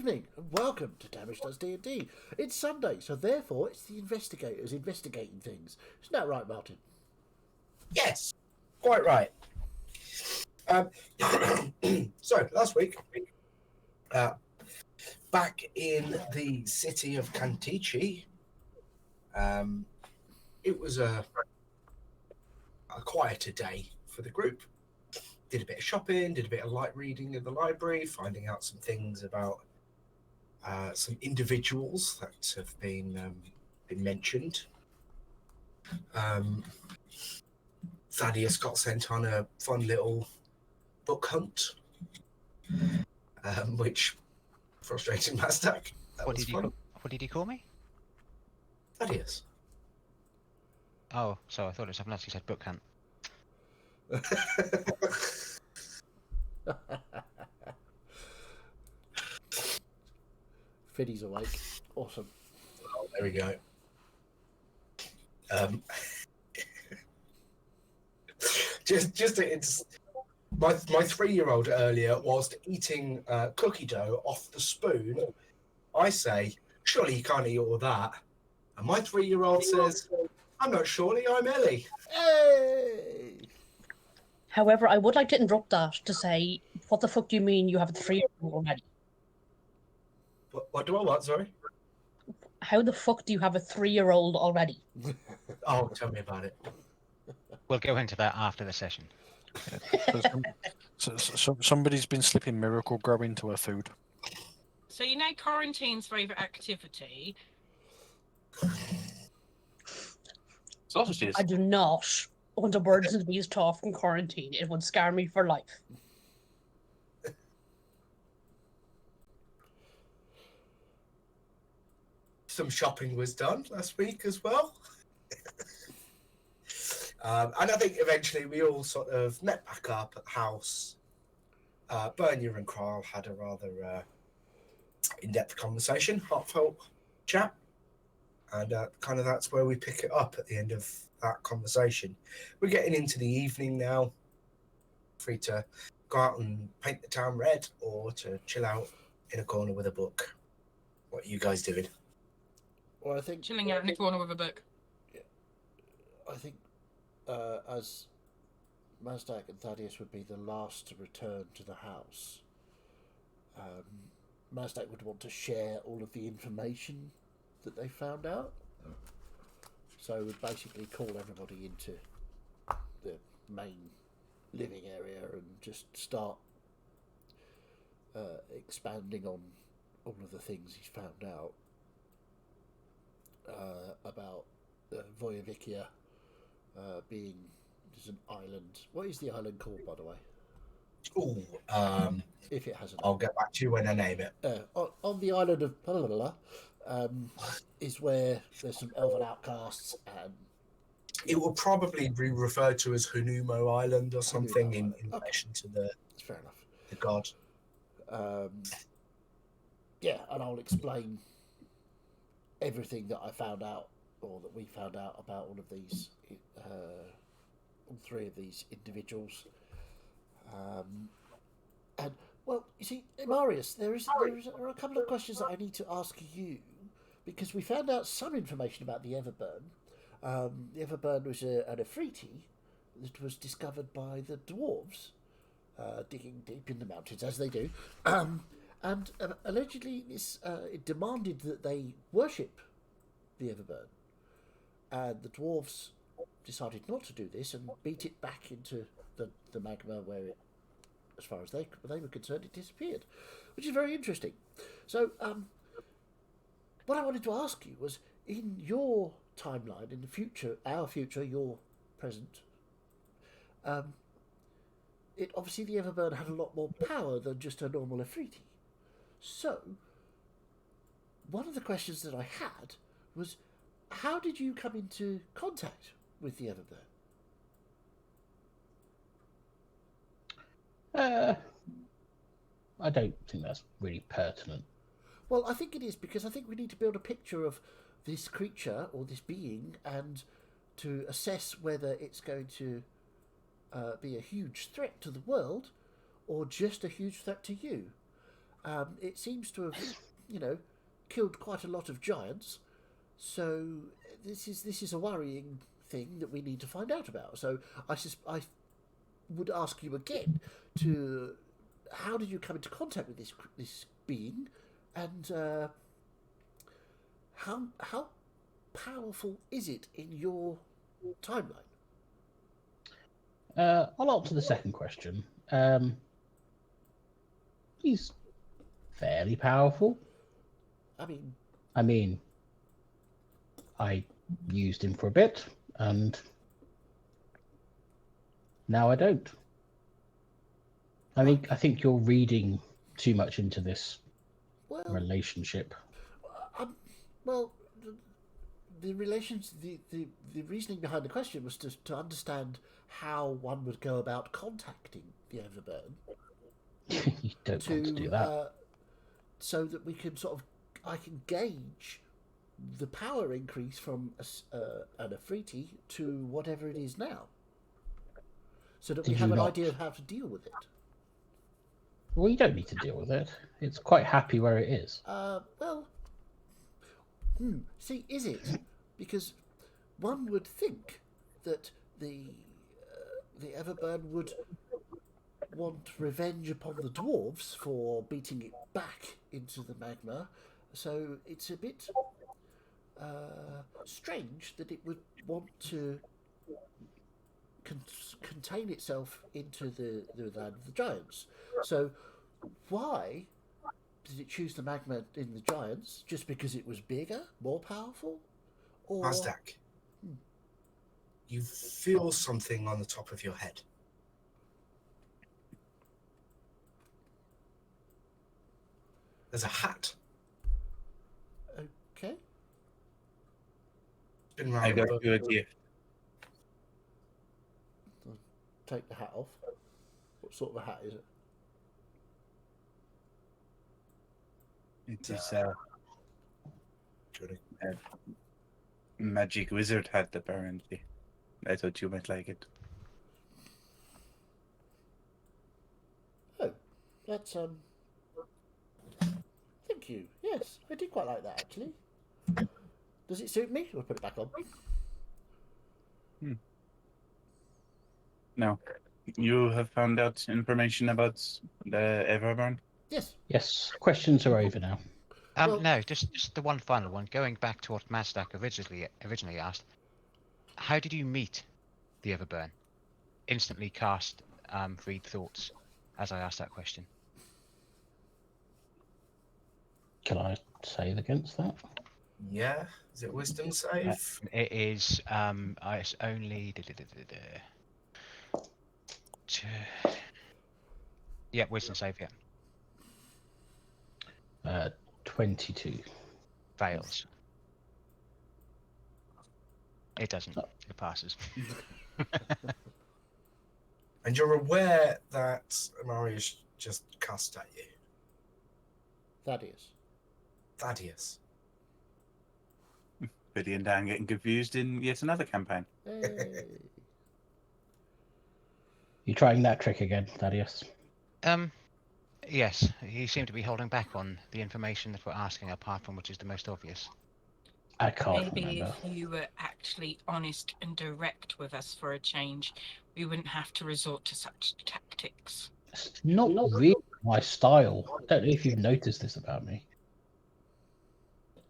evening, and welcome to Damage Does D&D. It's Sunday, so therefore it's the investigators investigating things. Isn't that right, Martin? Yes, quite right. So, last week, back in the city of Kantichi, it was a quieter day for the group. Did a bit of shopping, did a bit of light reading in the library, finding out some things about some individuals that have been mentioned. Thaddeus got sent on a fun little book hunt, which frustrated Mazdak. What did he call me? Thaddeus. Oh, so I thought it was something else. He said book hunt. Fiddy's awake. Awesome. Oh, there we go. It's my 3-year-old earlier was eating cookie dough off the spoon. I say, surely you can't eat all that. And my 3-year-old says, I'm not surely, I'm Ellie. Hey! However, I would like to interrupt that to say, what the fuck do you mean you have a 3-year-old already? What do I want, sorry? How the fuck do you have a 3-year-old already? Oh, tell me about it. We'll go into that after the session. Somebody's been slipping Miracle Grow into her food. So you know quarantine's favourite activity? Sausages. I do not want a birds and bees talk in quarantine. It would scar me for life. Some shopping was done last week as well. And I think eventually we all sort of met back up at the house. Bernier and Kral had a rather in-depth conversation, heartfelt chat. And kind of that's where we pick it up at the end of that conversation. We're getting into the evening now. Free to go out and paint the town red or to chill out in a corner with a book. What are you guys doing? Well, I think Chilling out in the corner with a book. I think as Mazdak and Thaddeus would be the last to return to the house, Mazdak would want to share all of the information that they found out. So would basically call everybody into the main living area and just start expanding on all of the things he's found out about Voyavikia being there's an island. What is the island called, by the way? Oh, If it has a name. I'll get back to you when I name it. On the island of blah, blah, blah, is where there's some elven outcasts and it will probably be referred to as Hanumo Island or something in relation to that's fair enough. the god. Yeah, and I'll explain everything that I found out, or that we found out about all of these, all three of these individuals. And well, you see, Marius, there are a couple of questions that I need to ask you, because we found out some information about the Everburn. The Everburn was an Efreeti that was discovered by the dwarves, digging deep in the mountains, as they do. And allegedly it demanded that they worship the Everburn. And the dwarves decided not to do this and beat it back into the magma where it, as far as they were concerned, it disappeared. Which is very interesting. So, what I wanted to ask you was, in your timeline, in the future, our future, your present, it obviously the Everburn had a lot more power than just a normal Efreeti. So, one of the questions that I had was, how did you come into contact with the Everburn? I don't think that's really pertinent. Well, I think it is, because I think we need to build a picture of this creature or this being and to assess whether it's going to be a huge threat to the world or just a huge threat to you. it seems to have, killed quite a lot of giants. So this is a worrying thing that we need to find out about. So I would ask you again to how did you come into contact with this being, and how powerful is it in your timeline? I'll answer the second question. He's fairly powerful. I mean, I used him for a bit, and now I don't. I think you're reading too much into this relationship. Well, the relations, the reasoning behind the question was to understand how one would go about contacting the Everburn. You don't want to do that. So that we can I can gauge the power increase from an Afriti to whatever it is now, so that we have an idea of how to deal with it. Well, you don't need to deal with it. It's quite happy where it is. See, is it? Because one would think that the Everburn would want revenge upon the dwarves for beating it back into the magma. So it's a bit strange that it would want to contain itself into the land of the giants. So why did it choose the magma in the giants? Just because it was bigger, more powerful? Or... Mazdak, you feel something on the top of your head. There's a hat. Okay. It's been I around. got you a gift. Take the hat off. What sort of a hat is it? It is a magic wizard hat, apparently. I thought you might like it. Oh, that's thank you. Yes, I did quite like that actually. Does it suit me? We'll put it back on. Now, you have found out information about the Everburn? Yes. Yes, questions are over now. No, just the one final one. Going back to what Mazdak originally asked, how did you meet the Everburn? Instantly cast read thoughts as I asked that question. Can I save against that? Yeah. Is it wisdom save? It is. It's only. Yeah, wisdom save. Yeah. 22. Fails. It doesn't. It passes. And you're aware that Marius just cussed at you. Thaddeus. Billy and Dan getting confused in yet another campaign. Hey. You trying that trick again, Thaddeus? Yes. You seem to be holding back on the information that we're asking, apart from which is the most obvious. I can't Maybe remember. if you were actually honest and direct with us for a change, we wouldn't have to resort to such tactics. It's not really my style. I don't know if you've noticed this about me.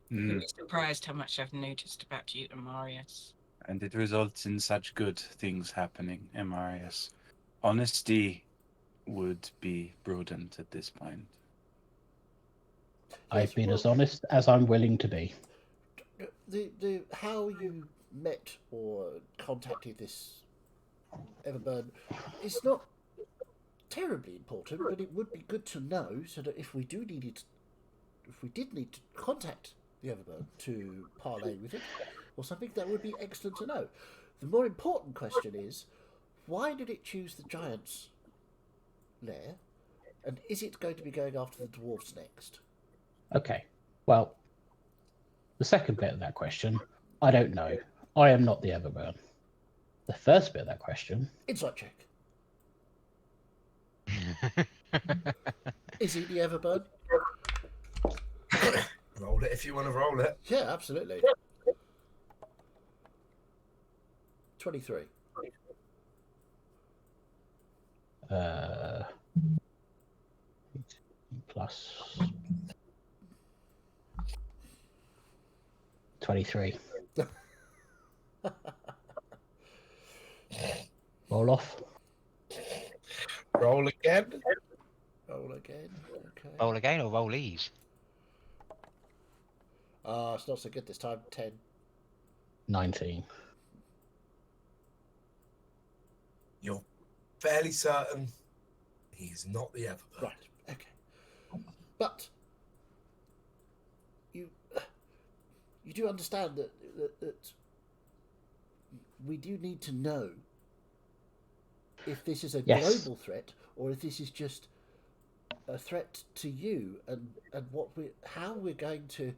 You'd be surprised how much I've noticed about you, Amarius. And it results in such good things happening, Marius. Honesty would be prudent at this point. I've been as honest as I'm willing to be. The how you met or contacted this Everburn is not terribly important, but it would be good to know so that if we did need to contact the Everburn to parlay with it or something, that would be excellent to know. The more important question is, why did it choose the giants' lair, and is it going to be going after the dwarves next? Okay, well, the second bit of that question, I don't know. I am not the Everburn. The first bit of that question... Insight check. Is it the Everburn? Roll it if you want to roll it. Yeah, absolutely. 23. Plus 23. Roll off. Roll again. Roll again. Okay. Roll again or roll ease? It's not so good this time. 10. 19. You're fairly certain he's not the Everburn. Right. Okay. But you do understand that we do need to know if this is a Yes. global threat or if this is just a threat to you, and how we're going to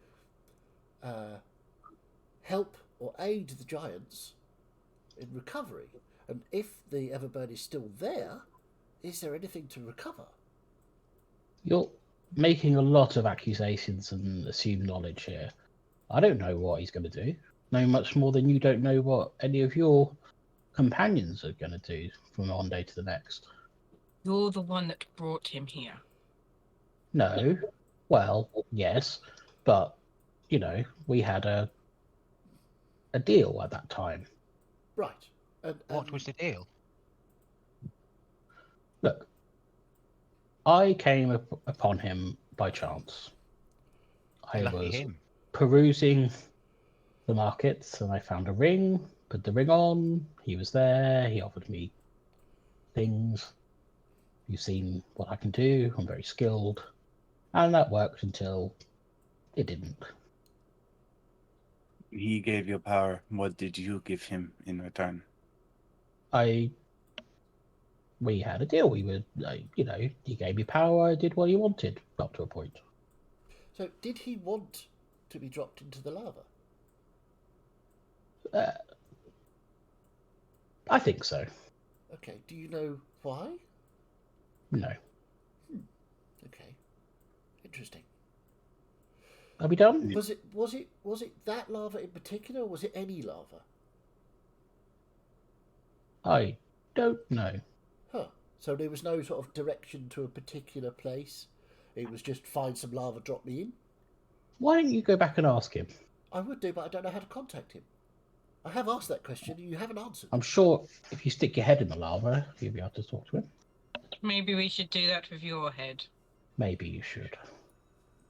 help or aid the giants in recovery. And if the Everburn is still there, is there anything to recover? You're making a lot of accusations and assumed knowledge here. I don't know what he's going to do. No much more than you don't know what any of your companions are going to do from one day to the next. You're the one that brought him here. No. Well, yes. But, you know, we had a deal at that time. Right. And What was the deal? Look, I came upon him by chance. I Lucky was him. perusing the markets and I found a ring, put the ring on, he was there, he offered me things. You've seen what I can do, I'm very skilled. And that worked until it didn't. He gave you power. What did you give him in return? We had a deal. We would, you know, he gave me power, I did what he wanted, up to a point. so, did he want to be dropped into the lava? I think so. Okay. Do you know why? No. Okay. Interesting. Are we done? Was it that lava in particular, or was it any lava? I don't know. Huh. So there was no sort of direction to a particular place. It was just find some lava, drop me in. Why don't you go back and ask him? I would do, but I don't know how to contact him. I have asked that question, and you haven't answered. I'm sure if you stick your head in the lava, you'll be able to talk to him. Maybe we should do that with your head. Maybe you should.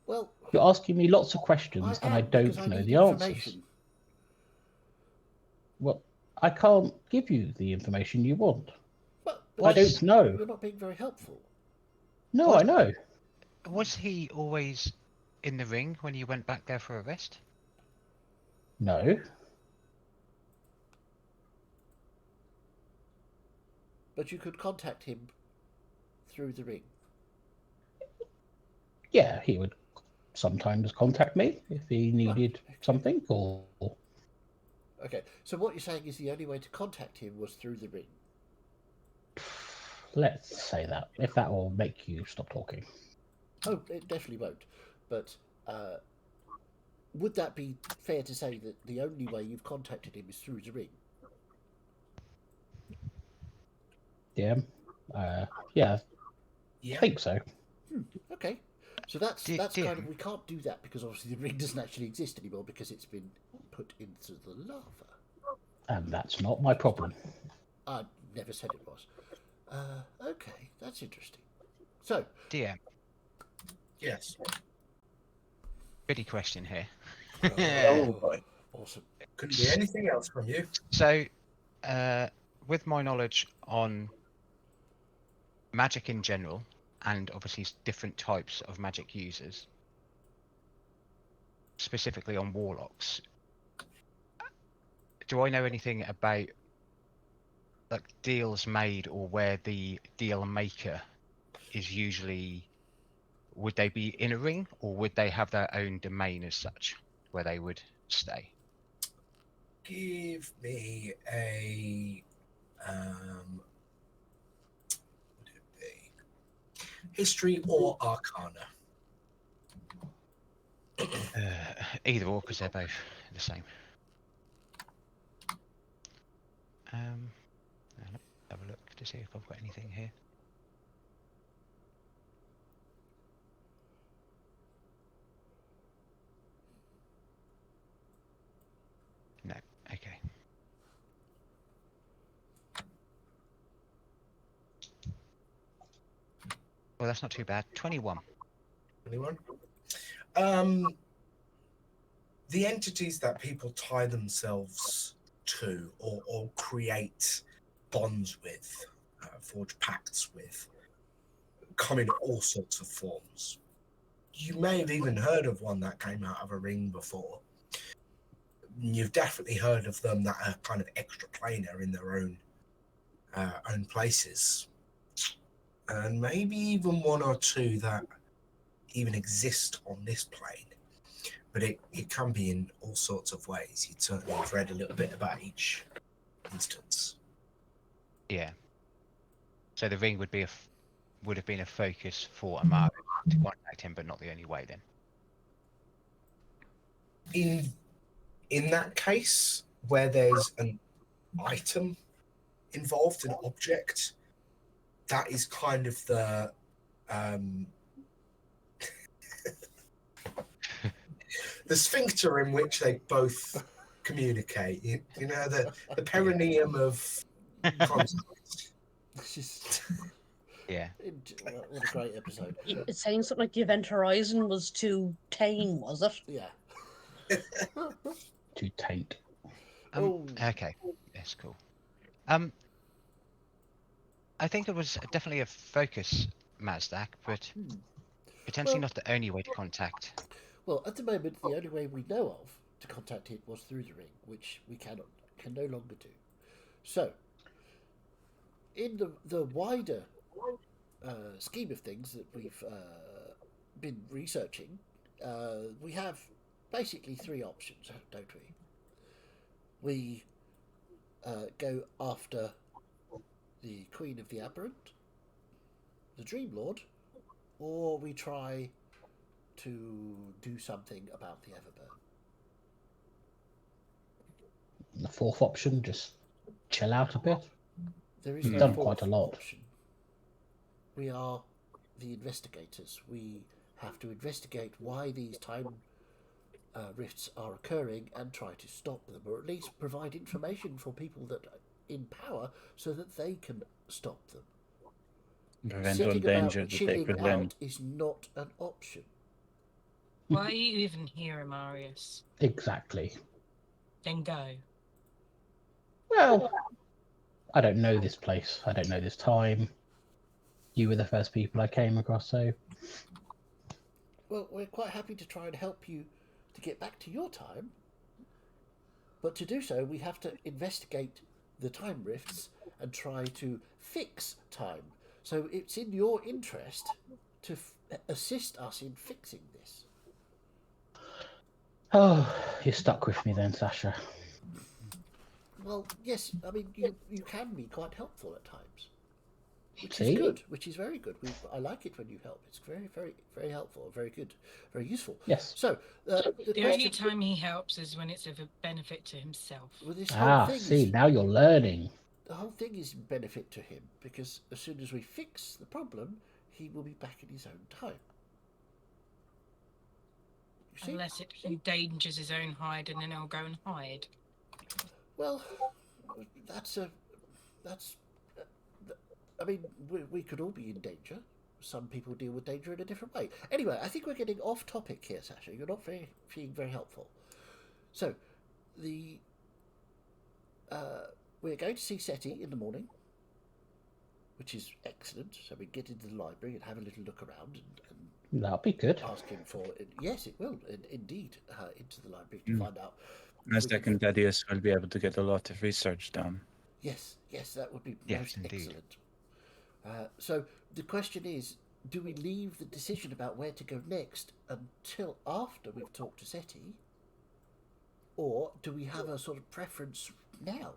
Well, You're asking me lots of questions and I am, because don't know need the answers. information. Well, I can't give you the information you want. But I don't know. You're not being very helpful. No, What? I know. Was he always in the ring when you went back there for a rest? No. But you could contact him through the ring. Yeah, he would sometimes contact me if he needed something or... Okay, so what you're saying is the only way to contact him was through the ring. Let's say that, if that will make you stop talking. Oh, it definitely won't. But would that be fair to say that the only way you've contacted him is through the ring? Yeah. Yeah, Yeah. I think so. Okay. So that's Dear- kind dear. of, we can't do that because obviously the ring doesn't actually exist anymore because it's been put into the lava. And that's not my problem. I never said it was. Okay, that's interesting. So, DM, Yes. bitty question here. Oh boy. awesome. Couldn't be anything else from you. So, with my knowledge on magic in general, and obviously different types of magic users, specifically on warlocks, do I know anything about like deals made or where the deal maker is usually, would they be in a ring or would they have their own domain as such where they would stay? Give me a what would it be? History or Arcana? Either or, because they're both the same. Let's have a look to see if I've got anything here. No. Okay. Well, that's not too bad. 21. Anyone? The entities that people tie themselves to or create bonds with, forge pacts with, come in all sorts of forms. You may have even heard of one that came out of a ring before. You've definitely heard of them that are kind of extraplanar in their own places. And maybe even one or two that even exist on this plane. But it can be in all sorts of ways. You'd certainly have read a little bit about each instance. Yeah. So the ring would be would have been a focus for Amari to contact him, but not the only way then. In that case, where there's an item involved, an object, that is kind of the the sphincter in which they both communicate. You know, the perineum of contact. This is Yeah. what a great episode. It's saying something like the Event Horizon was too tame, was it? Yeah. To taint. Okay. That's cool. I think it was definitely a focus, Mazdak, but potentially Well- not the only way to contact. Well, at the moment, the only way we know of to contact it was through the ring, which we can no longer do. So, in the wider scheme of things that we've been researching, we have basically three options, don't we? We go after the Queen of the Aberrant, the Dream Lord, or we try to do something about the Everburn. The fourth option, just chill out a bit. There is We've no done fourth quite a lot. option. We are the investigators. We have to investigate why these time rifts are occurring and try to stop them, or at least provide information for people that are in power so that they can stop them. Prevent all Sitting danger about to chilling take with them. out is not an option. Why are you even here, Amarius? Exactly. Then go. Well, I don't know this place. I don't know this time. You were the first people I came across, so Well, we're quite happy to try and help you to get back to your time. But to do so, we have to investigate the time rifts and try to fix time. So it's in your interest to assist us in fixing this. oh, you're stuck with me then, Sasha. Well, yes, I mean, you can be quite helpful at times. Which See? is good, which is very good. I like it when you help. It's very, very, very helpful, very good, very useful. Yes. So, the The only question time he helps is when it's of a benefit to himself. with this whole Ah, thing see, is, now you're learning. the whole thing is benefit to him, because as soon as we fix the problem, he will be back in his own time. You see? Unless it endangers his own hide and then he'll go and hide. Well, that's I mean, we could all be in danger. Some people deal with danger in a different way. Anyway, I think we're getting off topic here, Sasha. You're not being very helpful. So, we're going to see Seti in the morning, which is excellent. So we get into the library and have a little look around and That'll be good. ask him for. Yes, it will indeed into the library to find out. Nasdaq and Thaddeus will be able to get a lot of research done. Yes, that would be Yes, most indeed. excellent. So the question is, do we leave the decision about where to go next until after we've talked to Seti? Or do we have a sort of preference now?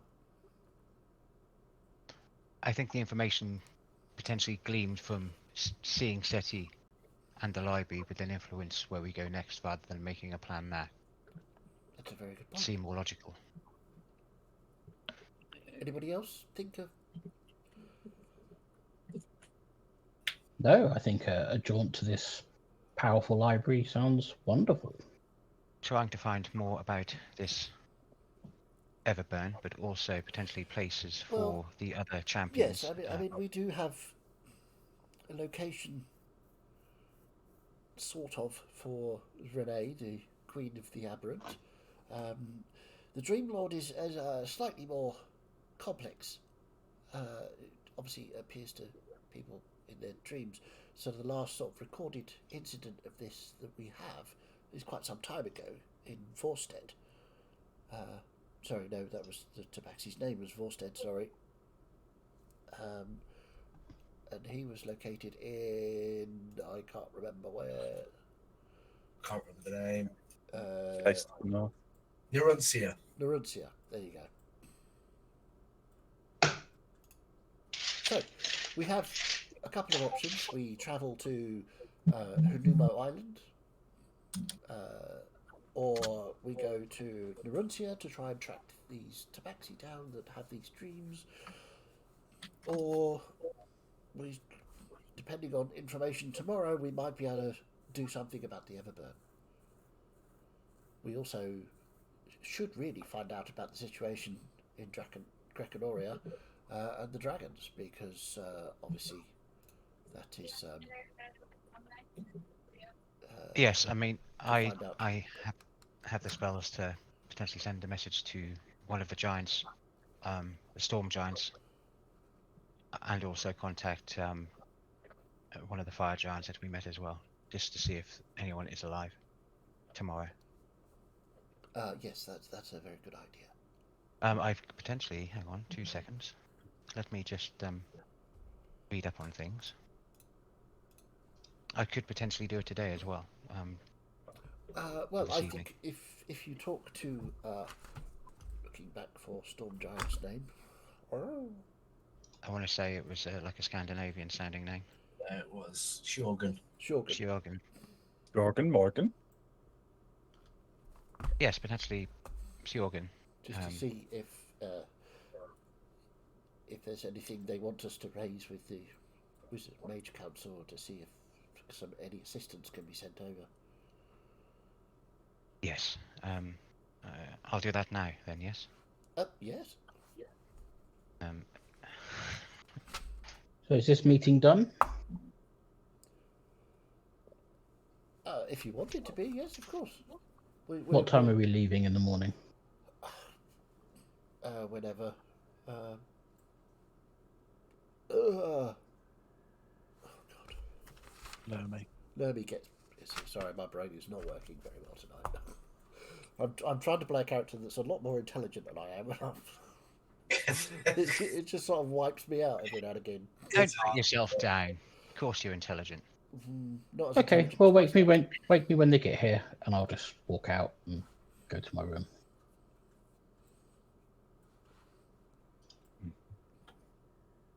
I think the information potentially gleaned from seeing Seti and the library would then influence where we go next rather than making a plan now. That's a very good point. seem more logical. Anybody else think of? No, I think a jaunt to this powerful library sounds wonderful. Trying to find more about this Everburn, but also potentially places for Well, the other champions. Yes, I mean, we do have a location, sort of, for Renee, the Queen of the Aberrant. The Dream Lord is slightly more complex. It obviously appears to people in their dreams. So the last sort of recorded incident of this that we have is quite some time ago in Vorstead. Sorry, no, that was the Tabaxi's name was Vorstead. Sorry. And he was located in, I can't remember where. Can't remember the name. Place to the north. Neruncia. Neruncia. There you go. So, we have a couple of options. We travel to Hunumo Island, or we go to Neruncia to try and track these Tabaxi down that have these dreams, or we, depending on information tomorrow, we might be able to do something about the Everburn. We also should really find out about the situation in Draconoria and the dragons, because obviously that is Yes, I mean, I find out. have the spells to potentially send a message to one of the giants, the storm giants, and also contact one of the fire giants that we met as well, just to see if anyone is alive tomorrow. Yes, that's a very good idea. I've potentially, hang on 2 seconds. Let me just read up on things. I could potentially do it today as well. Well, this I evening. think if you talk to looking back for Storm Giant's name, I want to say it was like a Scandinavian sounding name. It was Shorgan. Sjorgen. Morgan. Yes, potentially Sjorgen. just to see if there's anything they want us to raise with the Wizard Mage Council, to see if any assistance can be sent over. Yes. I'll do that now then, yes? Yes. So is this meeting done? If you want it to be, yes, of course. What time are we leaving in the morning? Whenever. Oh God. Lermy gets. Sorry, my brain is not working very well tonight. I'm trying to play a character that's a lot more intelligent than I am, and it just sort of wipes me out every now and again. Don't put yourself down. Of course you're intelligent. Not as Okay, intelligent well as myself. wake me when they get here, and I'll just walk out and go to my room.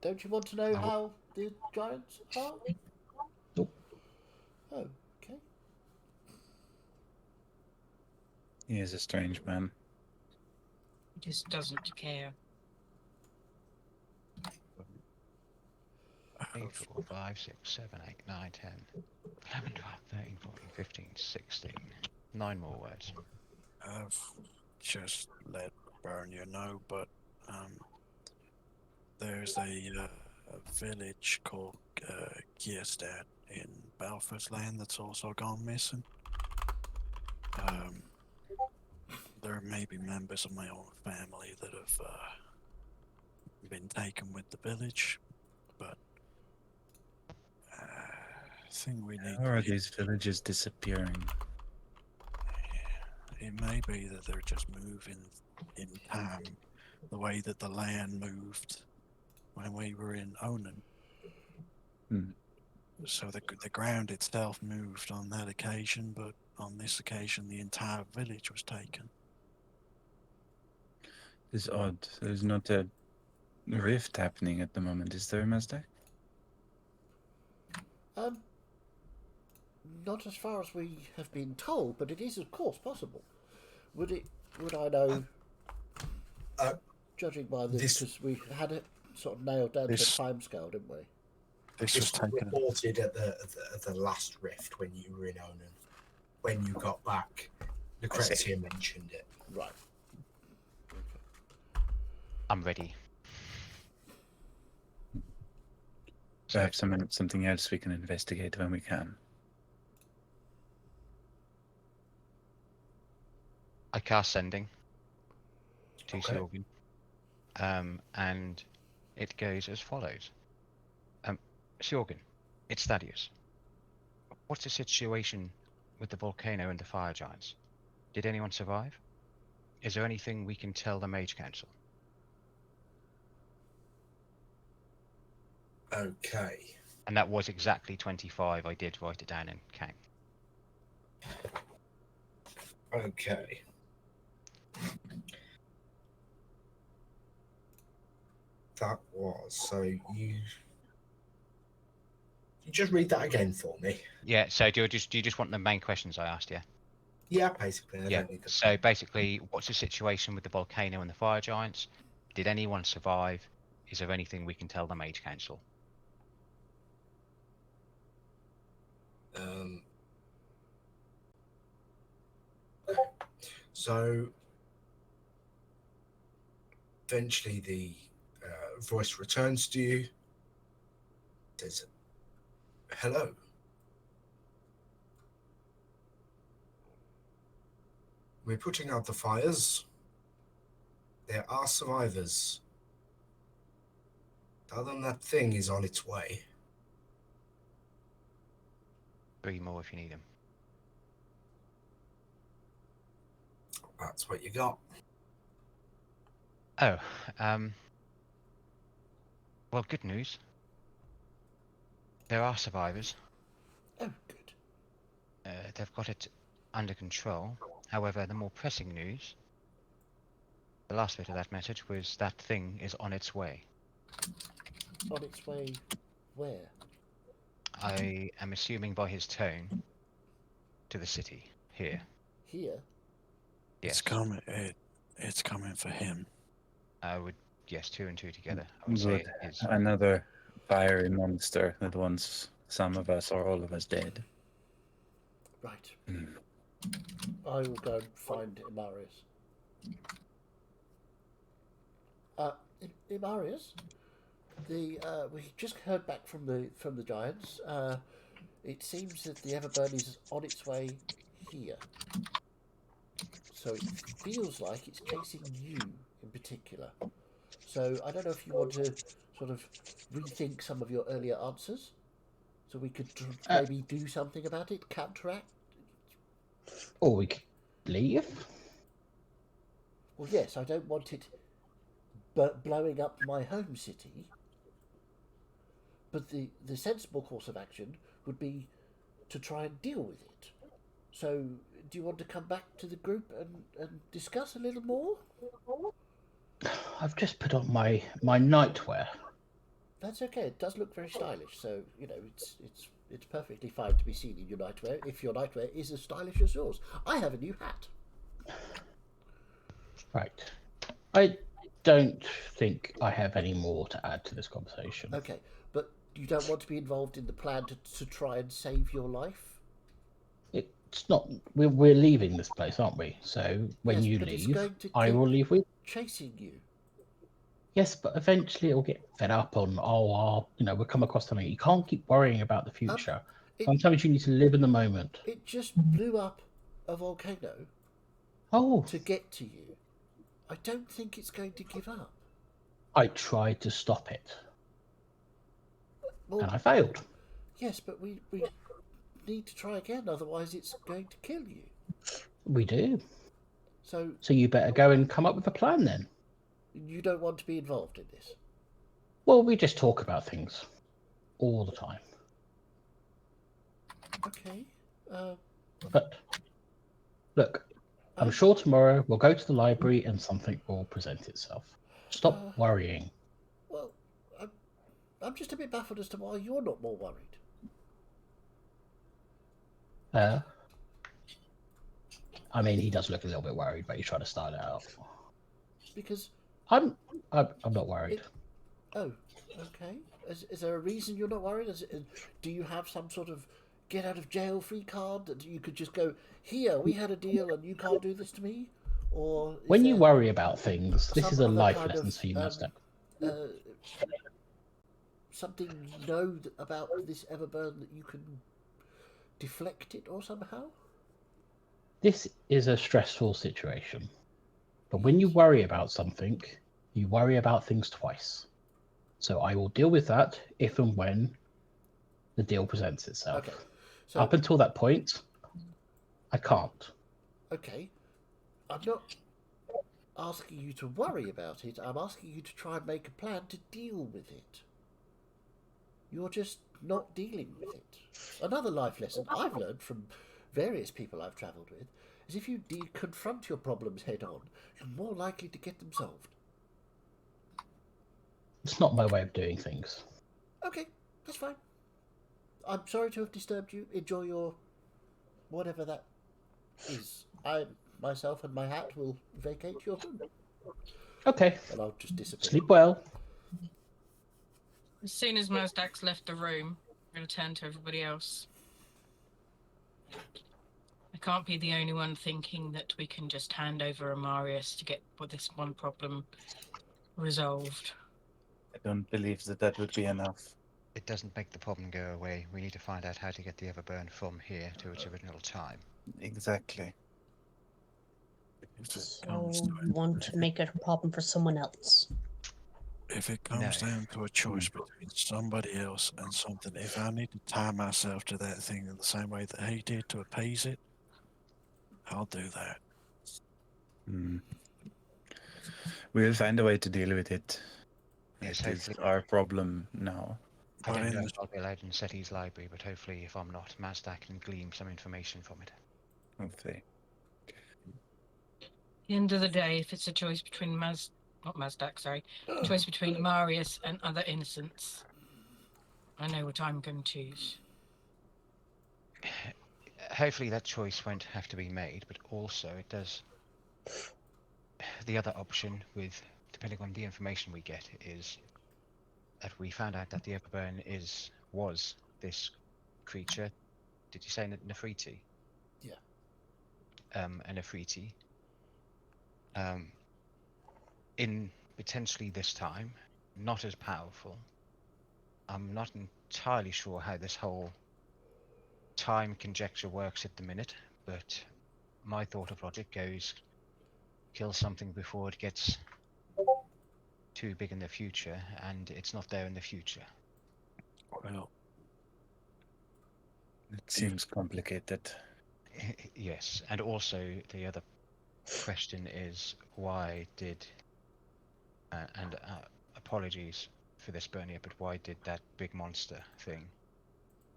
Don't you want to know how the giants are? Nope. Oh, okay. He is a strange man. Just doesn't care. 3, 4, 5, 6, 7, 8, 9, 10, 11, 12, 13, 14, 15, 16. 9 more words. I've just let Bernier know, but there's a village called Kierstad in Balfour's Land that's also gone missing. There may be members of my own family that have been taken with the village, but I think we need. How are these villages disappearing? It may be that they're just moving in time, the way that the land moved when we were in Onan. So the ground itself moved on that occasion, but on this occasion the entire village was taken. It's odd. There's not a rift happening at the moment, is there, Mazdak? Not as far as we have been told, but it is of course possible. Would it would I know? Uh, Judging by this, this- because we had it sort of nailed down This- to a time scale, didn't we? This This was was taken. reported at the last rift when you were in Onan. When you got back, Lucrezia mentioned it. Right. I'm ready. So have something else we can investigate when we can. I cast sending to Okay. Sjorgen, and it goes as follows. Sjorgen, it's Thaddeus. What's the situation with the volcano and the fire giants? Did anyone survive? Is there anything we can tell the Mage Council? Okay. And that was exactly 25. I did write it down in count. Okay. That was so you just read that again for me. Yeah. So do you just want the main questions I asked? Yeah. Yeah, basically. I Yeah. don't need to. So basically, what's the situation with the volcano and the fire giants? Did anyone survive? Is there anything we can tell the Mage Council? So eventually the voice returns to you. Says, "Hello. We're putting out the fires. There are survivors. Tell them that thing is on its way." 3 more if you need them. That's what you got. Oh, well, good news. There are survivors. Oh, good. They've got it under control. However, the more pressing news, the last bit of that message was that thing is on its way. On its way where? I am assuming by his tone to the city here. Here? Yes, It's coming. It's coming for him. I would. Yes, 2 and 2 together. I would say Good. it is. Another fiery monster that wants some of us or all of us dead. Right. Hmm. I will go and find Imarius. Imarius, we just heard back from the giants. It seems that the Everburn is on its way here. So it feels like it's chasing you in particular. So I don't know if you want to sort of rethink some of your earlier answers, so we could maybe do something about it, counteract. Or we could leave. Well, yes, I don't want it blowing up my home city. But the sensible course of action would be to try and deal with it. So, do you want to come back to the group and discuss a little more? I've just put on my nightwear. That's okay. It does look very stylish. So, you know, it's perfectly fine to be seen in your nightwear if your nightwear is as stylish as yours. I have a new hat. Right. I don't think I have any more to add to this conversation. Okay, but you don't want to be involved in the plan to try and save your life? It's not. We're leaving this place, aren't we? So when Yes, you but it's leave, going to I keep will leave with. chasing you. Yes, but eventually it'll get fed up on. We'll come across something. You can't keep worrying about the future. it- Sometimes you need to live in the moment. It just blew up a volcano Oh, to get to you. I don't think it's going to give up. I tried to stop it, Well, and I failed. yes, but we need to try again, otherwise it's going to kill you. We do. So So you better go and come up with a plan then. you don't want to be involved in this? Well, we just talk about things all the time. Okay. But look, I'm sure tomorrow we'll go to the library and something will present itself. Stop worrying. Well, I'm just a bit baffled as to why you're not more worried. I mean, he does look a little bit worried, but he's trying to start it out. Because I'm not worried. oh, okay. Is there a reason you're not worried? Do you have some sort of get out of jail free card that you could just go, here, we had a deal and you can't do this to me? Or When you worry about things, this some is a other life kind lesson of, for you, Mazdak. Something you know about this Everburn that you can deflect it or somehow? This is a stressful situation. But when you worry about something, you worry about things twice. So I will deal with that if and when the deal presents itself. Okay. So Up until that point, I can't. okay. I'm not asking you to worry about it. I'm asking you to try and make a plan to deal with it. You're just not dealing with it. Another life lesson I've learned from various people I've travelled with is if you confront your problems head on, you're more likely to get them solved. It's not my way of doing things. Okay, that's fine. I'm sorry to have disturbed you. Enjoy your whatever that is. I myself and my hat will vacate your room. Okay. And I'll just disappear. Sleep well. As soon as Mazdak's left the room, I'm going to turn to everybody else. I can't be the only one thinking that we can just hand over Amarius to get this one problem resolved. I don't believe that would be enough. It doesn't make the problem go away. We need to find out how to get the Everburn from here to its original time. Exactly. If it So comes to you want to make it a problem for someone else. If it comes No. down to a choice between somebody else and something, if I need to tie myself to that thing in the same way that he did to appease it, I'll do that. We'll find a way to deal with it. Yes, It is hopefully. our problem now. I But don't in know the- if I'll be allowed in Seti's library, but hopefully if I'm not, Mazdak can glean some information from it. Hopefully. At the end of the day, if it's a choice between choice between Amarius and other innocents, I know what I'm going to choose. Hopefully that choice won't have to be made, but also it does. The other option, depending on the information we get, is that we found out that the Everburn was this creature. Did you say Nefertiti? Yeah. A Nefertiti. In potentially this time, not as powerful. I'm not entirely sure how this whole time conjecture works at the minute, but my thought of logic goes kill something before it gets too big in the future, and it's not there in the future. Well, It seems complicated. Yes, and also the other question is why did apologies for this, Bernie, but why did that big monster thing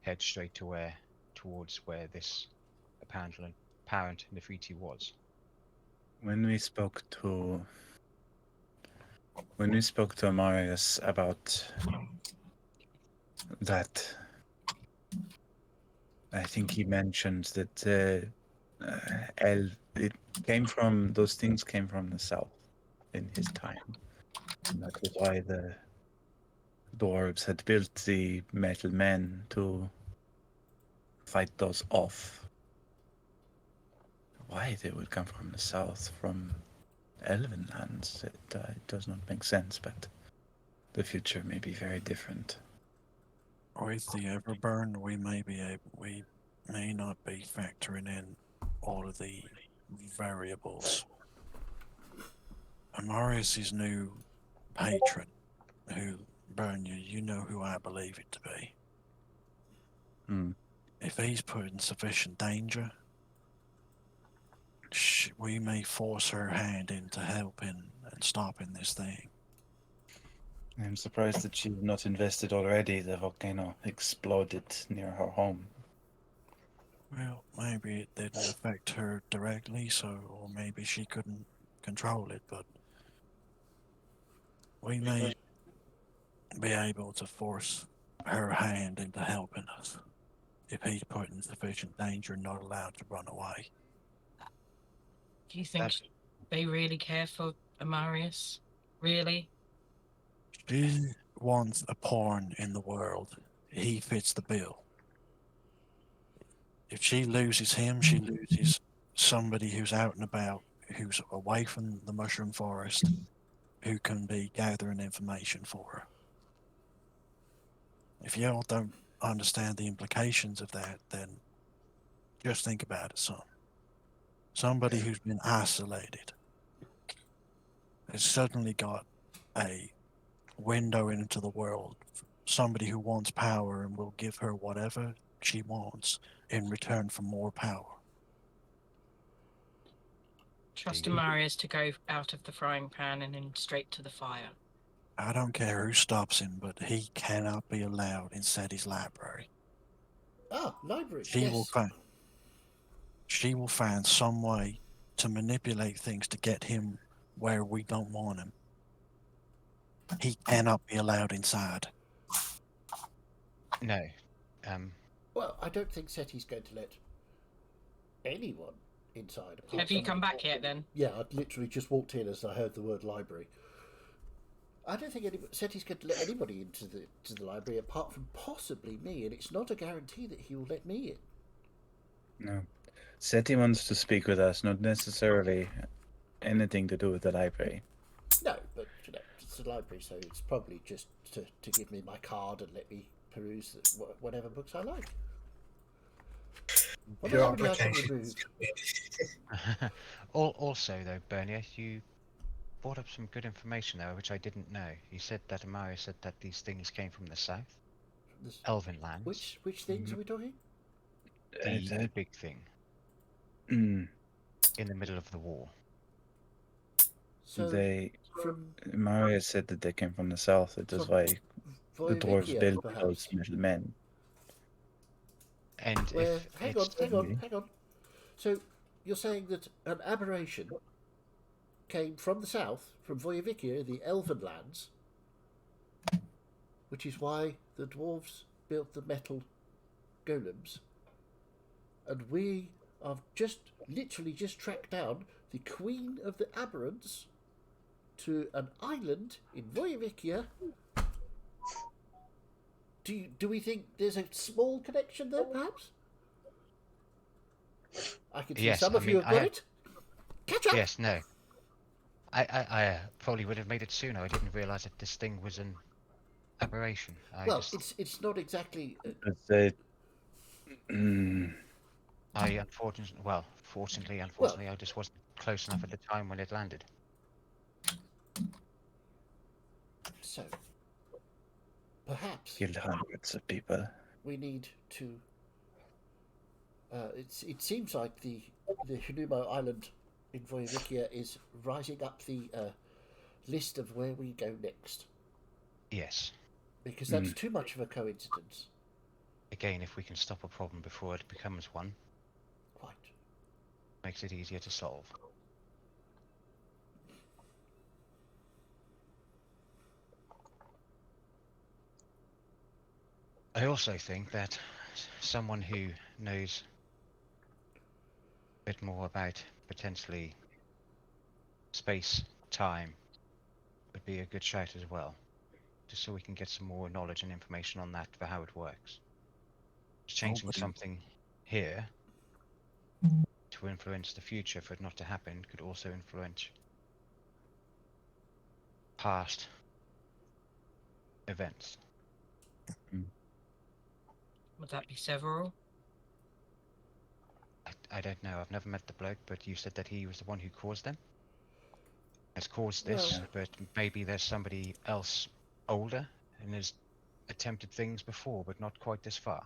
head straight towards where this apparent Nefertiti was? When we spoke to Amarius about that, I think he mentioned that those things came from the south in his time. And that was why the dwarves had built the metal men to fight those off. Why they would come from the south, from elven lands, it does not make sense, but the future may be very different. with the Everburn, we may not be factoring in all of the variables. Amarius' new patron, who, Bernia, you know who I believe it to be. If he's put in sufficient danger, we may force her hand into helping and stopping this thing. I'm surprised that she's not invested already. The volcano exploded near her home. Well, maybe it didn't affect her directly, or maybe she couldn't control it, but we may be able to force her hand into helping us if he's put in sufficient danger and not allowed to run away. Do you think they really care for Amarius? Really? She wants a pawn in the world. He fits the bill. If she loses him, she loses somebody who's out and about, who's away from the mushroom forest, who can be gathering information for her. If y'all don't understand the implications of that, then just think about it, son. Somebody who's been isolated has suddenly got a window into the world. Somebody who wants power and will give her whatever she wants in return for more power. Trust Amarius to go out of the frying pan and then straight to the fire. I don't care who stops him, but he cannot be allowed inside his library. Ah, library. She yes. will find some way to manipulate things to get him where we don't want him. He cannot be allowed inside. No. Well, I don't think Seti's going to let anyone inside. apart Have you from- come back yet then? Yeah, I'd literally just walked in as I heard the word library. I don't think Seti's going to let anybody into the library apart from possibly me, and it's not a guarantee that he will let me in. No. Seti wants to speak with us, not necessarily anything to do with the library. No, but it's a library, so it's probably just to give me my card and let me peruse whatever books I like. What Your else would you like to application remove? is good. Also, though, Bernier, you brought up some good information there, which I didn't know. You said that Amarius said that these things came from the south, This- Elven lands. Which things are we talking? The big thing Mm, in the middle of the war. So from Mario said that they came from the south. It is why the dwarves Voivikia, built perhaps. those metal men. And Where, if hang it's on. So you're saying that an aberration came from the south, from Voivikia, the Elven lands, which is why the dwarves built the metal golems, and we have literally just tracked down the Queen of the Aberrants to an island in Voivikia. Do we think there's a small connection there, perhaps? I can see Yes, some I of you mean, have got it. Catch up! Yes, no. I probably would have made it sooner. I didn't realise that this thing was an aberration. Well, it's not exactly. But they, mm, Fortunately, I just wasn't close enough at the time when it landed. So, perhaps killed hundreds of people. we need to. It seems like the Hinumo Island in Voivikia is rising up the list of where we go next, Yes. because that's too much of a coincidence. Again, if we can stop a problem before it becomes one, Quite. makes it easier to solve. I also think that someone who knows a bit more about potentially space, time, would be a good shout as well, just so we can get some more knowledge and information on that for how it works. Changing Nobody- something here to influence the future for it not to happen could also influence past events. Would that be several? I don't know, I've never met the bloke, but you said that he was the one who caused them? Has caused this, Well- but maybe there's somebody else older and has attempted things before, but not quite this far.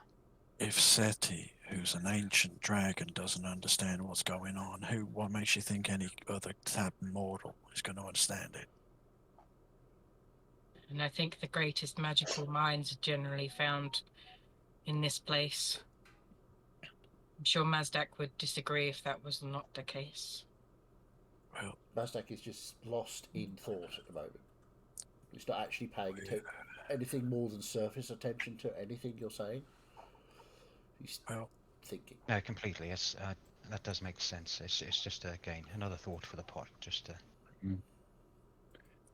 If Seti, who's an ancient dragon, doesn't understand what's going on, what makes you think any other type of mortal is going to understand it? And I think the greatest magical minds are generally found in this place. I'm sure Mazdak would disagree if that was not the case. Well, Mazdak is just lost in thought at the moment. He's not actually paying anything more than surface attention to anything you're saying. He's well, thinking. No, completely. Yes, that does make sense. It's just again another thought for the pot. Just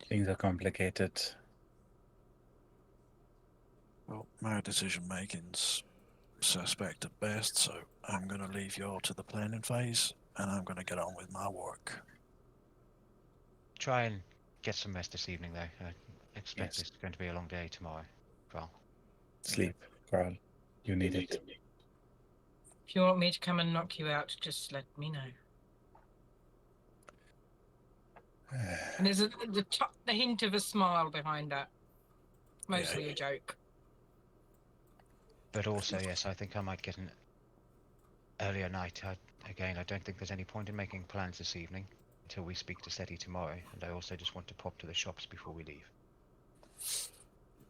Things are complicated. Well, my decision making's suspect at best, so I'm going to leave you all to the planning phase, and I'm going to get on with my work. try and get some rest this evening, though. I expect Yes. it's going to be a long day tomorrow. Well, Sleep, Carl. You need it. If you want me to come and knock you out, just let me know. And there's the hint of a smile behind that. Mostly a joke. but also yes, I think I might get an earlier night. Again, I don't think there's any point in making plans this evening until we speak to Seti tomorrow, and I also just want to pop to the shops before we leave.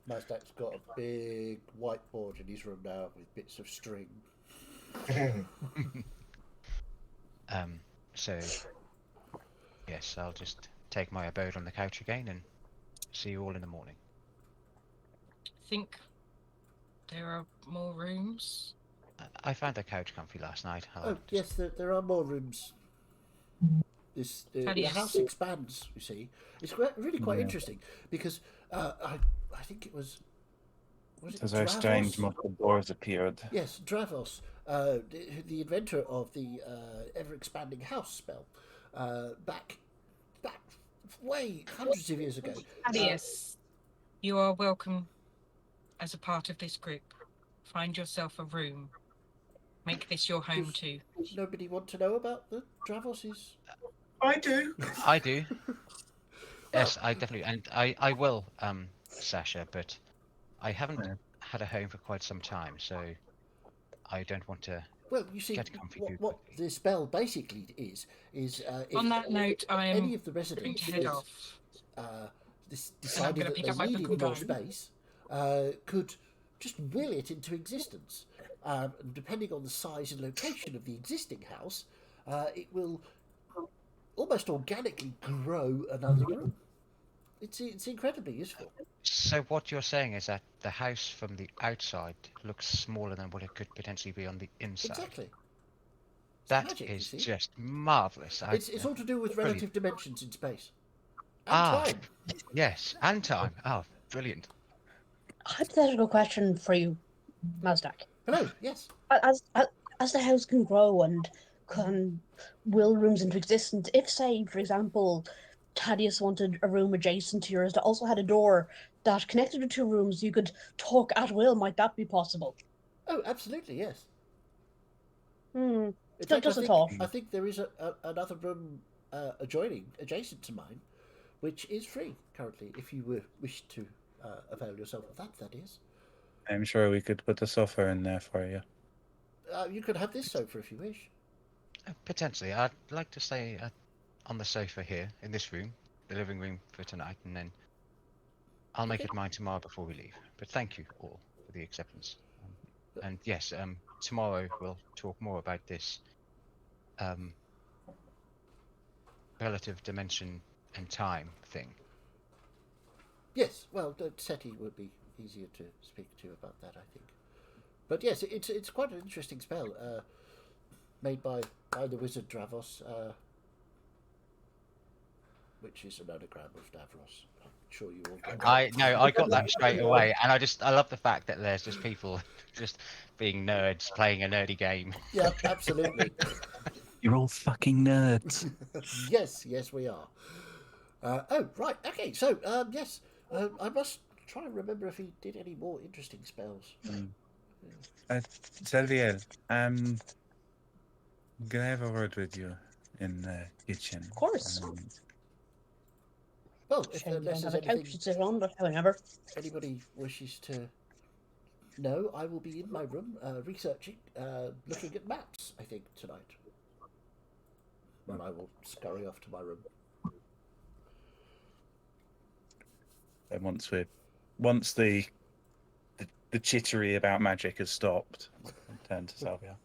Mazdak's got a big whiteboard in his room now with bits of string. So yes, I'll just take my abode on the couch again and see you all in the morning. Think there are more rooms? I found the couch comfy last night. Oh, yes, there are more rooms. The Thaddeus. house expands, you see. It's really quite interesting because I think it was It it was very strange. Dravos? Multiple doors appeared. Yes, Dravos, the inventor of the ever-expanding house spell, back way hundreds of years ago. Thaddeus, you are welcome as a part of this group. Find yourself a room. Make this your home too. Nobody want to know about the Dravoses? I do. I do. Yes, I definitely, and I will, Sasha, but I haven't had a home for quite some time, so I don't want to. Well, you see, Get comfy too what the spell basically is if On that note, I am any of the going residents to head off. decided gonna that pick they up my needed book more and space, could just will it into existence. And depending on the size and location of the existing house, it will almost organically grow another room. It's incredibly useful. So what you're saying is that the house from the outside looks smaller than what it could potentially be on the inside. Exactly. That magic, you is see. just marvelous. It's all to do with brilliant. relative dimensions in space. And Ah, time. yes, and time. Oh, brilliant. Hypothetical question for you, Mazdak. Hello, yes. As the house can grow and can will rooms into existence, if, say, for example, Thaddeus wanted a room adjacent to yours that also had a door that connected the two rooms, you could talk at will. Might that be possible? Oh, absolutely, yes. Hmm. In fact, Just a thought. I think there is another room adjacent to mine, which is free currently, if you wish to avail yourself of that, that is. I'm sure we could put a sofa in there for you. You could have this sofa if you wish. Potentially, I'd like to stay on the sofa here in this room, the living room for tonight, and then I'll make it mine tomorrow before we leave. But thank you all for the acceptance. And yes, tomorrow we'll talk more about this relative dimension and time thing. Yes, well, Seti would be easier to speak to about that, I think. But yes, it's quite an interesting spell, made by the wizard Dravos, which is an anagram of Davros. I'm sure you all get that. I got that straight away, and I love the fact that there's just people just being nerds playing a nerdy game. Yeah, absolutely. You're all fucking nerds. Yes, we are. Oh, right, okay, so, yes, I must try and remember if he did any more interesting spells. Selviel, can I have a word with you in the kitchen? Of course. Well, if Shame you unless don't there's have a couch anything to sit on, but however. anybody wishes to know, I will be in my room researching, looking at maps, I think, tonight. And I will scurry off to my room. And once the chittery about magic has stopped, I'll turn to Salvia.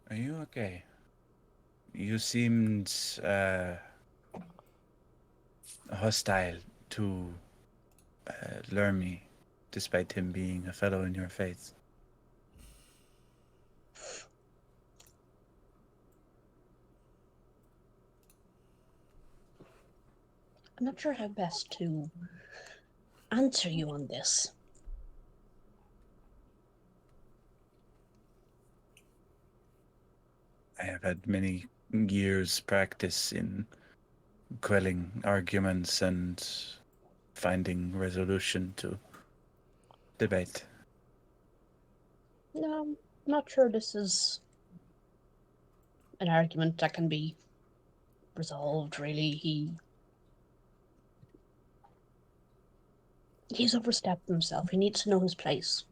Are you okay? You seemed hostile to Lermy, despite him being a fellow in your faith. I'm not sure how best to answer you on this. I have had many years practice in quelling arguments and finding resolution to debate. No, I'm not sure this is an argument that can be resolved, really. He's overstepped himself. He needs to know his place.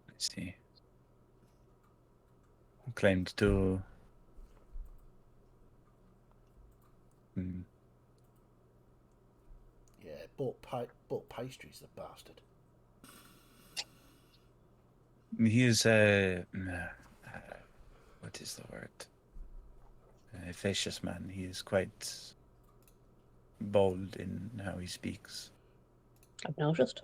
I see. Claimed to Yeah, bought pastries, the bastard. he is what is the word? A facious man. He is quite bold in how he speaks. I've noticed.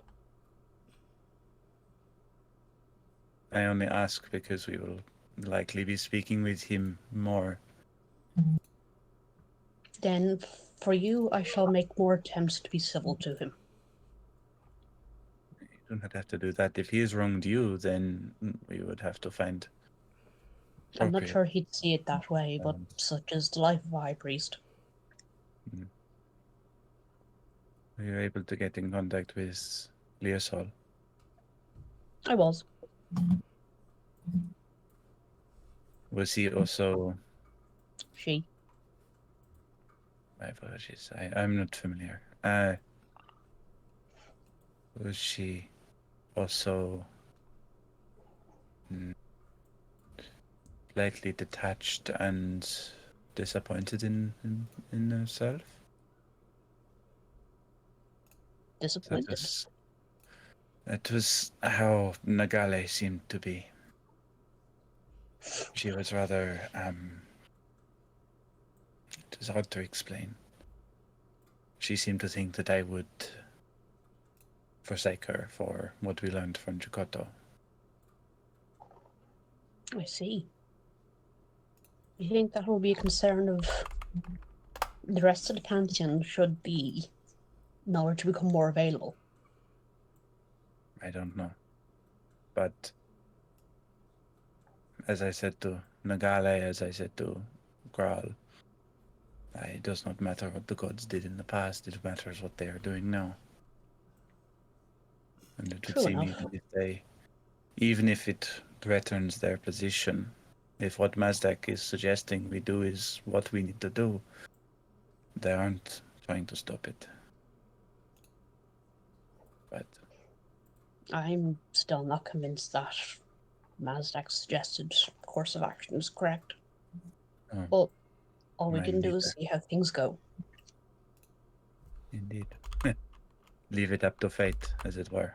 I only ask because we will likely be speaking with him more. Then, for you, I shall make more attempts to be civil to him. You do not have to do that. If he has wronged you, then we would have to find. I'm not appropriate- sure he'd see it that way, but such is the life of a high priest. Were you able to get in contact with Leosol? I was. Was he also? She. My apologies. I'm not familiar. Was she also slightly detached and disappointed in herself? Disappointed. That was how Nagale seemed to be. She was rather it was hard to explain. She seemed to think that I would forsake her for what we learned from Jukoto. I see. You think that will be a concern of the rest of the pantheon should the knowledge become more available? I don't know. But as I said to Nagale, as I said to Graal, it does not matter what the gods did in the past, it matters what they are doing now. And it would True seem enough. even if it threatens their position, if what Mazdak is suggesting we do is what we need to do, they aren't trying to stop it. But I'm still not convinced that Mazdak's suggested course of action is correct. Oh. But all we Mine can do neither. is see how things go. indeed, leave it up to fate, as it were.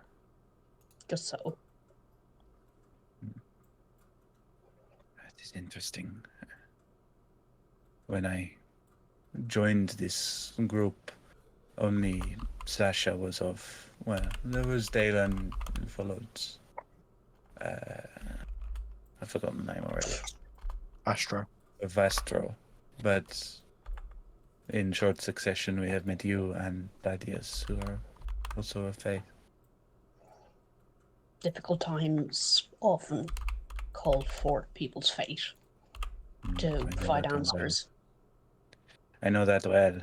Just so. That is interesting. When I joined this group, only Sasha was of. Well, there was Dalen and followed. I've forgotten the name already. Astro. Vastro. But in short succession, we have met you and Thaddeus, who are also of faith. Difficult times often call for people's fate to I know provide that well. answers. I know that well.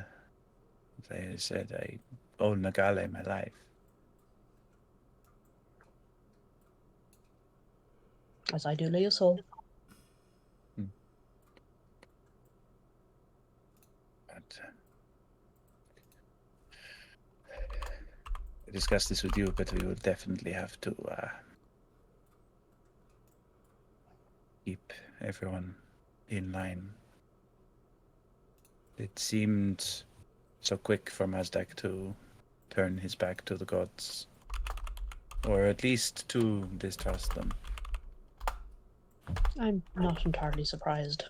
As I said, I owe Nagale my life. As I do Leosol. But I discussed this with you, but we will definitely have to keep everyone in line. It seemed so quick for Mazdak to turn his back to the gods, or at least to distrust them. I'm not entirely surprised.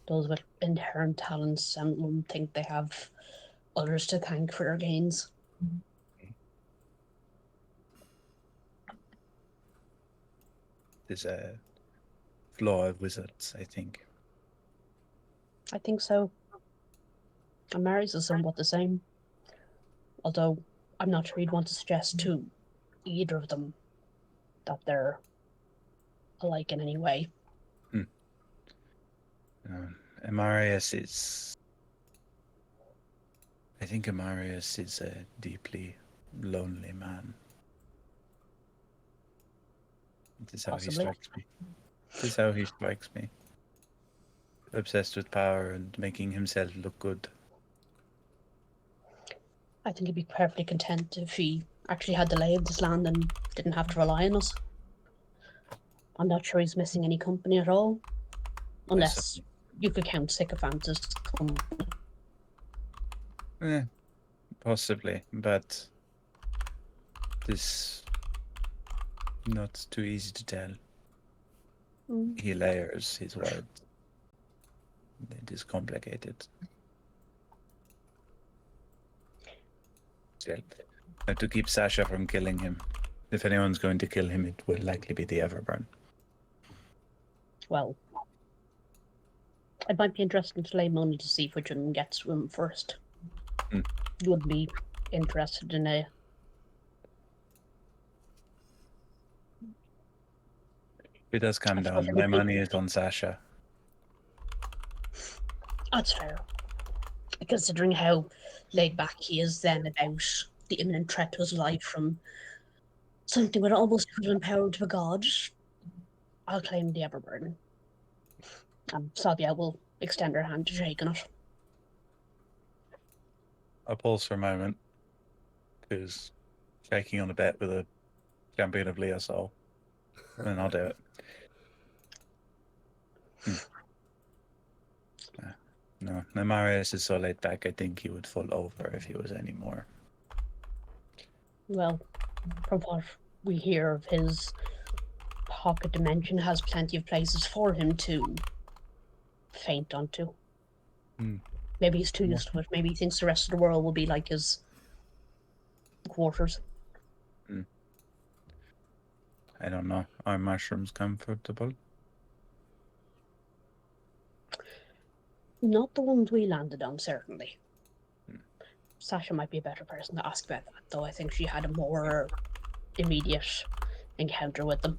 Those with inherent talents, some of them think they have others to thank for their gains. There's a flaw of wizards, I think. I think so. And Mary's is somewhat the same. Although I'm not sure you'd want to suggest to either of them that they're alike in any way. Amarius is. I think Amarius is a deeply lonely man. This is how Possibly. he strikes me. This is how he strikes me. Obsessed with power and making himself look good. I think he'd be perfectly content if he actually had the lay of this land and didn't have to rely on us. I'm not sure he's missing any company at all. Unless you could count sycophants as company. Possibly, but this not too easy to tell. He layers his words. It is complicated. Still, I have to keep Sasha from killing him. If anyone's going to kill him, it will likely be the Everburn. Well, it might be interesting to lay money to see which of them gets to him first. You would be interested in a... If it does come down, my money is on Sasha. That's fair. Considering how laid back he is then about the imminent threat to his life from something with almost equivalent power to a god, I'll claim the Everburden. Sabia will extend her hand to shake on it. I pause for a moment, because shaking on a bet with a champion of Leosol, and I'll do it. No, Marius is so laid back, I think he would fall over if he was any more. Well, from what we hear of his pocket dimension, has plenty of places for him to faint onto. Maybe he's too used to it. Maybe he thinks the rest of the world will be like his quarters. I don't know. Are mushrooms comfortable? Not the ones we landed on, certainly. Sasha might be a better person to ask about that, though I think she had a more immediate encounter with them.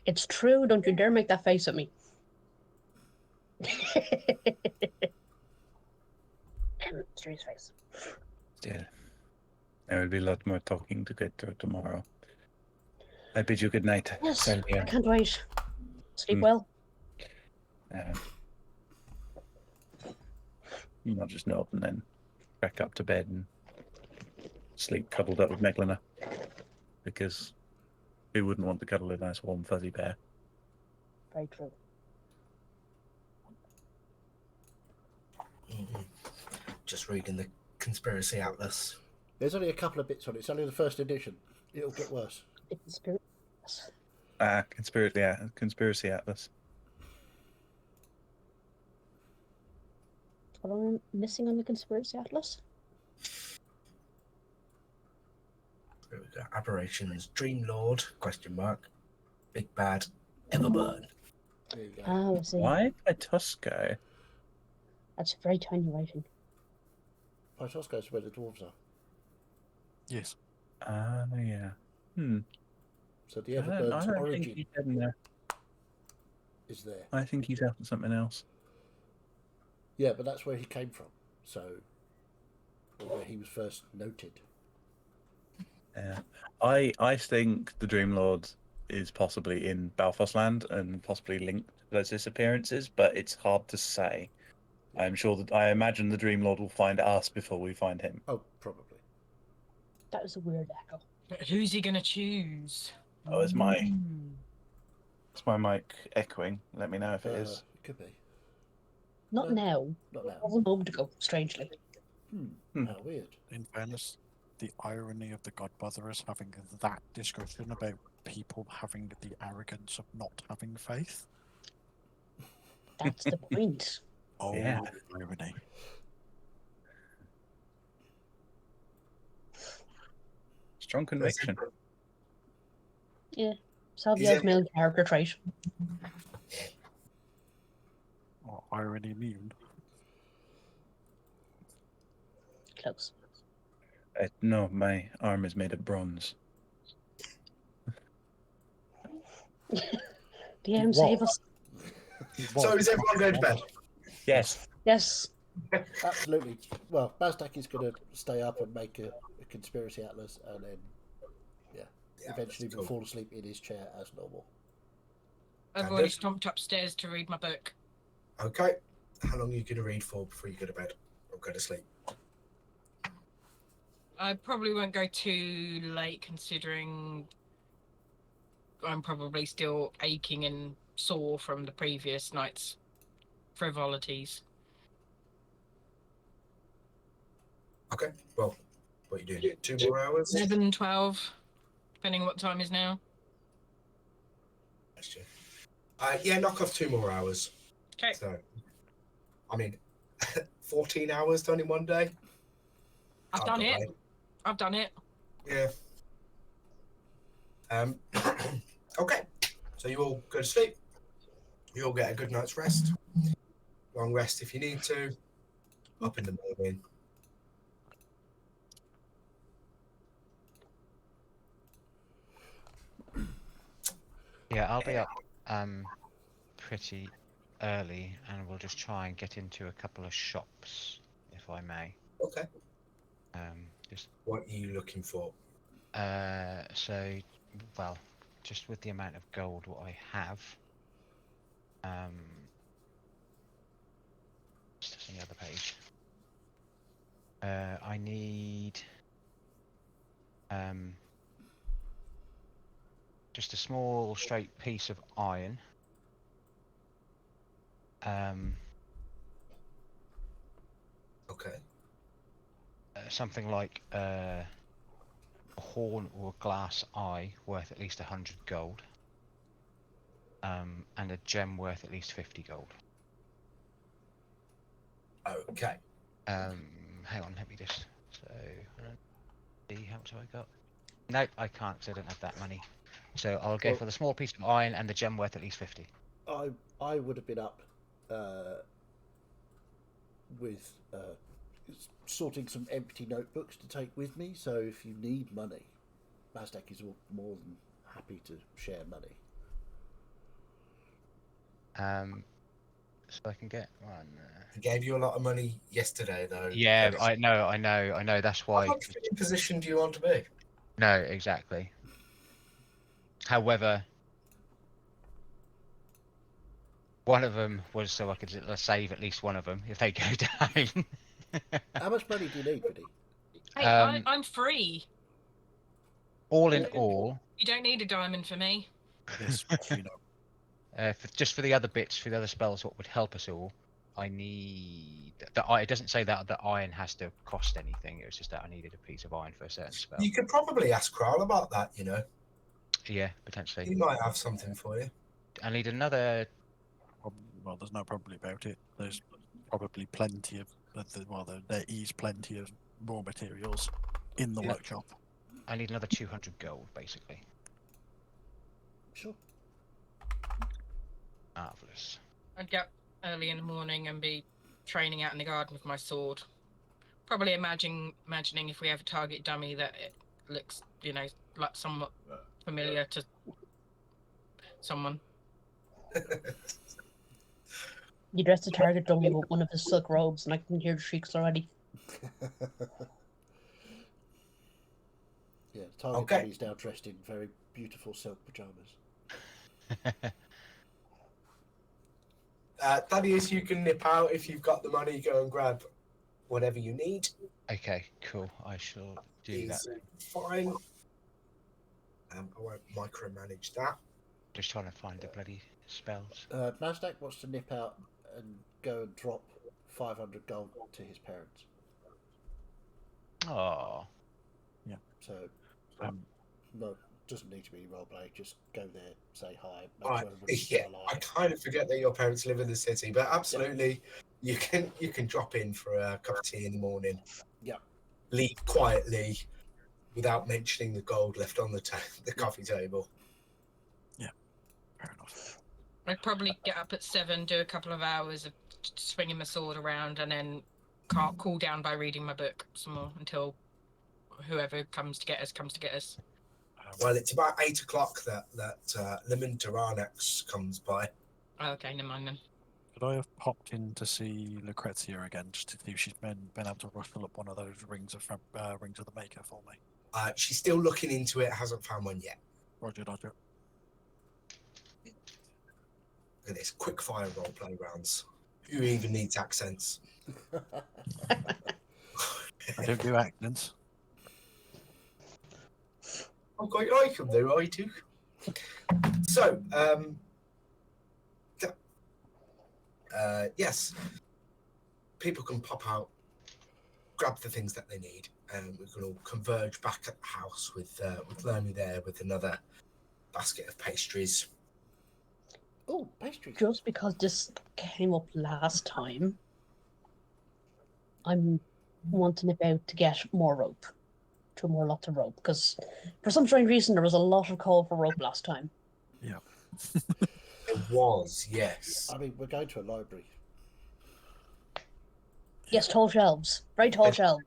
It's true, don't you dare make that face at me. Serious face. Still, there will be a lot more talking to get through tomorrow. I bid you good night, Yes, Sylvia. I can't wait. Sleep well. Not just nod and then back up to bed and sleep cuddled up with Meglina. Because who wouldn't want to cuddle a nice warm fuzzy bear? Very true. Just reading the Conspiracy Atlas. There's only a couple of bits on it. It's only the first edition. It'll get worse. It's spirit. Conspiracy Atlas. What am I missing on the Conspiracy Atlas? Here we go. Aberrations, Dream Lord, ? Big Bad, Everburn. There you go. Oh, I see. Why by Tusco? That's very tiny writing. Pytosco's where the dwarves are. Yes. Yeah. So the I Everburn's don't think origin he's in there. is there. I think he's after something else. Yeah, but that's where he came from. So, or where he was first noted. Yeah. I think the Dream Lord is possibly in Balfos Land and possibly linked to those disappearances, but it's hard to say. I imagine the Dream Lord will find us before we find him. Oh, probably. That was a weird echo. But who's he gonna choose? Oh, it's my mic echoing. Let me know if it is. It could be. Not now. Not It now. was a moment ago, strangely. How weird. In fairness, the irony of the Godmotherers having that discussion about people having the arrogance of not having faith. That's the point. Oh, Yeah. irony. Strong conviction. Salvia's it- main character trait. Well, Irony immune. Close. No, my arm is made of bronze. DM, save us. So is everyone going to bed? Yes. Yes. Absolutely. Well, Mazdak is going to stay up and make a conspiracy atlas, and then, eventually that's will cool. fall asleep in his chair as normal. I've And already this- stomped upstairs to read my book. Okay. How long are you going to read for before you go to bed or go to sleep? I probably won't go too late, considering I'm probably still aching and sore from the previous night's frivolities. Okay. Well, what are you doing? 2 more hours? 11, 12, depending on what time is now. Yeah, knock off 2 more hours. Okay. So, I mean, 14 hours done in one day? I've Can't done it. complain. I've done it. Yeah. Okay. So you all go to sleep. You all get a good night's rest. Long rest if you need to. Up in the morning. Yeah, I'll be up pretty early, and we'll just try and get into a couple of shops, if I may. Okay. Just What are you looking for? so, well, just with the amount of gold what I have, just on the other page. I need just a small straight piece of iron. Okay. Something like a horn or a glass eye worth at least 100 gold. And a gem worth at least 50 gold. Okay. Hang on, let me just. So, see how much have I got? No, I can't because I don't have that money. So I'll go Well- for the small piece of iron and the gem worth at least 50. I would have been up with sorting some empty notebooks to take with me. So if you need money, Mazdak is more than happy to share money. So I can get one. I gave you a lot of money yesterday, though. Yeah, Dennis. I know. That's why. What position do you want to be? No, exactly. However, one of them was so I could save at least one of them if they go down. How much money do you need, Vinny? Hey, I'm free. All in all, You don't need a diamond for me. This, you know, just for the other bits, for the other spells, what would help us all, I need it doesn't say that the iron has to cost anything. It was just that I needed a piece of iron for a certain spell. You could probably ask Kral about that, you know. Yeah, potentially. He might have something for you. I need another. well, there's no probably about it. There's probably plenty of there is plenty of raw materials in the Yeah. workshop. I need another 200 gold, basically. Sure. Marvelous. I'd get up early in the morning and be training out in the garden with my sword. Probably imagining if we have a target dummy that it looks, like somewhat familiar to someone. You dress the target dummy with one of his silk robes, and I can hear the shrieks already. Yeah, Target Okay. Bunny is now dressed in very beautiful silk pajamas. Thaddeus, you can nip out if you've got the money. Go and grab whatever you need. Okay, cool. I shall do that. He's fine. I won't micromanage that. Just trying to find the bloody spells. Mazdak wants to nip out and go and drop 500 gold to his parents. Oh, So, Um, no, doesn't need to be roleplay. Just go there, say hi, make Right, sure everybody's yeah, still I alive. kind of forget that your parents live in the city, but absolutely, you can drop in for a cup of tea in the morning. Yeah. Leave quietly, without mentioning the gold left on the coffee table. Fair enough. I'd probably get up at 7, do a couple of hours of swinging my sword around, and then cool down by reading my book some more until whoever comes to get us comes to get us. Well, it's about 8 o'clock that Lemon Tyrannix comes by. Okay, never mind then. Could I have popped in to see Lucrezia again, just to see if she's been able to rustle up one of those rings of the Maker for me? She's still looking into it, hasn't found one yet. Roger, Roger. Look at this, quick fire roleplay rounds. Who even needs accents? I don't do accents. I quite like them though, I do. So, yes, people can pop out, grab the things that they need, and we can all converge back at the house with Lermy there with another basket of pastries. Oh, pastry. Just because this came up last time, I'm wanting about to get more rope. Lots of rope, because for some strange reason there was a lot of call for rope last time. Yeah. It was, yes. I mean, we're going to a library. Yes, tall shelves. Very tall shelves.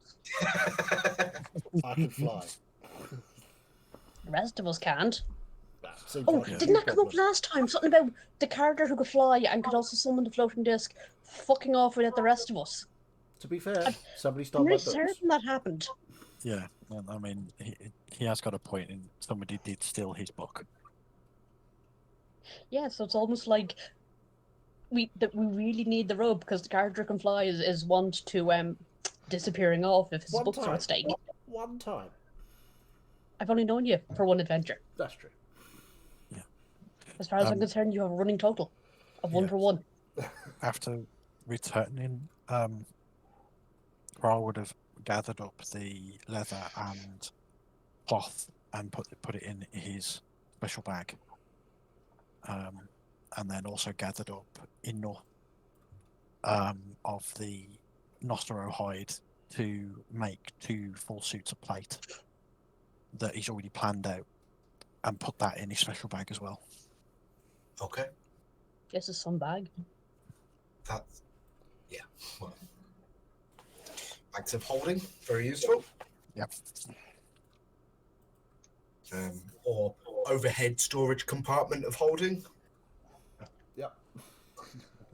I can fly. The rest of us can't. Seems Oh, like a didn't you that come up problem. last time? Something about the character who could fly and could also summon the floating disc fucking off without the rest of us. To be fair, somebody I'm stole my really books. certain that happened. Yeah, I mean, he has got a point, and somebody did steal his book. Yeah, so it's almost like we really need the rope because the character who can fly is wont to disappearing off if his One books are time. at stake. One time. I've only known you for one adventure. That's true. As far as I'm concerned, you have a running total of 1 Yeah. for 1. After returning, Carl would have gathered up the leather and cloth and put it in his special bag, and then also gathered up enough of the Nostro hide to make 2 full suits of plate that he's already planned out, and put that in his special bag as well. Okay, Guess it's some bag. that's, yeah, well, bags of holding, very useful. Yep. Or overhead storage compartment of holding. Yep.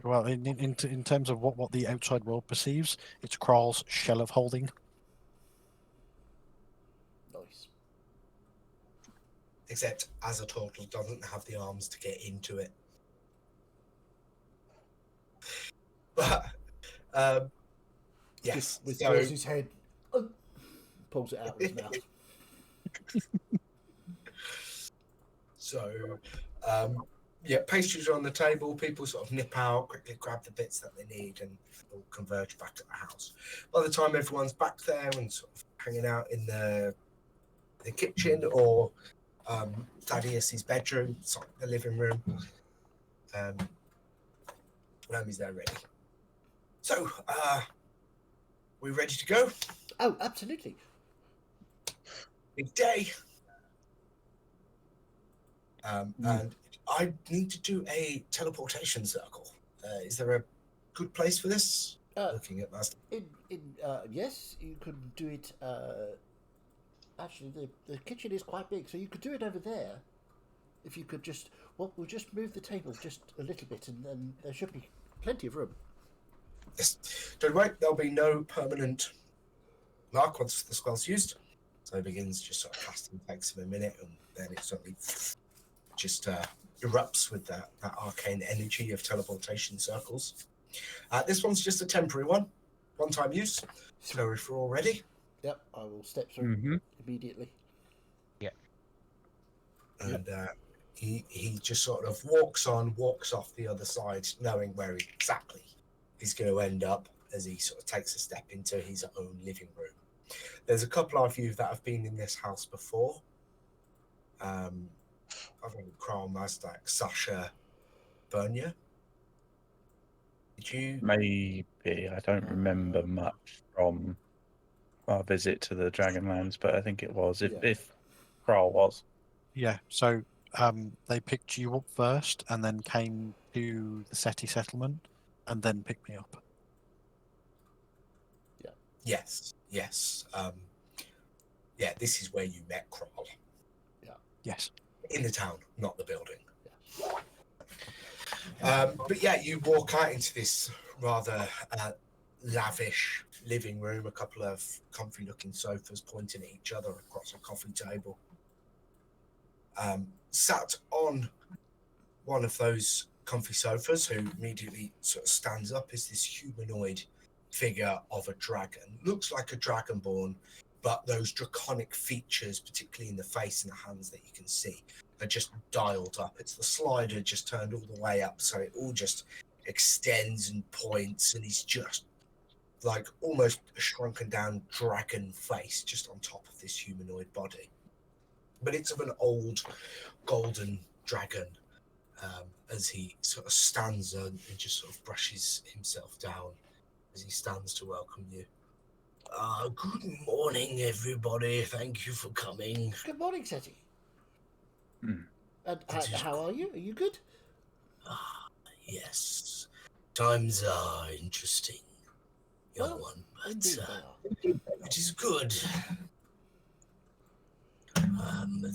Well, in terms of what the outside world perceives, it's Kral's shell of holding. Nice. Except as a total doesn't have the arms to get into it. But yes, Just so, withdraws his head, pulls it out of his mouth. so yeah, pastries are on the table. People sort of nip out, quickly grab the bits that they need, and all converge back at the house. By the time everyone's back there and sort of hanging out in the kitchen or Thaddeus's bedroom, sorry, the living room, Lemy's there ready. So, we ready to go? Oh, absolutely. Big day. And I need to do a teleportation circle. Is there a good place for this? Looking at Master. Yes, you could do it. Actually, the kitchen is quite big, so you could do it over there. If you could just, well, we'll just move the table just a little bit, and then there should be plenty of room. Yes. Don't worry, there'll be no permanent mark once the spell's used. So it begins just sort of casting, takes him a minute, and then it suddenly just erupts with that arcane energy of teleportation circles. This one's just a temporary one-time use. So if we're all ready. Yep, I will step through immediately. And he just sort of walks off the other side, knowing where exactly he's going to end up as he sort of takes a step into his own living room. There's a couple of you that have been in this house before. I think Kral, Mazdak, Sasha, Bernia. Did you? Maybe. I don't remember much from our visit to the Dragonlands, but I think it was. If Kral was. Yeah, so they picked you up first and then came to the SETI settlement, and then pick me up. Yes, yes. Yeah, this is where you met Kroll. Yes. In the town, not the building. Yeah. But yeah, you walk out into this rather lavish living room, a couple of comfy looking sofas pointing at each other across a coffee table. Sat on one of those comfy sofas, who immediately sort of stands up, is this humanoid figure of a dragon. Looks like a dragonborn, but those draconic features, particularly in the face and the hands that you can see, are just dialed up. It's the slider just turned all the way up, so it all just extends and points, and he's just like almost a shrunken down dragon face just on top of this humanoid body. But it's of an old golden dragon, as he sort of stands and just sort of brushes himself down as he stands to welcome you. Good morning, everybody. Thank you for coming. Good morning, Seti. Hmm. And It is how are you? Are you good? Yes. Times are interesting, young Well, one, but Indeed they are. it is good.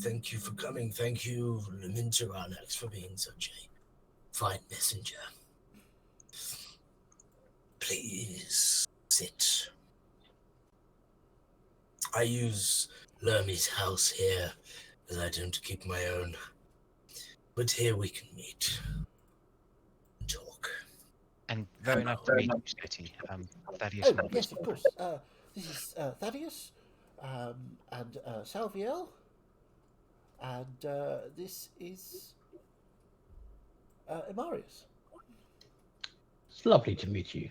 Thank you for coming. Thank you, Laminter Alex, for being such a fine messenger. Please sit. I use Lermy's house here, as I don't keep my own. But here we can meet and talk. And very nice to meet you, Skitty. Thaddeus. Oh, Morris. yes, of course. This is Thaddeus and Salviel. And this is Emarius. It's lovely to meet you.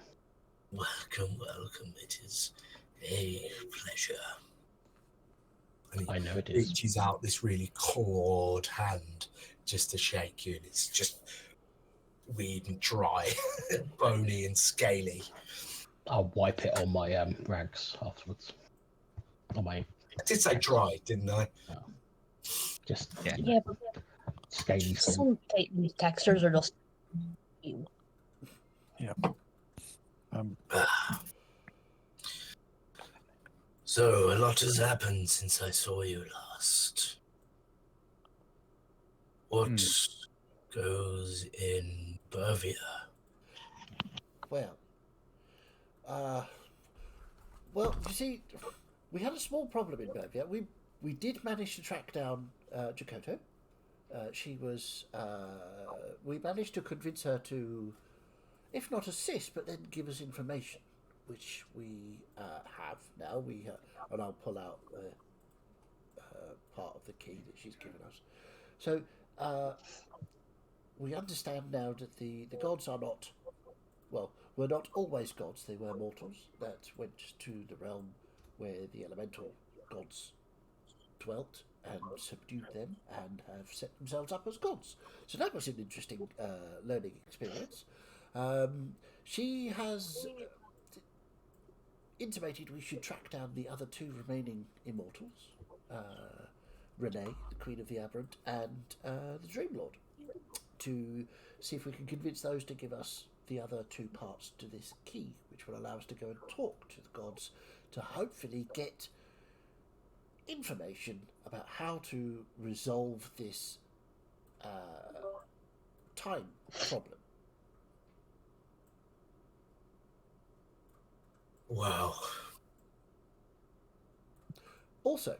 Welcome, welcome. It is a pleasure. And he I know it is. reaches out this really clawed hand just to shake you, and it's just weird and dry, bony and scaly. I'll wipe it on my rags afterwards. On my I did say dry, didn't I? just Yeah. Yeah, but scaly skin. some textures are just. Ew. So, a lot has happened since I saw you last. What goes in Bervia? Well, you see, we had a small problem in Bervia. We did manage to track down Jakoto. She was. We managed to convince her to, if not assist, but then give us information, which we have now. And I'll pull out part of the key that she's given us. So we understand now that the gods are not. Well, were not always gods. They were mortals that went to the realm where the elemental gods dwelt and subdued them and have set themselves up as gods. So that was an interesting learning experience. She has intimated we should track down the other two remaining immortals, Renee, the Queen of the Aberrant, and the Dream Lord, to see if we can convince those to give us the other two parts to this key, which will allow us to go and talk to the gods to hopefully get information about how to resolve this time problem. Wow. Also,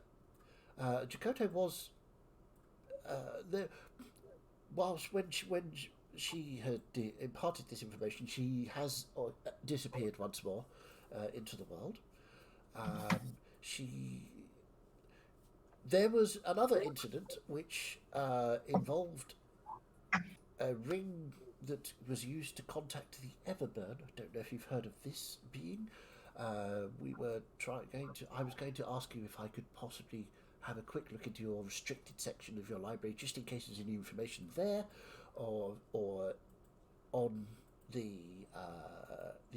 Jakoto was whilst when she had imparted this information, she has disappeared once more into the world. There was another incident which involved a ring that was used to contact the Everburn. I don't know if you've heard of this being. I was going to ask you if I could possibly have a quick look into your restricted section of your library, just in case there's any information there, or on the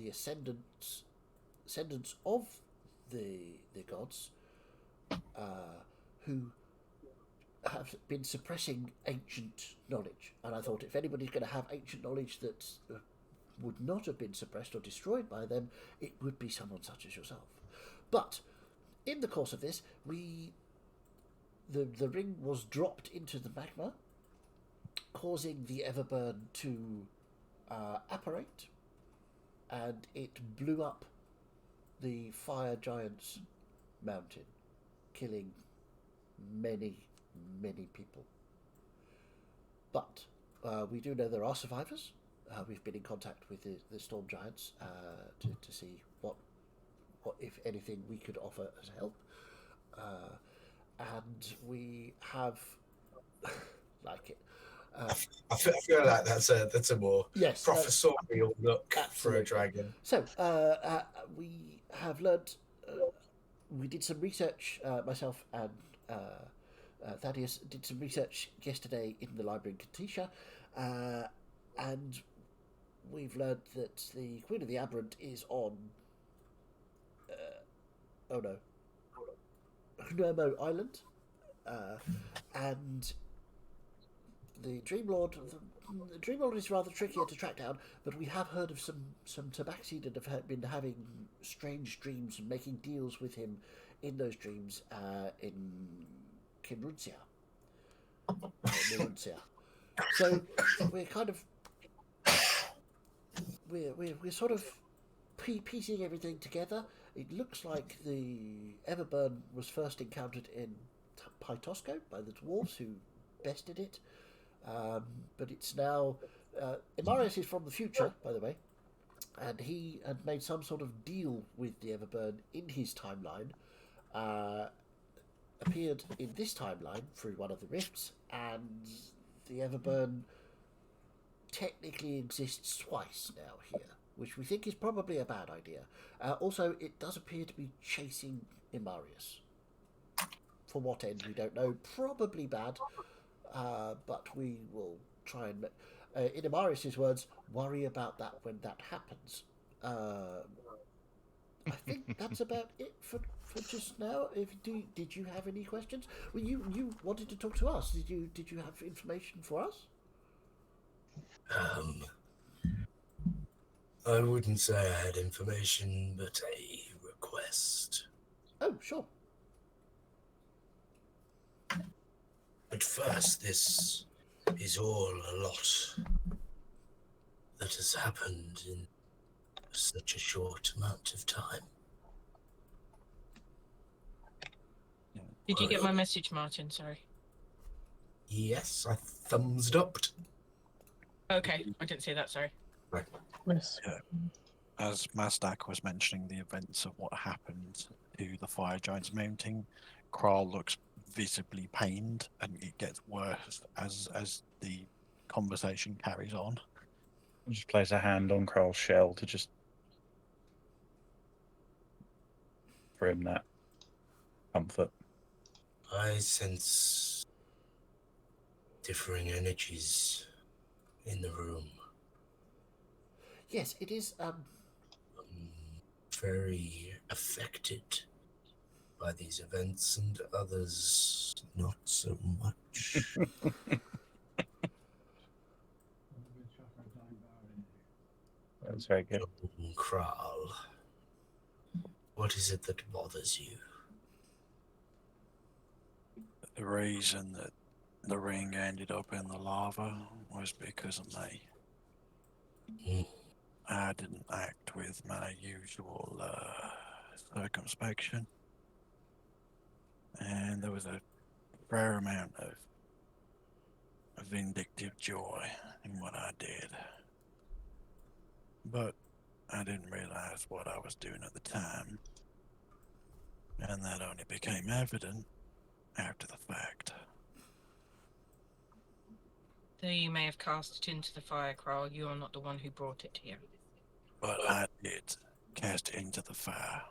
ascendants of the gods, who have been suppressing ancient knowledge. And I thought, if anybody's going to have ancient knowledge that would not have been suppressed or destroyed by them, it would be someone such as yourself. But in the course of this, the ring was dropped into the magma, causing the Everburn to apparate, and it blew up the fire giant's mountain, killing many, many people. But we do know there are survivors. We've been in contact with the storm giants to see what, if anything, we could offer as help. And we have, like it. I feel like that's a more Yes, professorial look for absolutely. a dragon. So we have learned. We did some research. Myself and Thaddeus did some research yesterday in the library in Katisha, and we've learned that the Queen of the Aberrant is on. Nuemo Island, and the Dreamlord. The Dreamlord is rather trickier to track down, but we have heard of some Tabaxi that have been having strange dreams and making deals with him in those dreams in Kinrunsia. So we're kind of we're sort of piecing everything together. It looks like the Everburn was first encountered in Pytosco by the dwarves who bested it. But it's now... Imarius is from the future, by the way, and he had made some sort of deal with the Everburn in his timeline, appeared in this timeline through one of the rifts, and the Everburn technically exists twice now here, which we think is probably a bad idea. Also, it does appear to be chasing Imarius. For what end, we don't know. Probably bad. But we will try and, in Imarius' words, worry about that when that happens. I think that's about it for just now. Did you have any questions? Well, you wanted to talk to us. Did you have information for us? I wouldn't say I had information, but a request. Oh, sure. But first, this is all a lot that has happened in such a short amount of time. Did you get my message, Martin? Sorry. Yes, I thumbs up. Okay, I didn't see that. Sorry. Right. Yes. As Mazdak was mentioning the events of what happened to the fire giant's mounting, Kral looks visibly pained, and it gets worse as the conversation carries on. I'll just place a hand on Kral's shell to just for him that comfort. I sense differing energies in the room. Yes, it is. Very affected by these events, and others not so much. That's very good. Kral, what is it that bothers you? The reason that the ring ended up in the lava was because of me. Mm. I didn't act with my usual circumspection, and there was a fair amount of vindictive joy in what I did. But I didn't realize what I was doing at the time, and that only became evident after the fact. Though you may have cast it into the fire, Kral, you are not the one who brought it here. But I did cast it into the fire.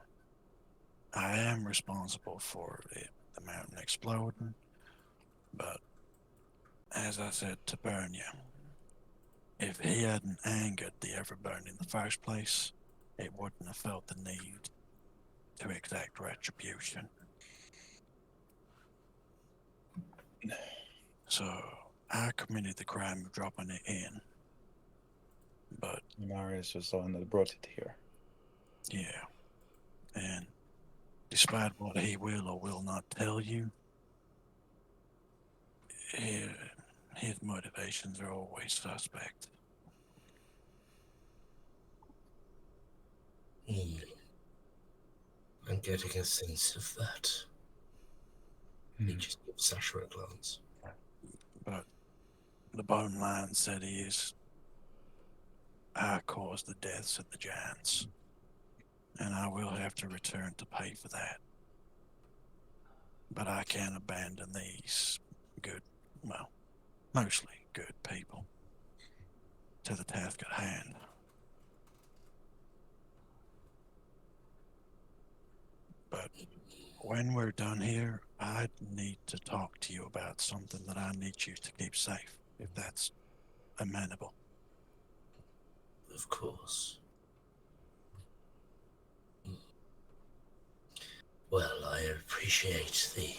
I am responsible for the mountain exploding, but as I said to Bernia, if he hadn't angered the Everburn in the first place, it wouldn't have felt the need to exact retribution. So I committed the crime of dropping it in, But Marius was the one that brought it here. yeah, and despite what he will or will not tell you, his motivations are always suspect. I'm getting a sense of that. He just gives Sasha a glance. But the bottom line said I caused the deaths of the giants, and I will have to return to pay for that. But I can't abandon these good, well, mostly good people to the task at hand. But when we're done here, I need to talk to you about something that I need you to keep safe, if that's amenable. Of course. Well, I appreciate the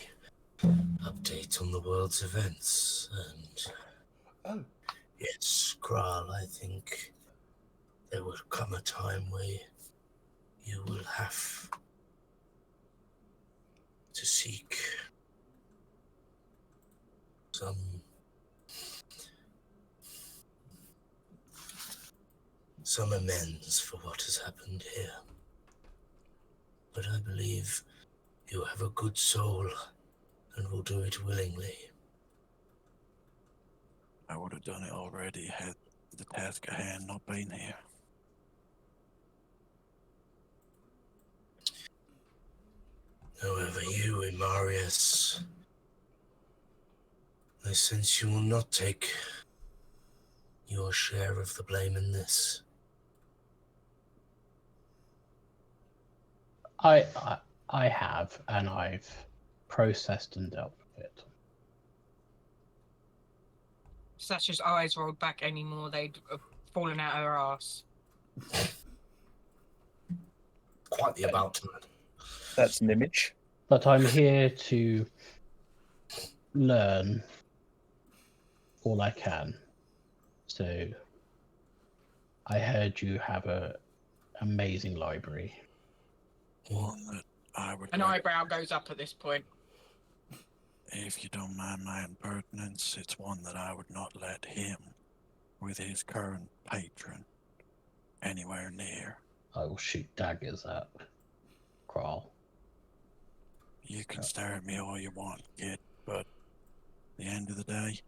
update on the world's events, and Oh, yes, Kral, I think there will come a time where you will have to seek some amends for what has happened here. But I believe you have a good soul and will do it willingly. I would have done it already had the task at hand not been here. However, you, Imarius, I sense you will not take your share of the blame in this. I have, and I've processed and dealt with it. Sasha's eyes rolled back anymore. They'd have fallen out of her ass. Quite the about time. That's an image. But I'm here to learn all I can. So I heard you have a amazing library. One that I would An eyebrow goes up at this point. if you don't mind my impertinence, it's one that I would not let him, with his current patron, anywhere near. I will shoot daggers at Kral. You can stare at me all you want, kid, but at the end of the day,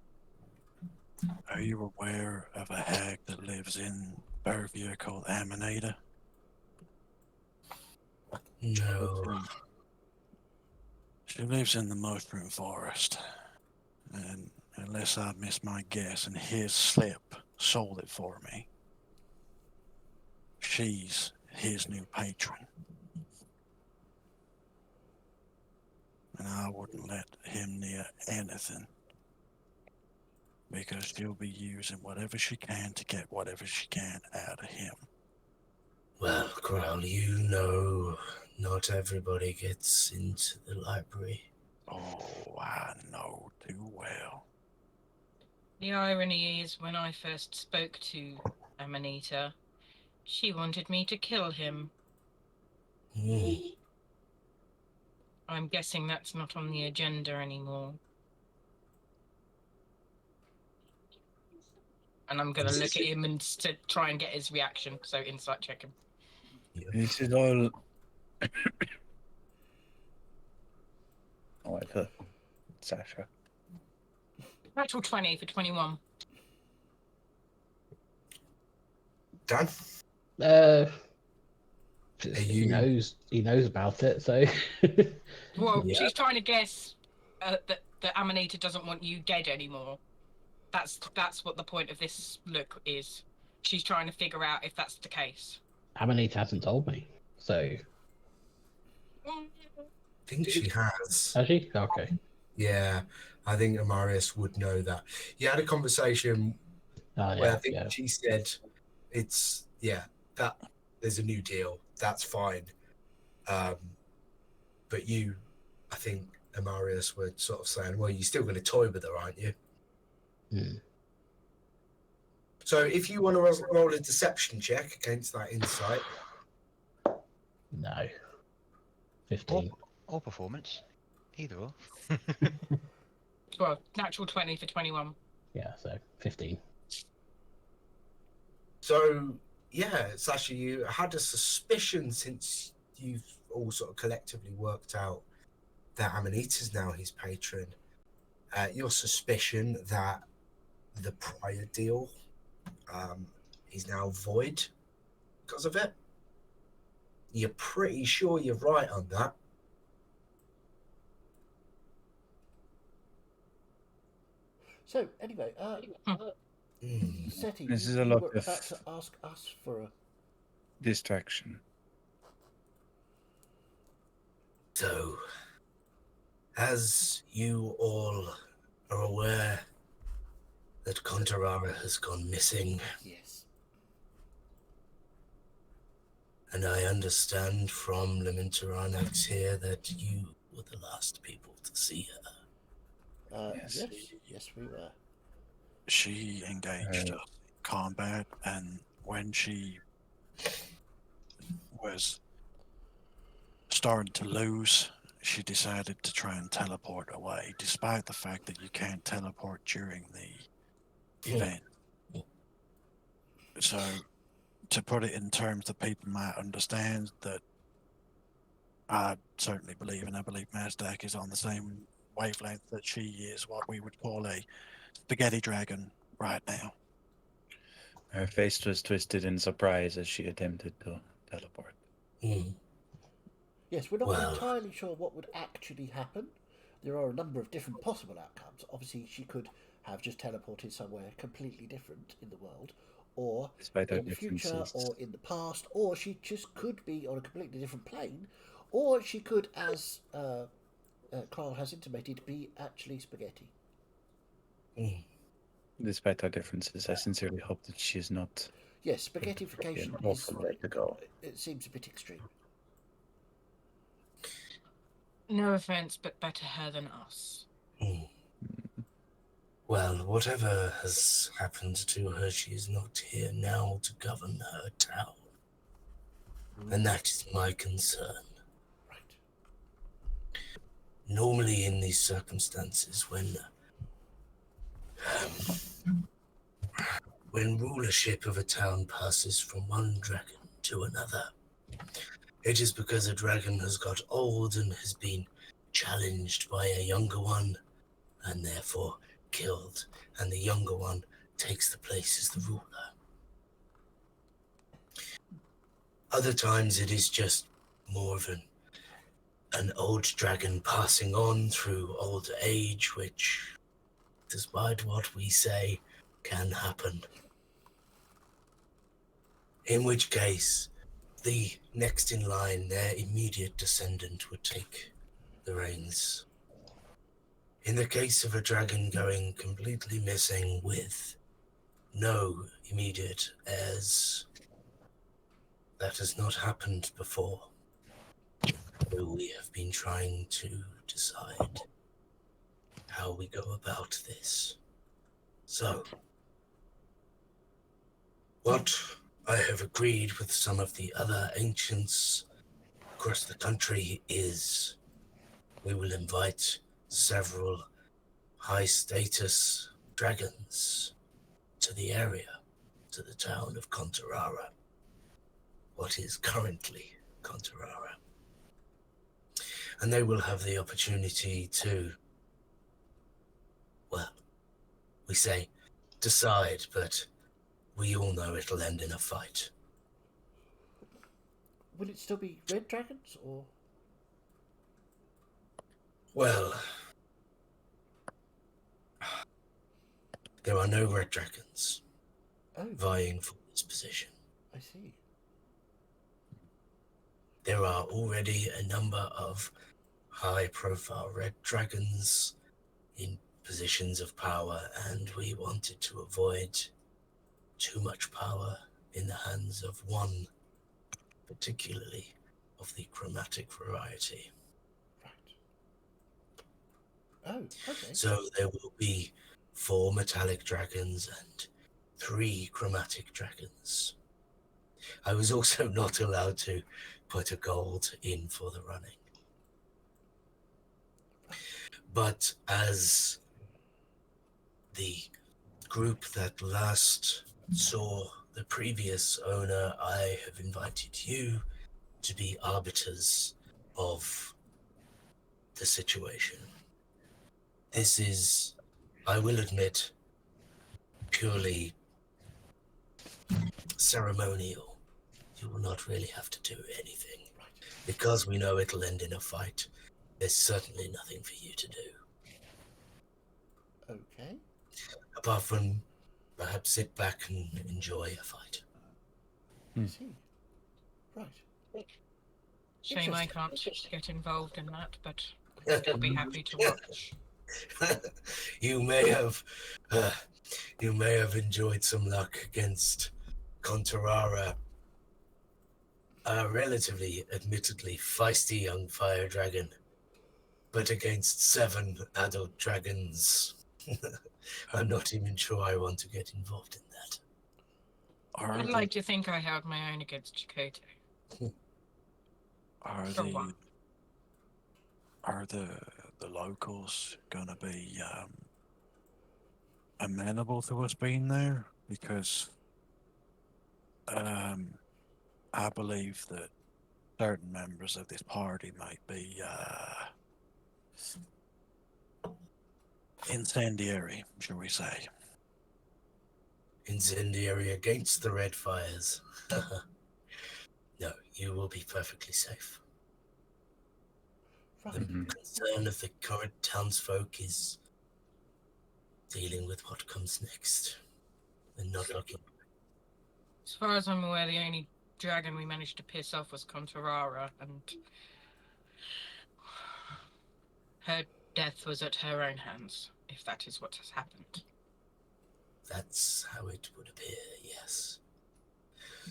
are you aware of a hag that lives in Burvia called Amanita? No. She lives in the Mushroom Forest, and unless I miss my guess and his slip sold it for me, she's his new patron. And I wouldn't let him near anything, because she'll be using whatever she can to get whatever she can out of him. Well, Growl, you know not everybody gets into the library. Oh, I know too well. The irony is, when I first spoke to Amanita, she wanted me to kill him. I'm guessing that's not on the agenda anymore. And I'm going to look at him and to try and get his reaction, so insight check him. This is all. Oh, for Sasha. Natural 20 for 21. Dan? He knows about it, so Well, Yeah. she's trying to guess that Amanita doesn't want you dead anymore. That's what the point of this look is. She's trying to figure out if that's the case. Amanita hasn't told me. So I think she has. has she? Okay. Yeah, I think Amarius would know that. He had a conversation where I think she said, "It's that there's a new deal. That's fine." But you, I think Amarius were sort of saying, "Well, you're still going to toy with her, aren't you?" Hmm. So if you want to roll a deception check against that insight, No. 15. Or performance. Either or. Well, natural 20 for 21. Yeah, so 15. so yeah, it's actually you had a suspicion since you've all sort of collectively worked out that Amanita's now his patron. Your suspicion that the prior deal is now void because of it. You're pretty sure you're right on that. So anyway, Seti, This is you a lot were of- about to ask us for a. Distraction. So, as you all are aware that Contarara has gone missing, Yes. and I understand from Lementaranax here that you were the last people to see her. Yes. Yes, we were. She engaged us in combat, and when she was starting to lose, she decided to try and teleport away, despite the fact that you can't teleport during the event. So, to put it in terms that people might understand, that I certainly believe, and I believe Mazdak is on the same wavelength, that she is what we would call a spaghetti dragon right now. Her face was twisted in surprise as she attempted to teleport. Yes, we're not Well- entirely sure what would actually happen. There are a number of different possible outcomes. Obviously, she could have just teleported somewhere completely different in the world, or Despite our in the future, differences. or in the past, or she just could be on a completely different plane, or she could, as Carl has intimated, be actually spaghetti. Despite our differences, I sincerely hope that she is not Yes, an spaghettification is. awful way to go. It seems a bit extreme. No offense, but better her than us. Well, whatever has happened to her, she is not here now to govern her town. And that is my concern. Right. Normally, in these circumstances, when rulership of a town passes from one dragon to another, it is because a dragon has got old and has been challenged by a younger one, and therefore killed, and the younger one takes the place as the ruler. Other times it is just more of an old dragon passing on through old age, which, despite what we say, can happen. In which case, the next in line, their immediate descendant, would take the reins. In the case of a dragon going completely missing with no immediate heirs, that has not happened before. So we have been trying to decide how we go about this. So, what I have agreed with some of the other ancients across the country is we will invite several high-status dragons to the area, to the town of Contarara, what is currently Contarara. And they will have the opportunity to, well, we say decide, but we all know it'll end in a fight. Will it still be red dragons, or? Well, there are no red dragons Oh, vying for this position. I see. There are already a number of high-profile red dragons in positions of power, and we wanted to avoid too much power in the hands of one, particularly of the chromatic variety. Right. Oh, okay. So there will be 4 metallic dragons and 3 chromatic dragons. I was also not allowed to put a gold in for the running. But as the group that last saw the previous owner, I have invited you to be arbiters of the situation. This is, I will admit, purely ceremonial. You will not really have to do anything. Because we know it'll end in a fight, there's certainly nothing for you to do. Okay. Apart from perhaps sit back and enjoy a fight. I see. Right. Shame I can't get involved in that, but I'll be happy to watch. you may have enjoyed some luck against Contarara, a relatively, admittedly feisty young fire dragon, but against 7 adult dragons, I'm not even sure I want to get involved in that. I'd like to think I held my own against Chakotay. For one. Are the locals gonna be amenable to us being there? Because I believe that certain members of this party might be incendiary, shall we say. Incendiary against the red fires. No, you will be perfectly safe. Right. The concern of the current townsfolk is dealing with what comes next and not looking. As far as I'm aware, the only dragon we managed to piss off was Contarara, and her death was at her own hands, if that is what has happened. That's how it would appear, yes.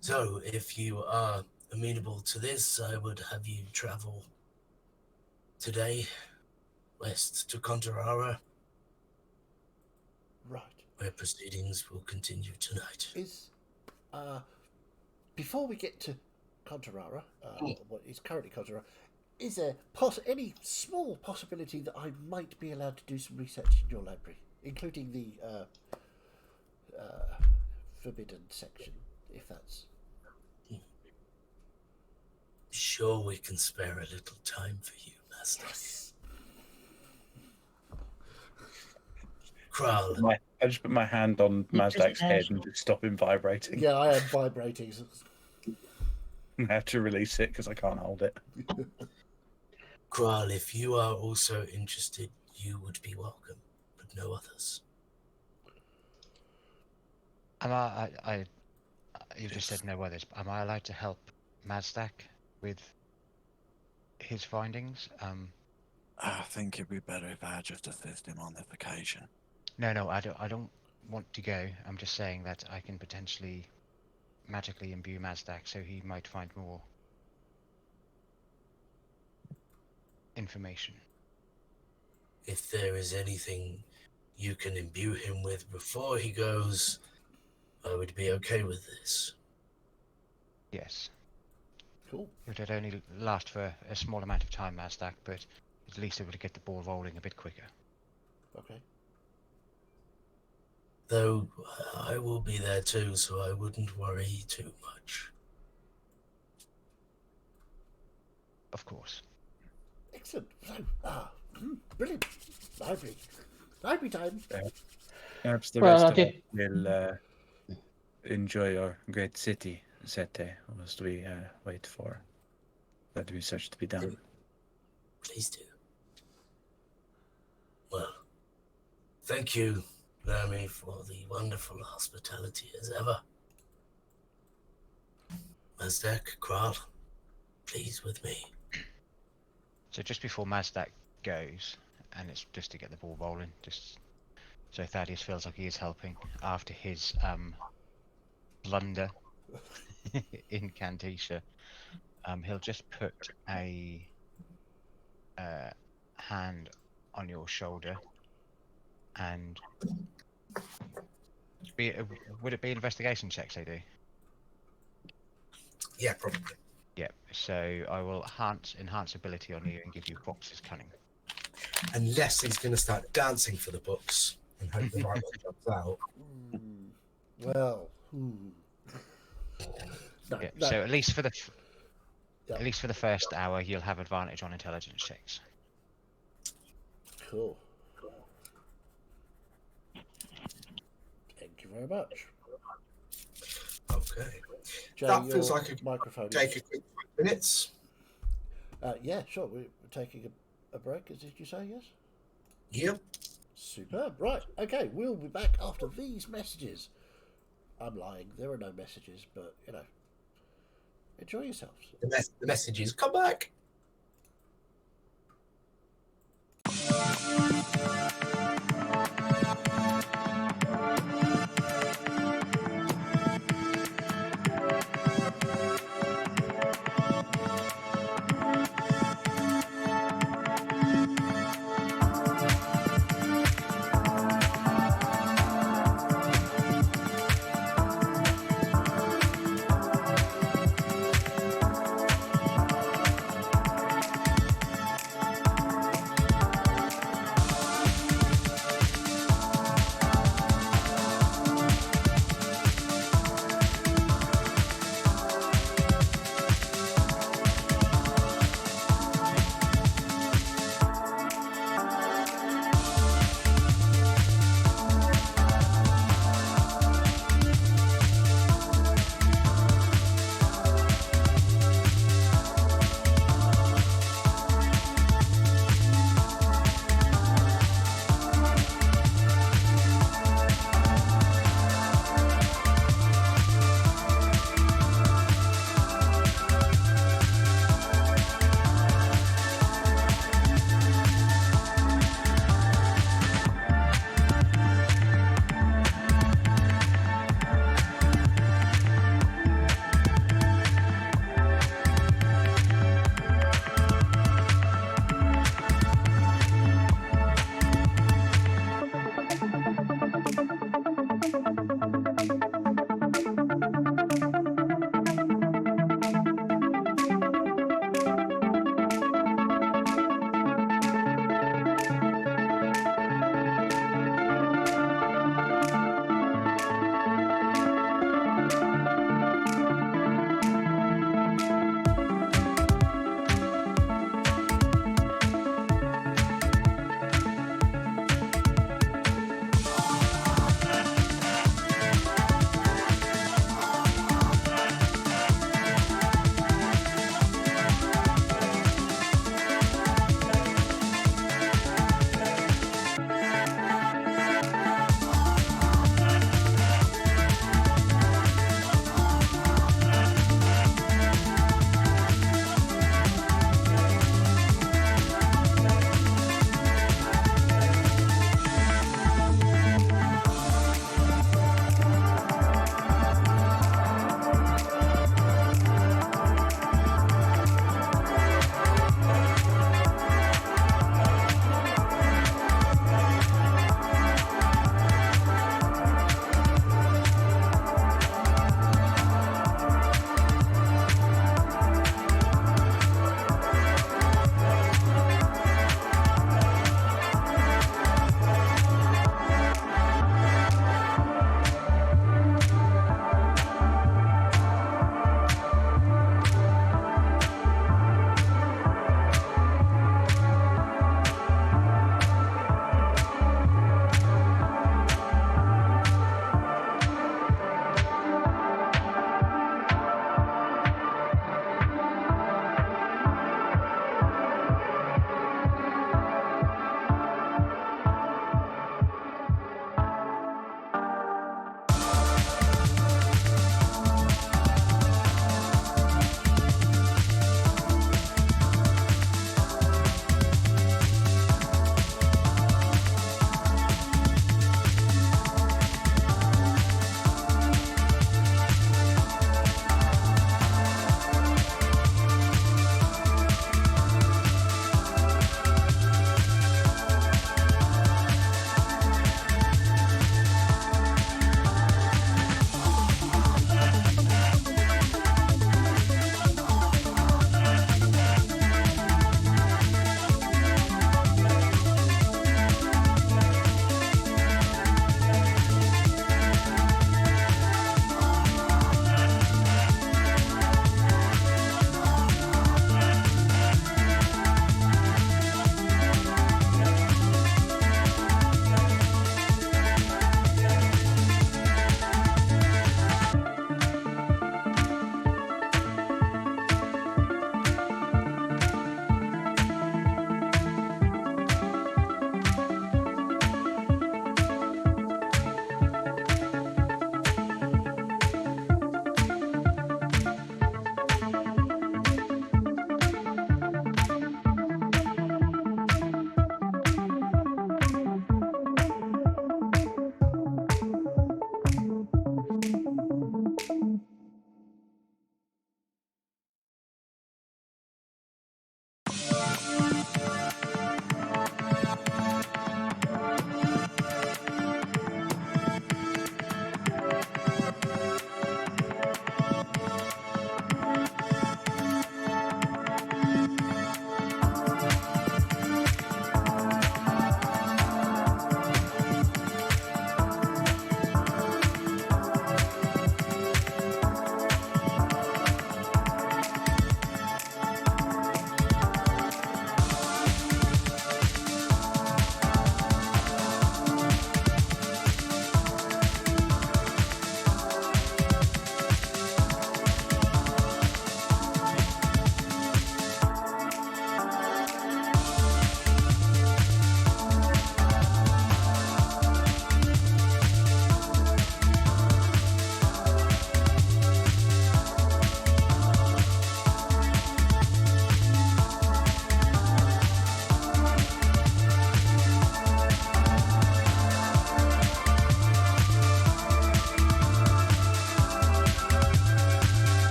So, if you are amenable to this, I would have you travel today west to Contarara, Right. where proceedings will continue tonight. Is before we get to Contarara, what is currently Contarara, is there any small possibility that I might be allowed to do some research in your library, including the forbidden section, if that's... Sure, we can spare a little time for you, Master. Yes. Kral, I just put my hand on Mazdak's head and just stop him vibrating. Yeah, I am vibrating. I have to release it because I can't hold it. Kral, if you are also interested, you would be welcome, but no others. You just said no others. Am I allowed to help Mazdak with his findings? I think it'd be better if I just assist him on this occasion. No, I don't want to go. I'm just saying that I can potentially magically imbue Mazdak, so he might find more information. If there is anything you can imbue him with before he goes, I would be okay with this. Yes. Cool. It would only last for a small amount of time, Mazdak, but at least it would get the ball rolling a bit quicker. Okay. Though I will be there too, so I wouldn't worry too much. Of course. Excellent. So, brilliant. Library time. Perhaps the Well, rest I'll of us will enjoy our great city, Sete, whilst we wait for that research to be done. Please do. Well, thank you, Nami, for the wonderful hospitality as ever. Mazdak, Kral, please with me. So just before Mazdak goes, and it's just to get the ball rolling, just so Thaddeus feels like he is helping after his blunder in Cantisha, he'll just put a hand on your shoulder and Would it be investigation checks they do? Yeah, probably. Yep. So I will enhance ability on you and give you boxes cunning. Unless he's going to start dancing for the books and hope the right one jumps out. Well, no, Yeah. no. So at least for the Yeah. at least for the first hour, you'll have advantage on intelligence checks. Cool. Thank you very much. Okay. Jay, That feels your like a microphone. Take a quick 5 minutes. Yeah, sure. We're taking a break. Did you say yes? Yep. Superb. Right. Okay. We'll be back after these messages. I'm lying. There are no messages, but enjoy yourselves. The message is come back.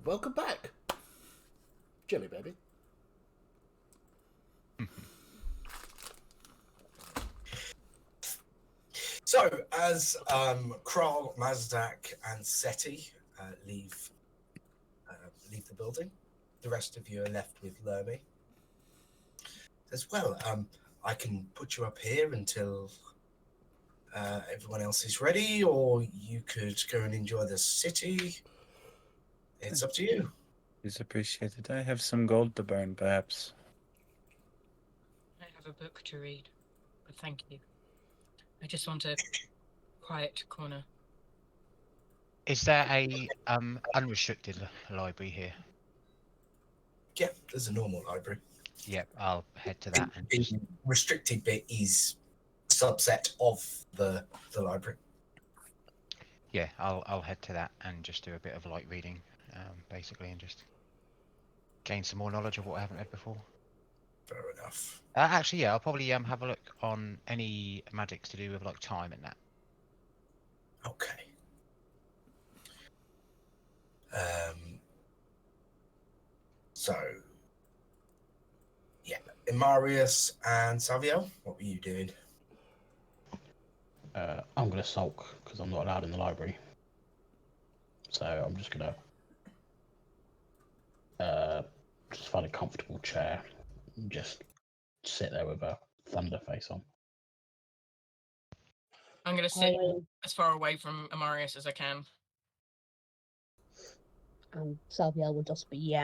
welcome back, Jelly Baby. So, as Kral, Mazdak, and Seti leave the building, the rest of you are left with Lermy. As well, I can put you up here until everyone else is ready, or you could go and enjoy the city. It's up to you. It's appreciated. I have some gold to burn, perhaps. I have a book to read, but thank you. I just want a quiet corner. Is there a unrestricted library here? Yeah, there's a normal library. Yep, I'll head to that. And The restricted bit is a subset of the library. yeah, I'll head to that and just do a bit of light reading, basically, and just gain some more knowledge of what I haven't read before. Fair enough. Actually, yeah, I'll probably have a look on any magics to do with like time and that. Okay. So, yeah, Imarius and Savio, what were you doing? I'm gonna sulk because I'm not allowed in the library. So I'm just gonna just find a comfortable chair and just sit there with a thunder face on. I'm going to sit And as far away from Amarius as I can. Salviel will just be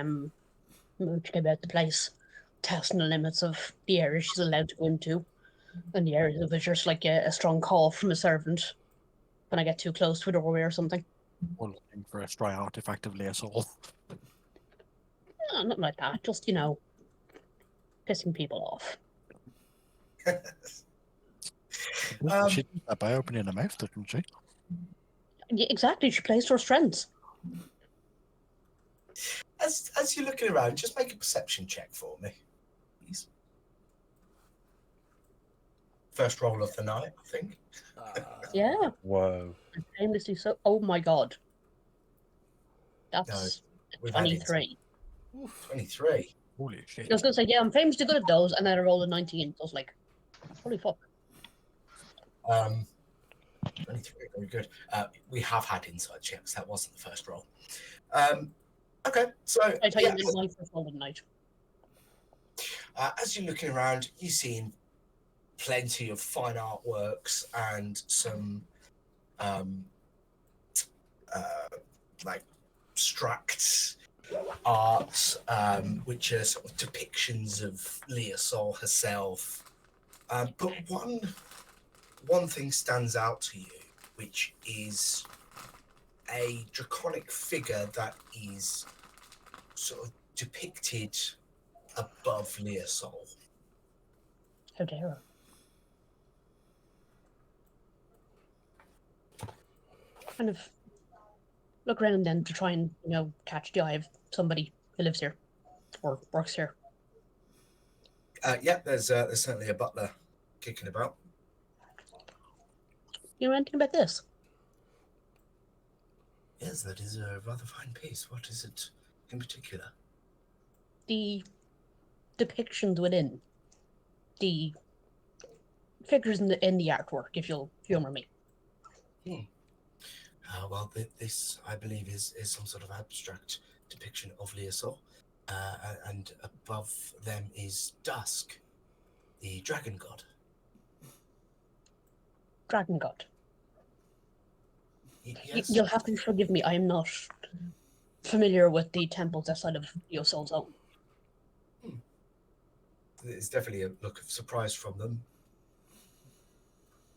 mooching about the place, testing the limits of the area she's allowed to go into, and the areas of which there's like a strong call from a servant when I get too close to a doorway or something. Or looking for a stray artifact of Leosol. No, nothing like that. Just, pissing people off. She does that by opening her mouth, doesn't she? Yeah, exactly. She plays to her strengths. As you're looking around, just make a perception check for me, please. First roll of the night, I think. Yeah. Whoa. Famously so. Oh my god. That's We've had it. 23. 23. Holy shit. I was going to say, yeah, I'm famously good at those, and then I rolled a 19. So I was like, holy fuck. 23, very good. We have had inside checks. That wasn't the first roll. Okay, so I tell yeah, you, this is my first roll of the night. as you're looking around, you've seen plenty of fine artworks and some like abstract art, which are sort of depictions of Leosol herself. But one thing stands out to you, which is a draconic figure that is sort of depicted above Leosol. How dare her. Kind of look around then to try and, catch the eye of somebody who lives here or works here. Yeah, there's certainly a butler kicking about. You know anything about this? Yes, that is a rather fine piece. What is it in particular? The depictions within the figures in the artwork, if you'll humor me. Well, this, I believe, is some sort of abstract depiction of Leosol. And above them is Dusk, the dragon god. Dragon God. Yes. You'll have to forgive me, I am not familiar with the temples outside of Leosol's own. There's definitely a look of surprise from them.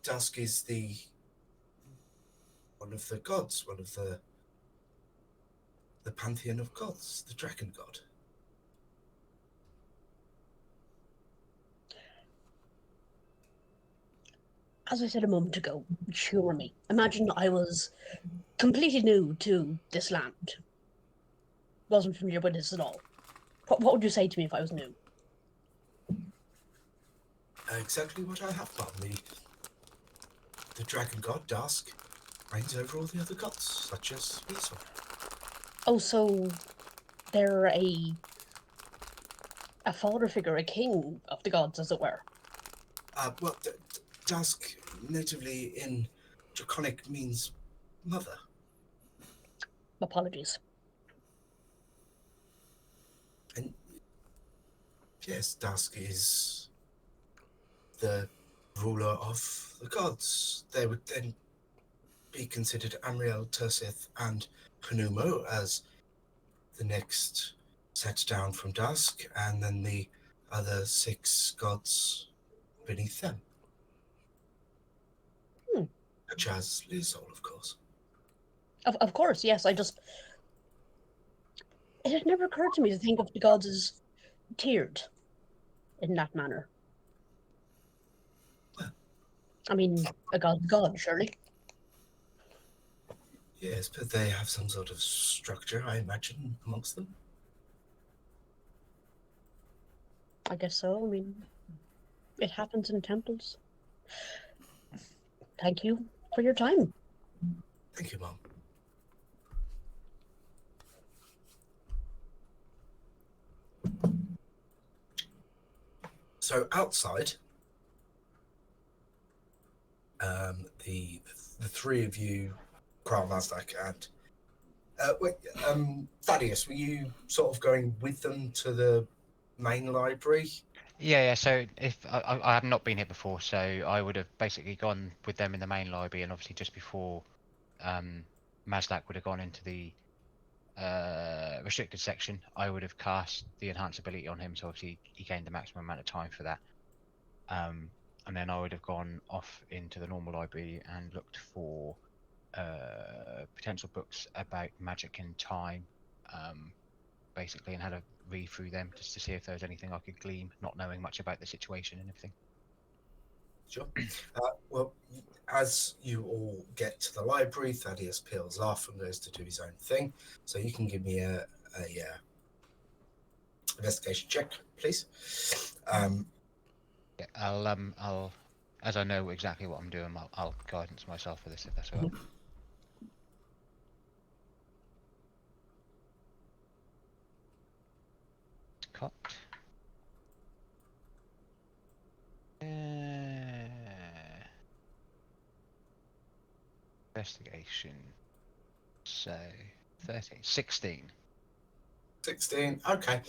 Dusk is one of the gods, one of the pantheon of gods, the dragon god. As I said a moment ago, humor me. Imagine I was completely new to this land. Wasn't familiar with this at all. What would you say to me if I was new? Exactly what I have done. The dragon god, Dusk, reigns over all the other gods, such as Leosol. Oh, so they're a father figure, a king of the gods, as it were. Well, Dusk natively in Draconic means mother. Apologies. And yes, Dusk is the ruler of the gods. They would then be considered Amriel, Tursith, and Panumo as the next set down from Dusk, and then the other 6 gods beneath them. Such as Lizol, of course. Of course, yes. It had never occurred to me to think of the gods as tiered in that manner. I mean, a god's god, surely. Yes, but they have some sort of structure, I imagine, amongst them. I guess so. I mean, it happens in temples. Thank you for your time. Thank you, Mom. So outside, the 3 of you, Kral, Mazdak, and Thaddeus, were you sort of going with them to the main library? Yeah. So if I have not been here before, so I would have basically gone with them in the main library, and obviously just before Mazdak would have gone into the restricted section, I would have cast the enhance ability on him, so obviously he gained the maximum amount of time for that. And then I would have gone off into the normal library and looked for potential books about magic and time, basically, and had a read through them just to see if there was anything I could glean, not knowing much about the situation and everything. Sure. Well, as you all get to the library, Thaddeus peels off and goes to do his own thing. So you can give me a investigation check, please. Yeah, I'll, as I know exactly what I'm doing, I'll guidance myself for this if that's all right. Cocked. Investigation. So 13, 16. 16. Okay.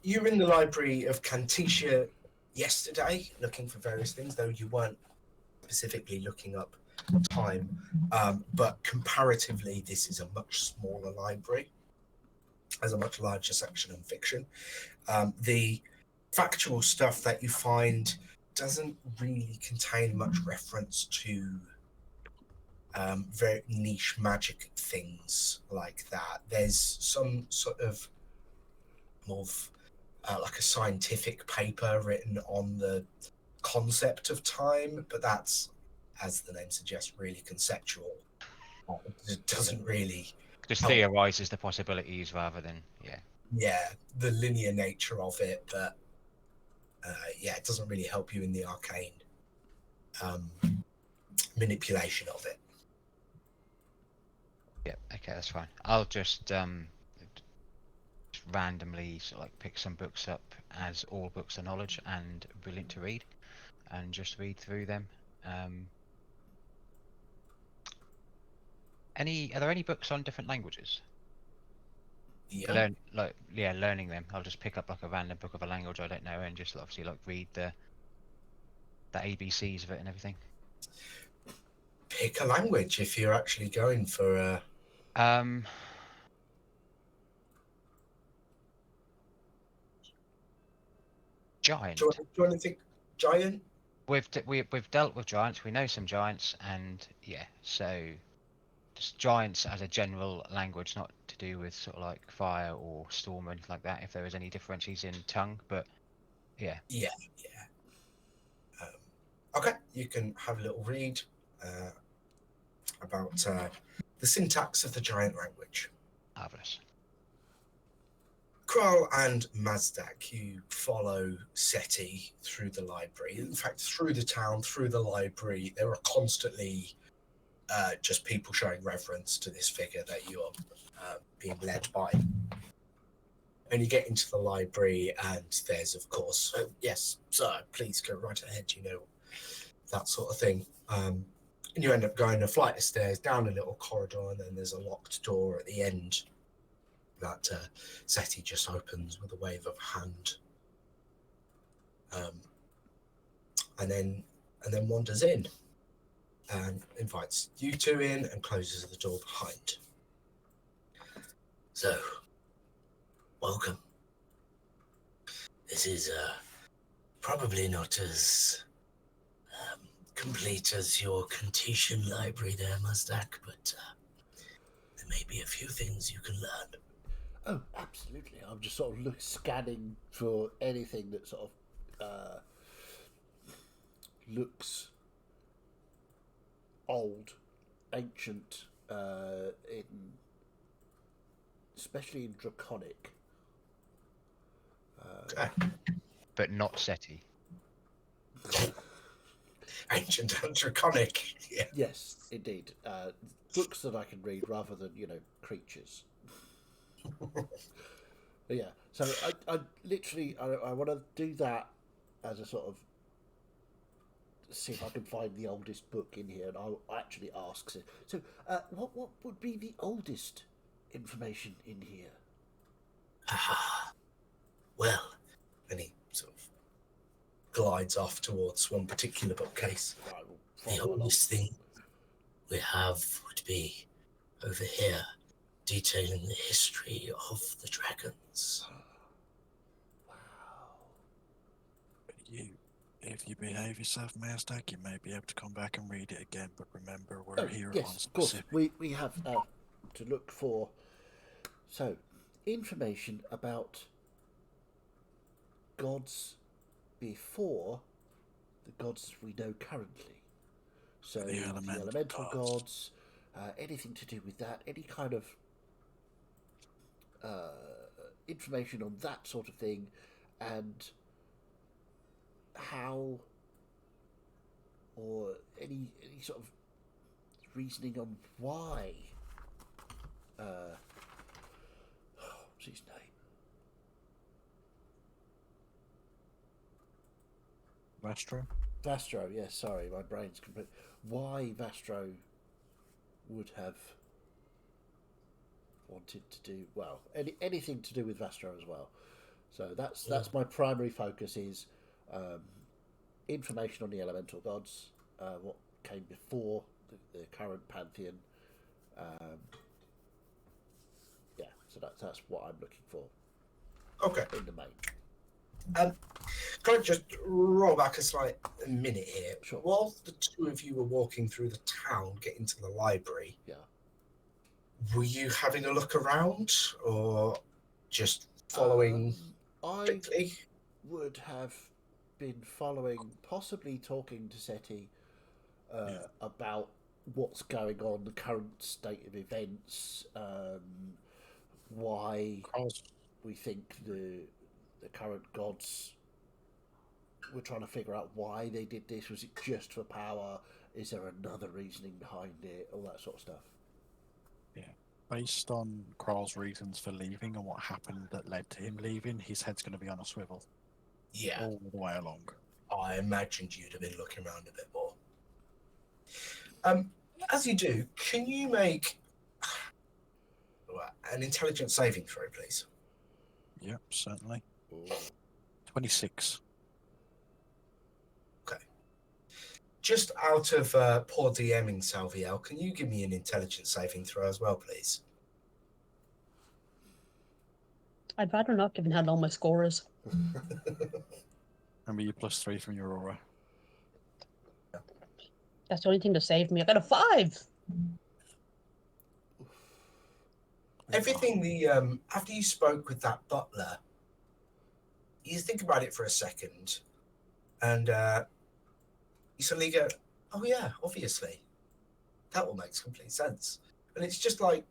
You were in the library of Canticia yesterday, looking for various things, though you weren't specifically looking up time. But comparatively, this is a much smaller library, has a much larger section on fiction. The factual stuff that you find doesn't really contain much reference to very niche magic things like that. There's some sort of more like a scientific paper written on the concept of time, but that's, as the name suggests, really conceptual. It doesn't really Just help. theorizes the possibilities rather than, Yeah, the linear nature of it, but it doesn't really help you in the arcane manipulation of it. Yeah, okay, that's fine. I'll just randomly sort of like pick some books up, as all books are knowledge and brilliant to read, and just read through them. Are there any books on different languages? Yeah. Learning them. I'll just pick up like a random book of a language I don't know and just obviously like read the ABCs of it and everything. Pick a language if you're actually going for Giant. Do you want to think giant? We've dealt with giants. We know some giants, and yeah, so just giants as a general language, not to do with sort of like fire or storm or anything like that. If there is any differences in tongue, but yeah. Okay, you can have a little read about the syntax of the giant language. Marvelous. Kral and Mazdak, you follow Seti through the library. In fact, through the town, through the library, there are constantly just people showing reverence to this figure that you are being led by. And you get into the library, and there's, of course, yes, sir, please go right ahead, that sort of thing. And you end up going a flight of stairs, down a little corridor, and then there's a locked door at the end that Seti just opens with a wave of a hand. And then wanders in and invites you two in and closes the door behind. So, welcome. This is probably not as complete as your Contition library there, Mazdak, but there may be a few things you can learn. Oh, absolutely. I'm just sort of scanning for anything that sort of looks old, ancient, especially in Draconic. But not SETI. Ancient and Draconic, yeah. Yes, indeed. Books that I can read rather than, creatures. But yeah, so I literally I want to do that as a sort of see if I can find the oldest book in here, and I'll actually ask. So, what would be the oldest information in here? Well, and he sort of glides off towards one particular bookcase. I will The follow along. oldest thing we have would be over here, detailing the history of the dragons. Wow. If you behave yourself, Mazdak, you may be able to come back and read it again. But remember, we're here on Yes, of course. specific. We have to look for information about gods before the gods we know currently. So The elemental gods, anything to do with that, any kind of information on that sort of thing, and how, or any sort of reasoning on why. What's his name? Vastro, yes, sorry, my brain's complete. Why Vastro would have wanted to do, well, anything to do with Vastro as well. So that's my primary focus is information on the elemental gods, what came before the current pantheon. Yeah, so that's what I'm looking for Okay. in the main. Can I just roll back a slight minute here? Sure. While the two of you were walking through the town, getting to the library, Yeah. were you having a look around or just following I quickly? would have been following, possibly talking to Seti about what's going on, the current state of events, why we think the current gods. We're trying to figure out why they did this. Was it just for power? Is there another reasoning behind it? All that sort of stuff. Based on Kral's reasons for leaving and what happened that led to him leaving, his head's going to be on a swivel Yeah, all the way along. I imagined you'd have been looking around a bit more. As you do, can you make an intelligence saving throw, please? Yep, certainly. Ooh. 26. Just out of poor DMing, Salviel, can you give me an intelligence saving throw as well, please? I'd rather not, given how low my score is. Remember you +3 from your aura. That's the only thing to save me. I got a 5. Everything the after you spoke with that butler, you think about it for a second, and you suddenly go, "Oh yeah, obviously, that all makes complete sense." And it's just like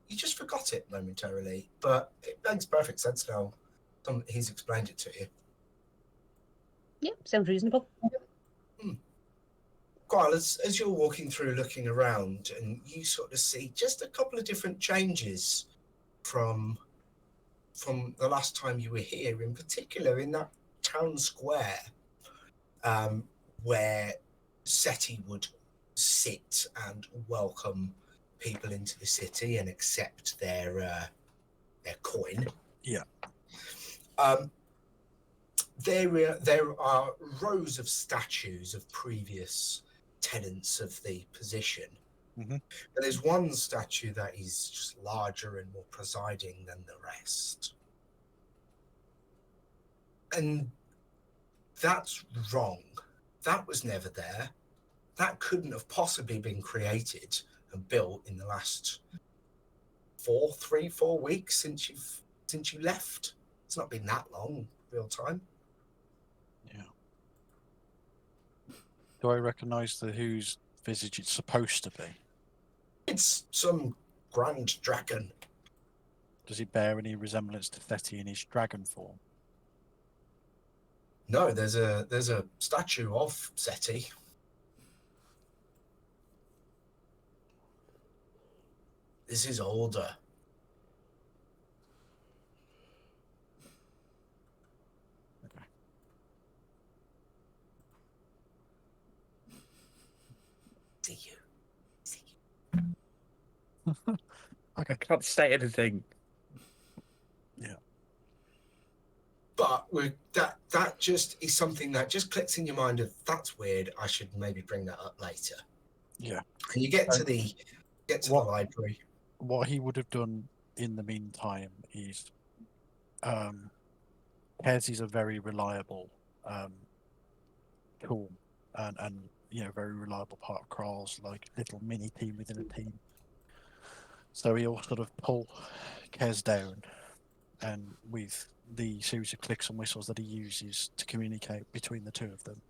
you just forgot it momentarily, but it makes perfect sense now. He's explained it to you. Yeah, sounds reasonable. Qual, as you're walking through, looking around, and you sort of see just a couple of different changes from the last time you were here, in particular in that town square, where Seti would sit and welcome people into the city and accept their coin. Yeah. There are rows of statues of previous tenants of the position. Mhm. But there's one statue that is just larger and more presiding than the rest. And that's wrong. That was never there. That couldn't have possibly been created and built in the last 4 weeks since you left. It's not been that long, real time. Yeah. Do I recognise whose visage it's supposed to be? It's some grand dragon. Does it bear any resemblance to Thetti in his dragon form? No, there's a statue of Seti. This is older. Okay. See you. I can't say anything. But that just is something that just clicks in your mind of that's weird. I should maybe bring that up later. Yeah. And you get to the library. What he would have done in the meantime is, Kez is a very reliable tool and very reliable part of Kral's like little mini team within a team. So he'll sort of pull Kez down, and with the series of clicks and whistles that he uses to communicate between the two of them,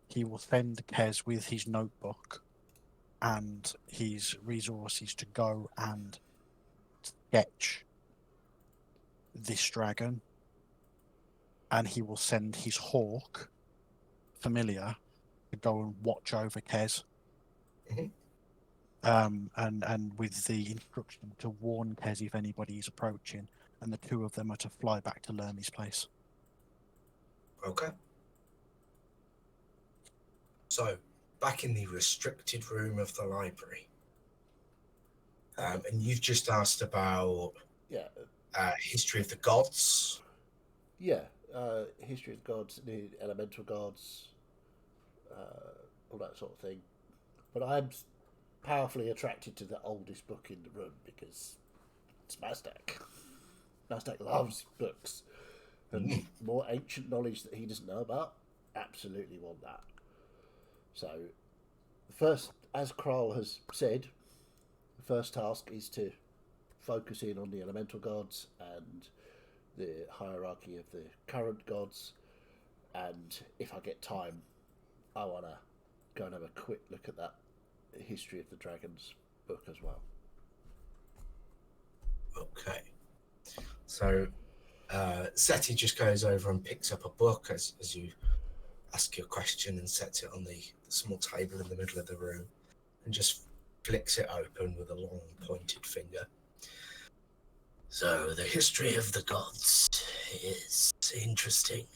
he will send Kez with his notebook and his resources to go and sketch this dragon, and he will send his hawk familiar to go and watch over Kez. Mhm. And with the instruction to warn Kez if anybody is approaching, and the two of them are to fly back to Lermy's place. Okay. So, back in the restricted room of the library. And you've just asked about Yeah, history of the gods. yeah. History of the gods, the elemental gods, all that sort of thing. But I'm powerfully attracted to the oldest book in the room because it's Mazdak. Mazdak loves books, and more ancient knowledge that he doesn't know about. Absolutely want that. So, first, as Kral has said, the first task is to focus in on the elemental gods and the hierarchy of the current gods. And if I get time, I want to go and have a quick look at that History of the Dragons book as well. Okay. So, Seti just goes over and picks up a book as you ask your question and sets it on the small table in the middle of the room and just flicks it open with a long pointed finger. So, the history of the gods is interesting.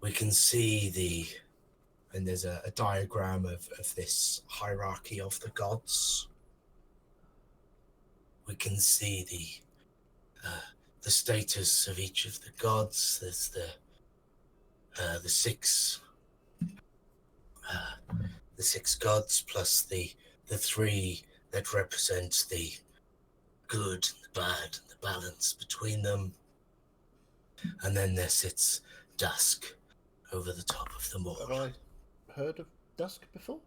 We can see and there's a diagram of this hierarchy of the gods. We can see the status of each of the gods. There's the six gods plus the three that represent the good, the bad, and the balance between them. And then there sits Dusk over the top of them all. Have I heard of Dusk before?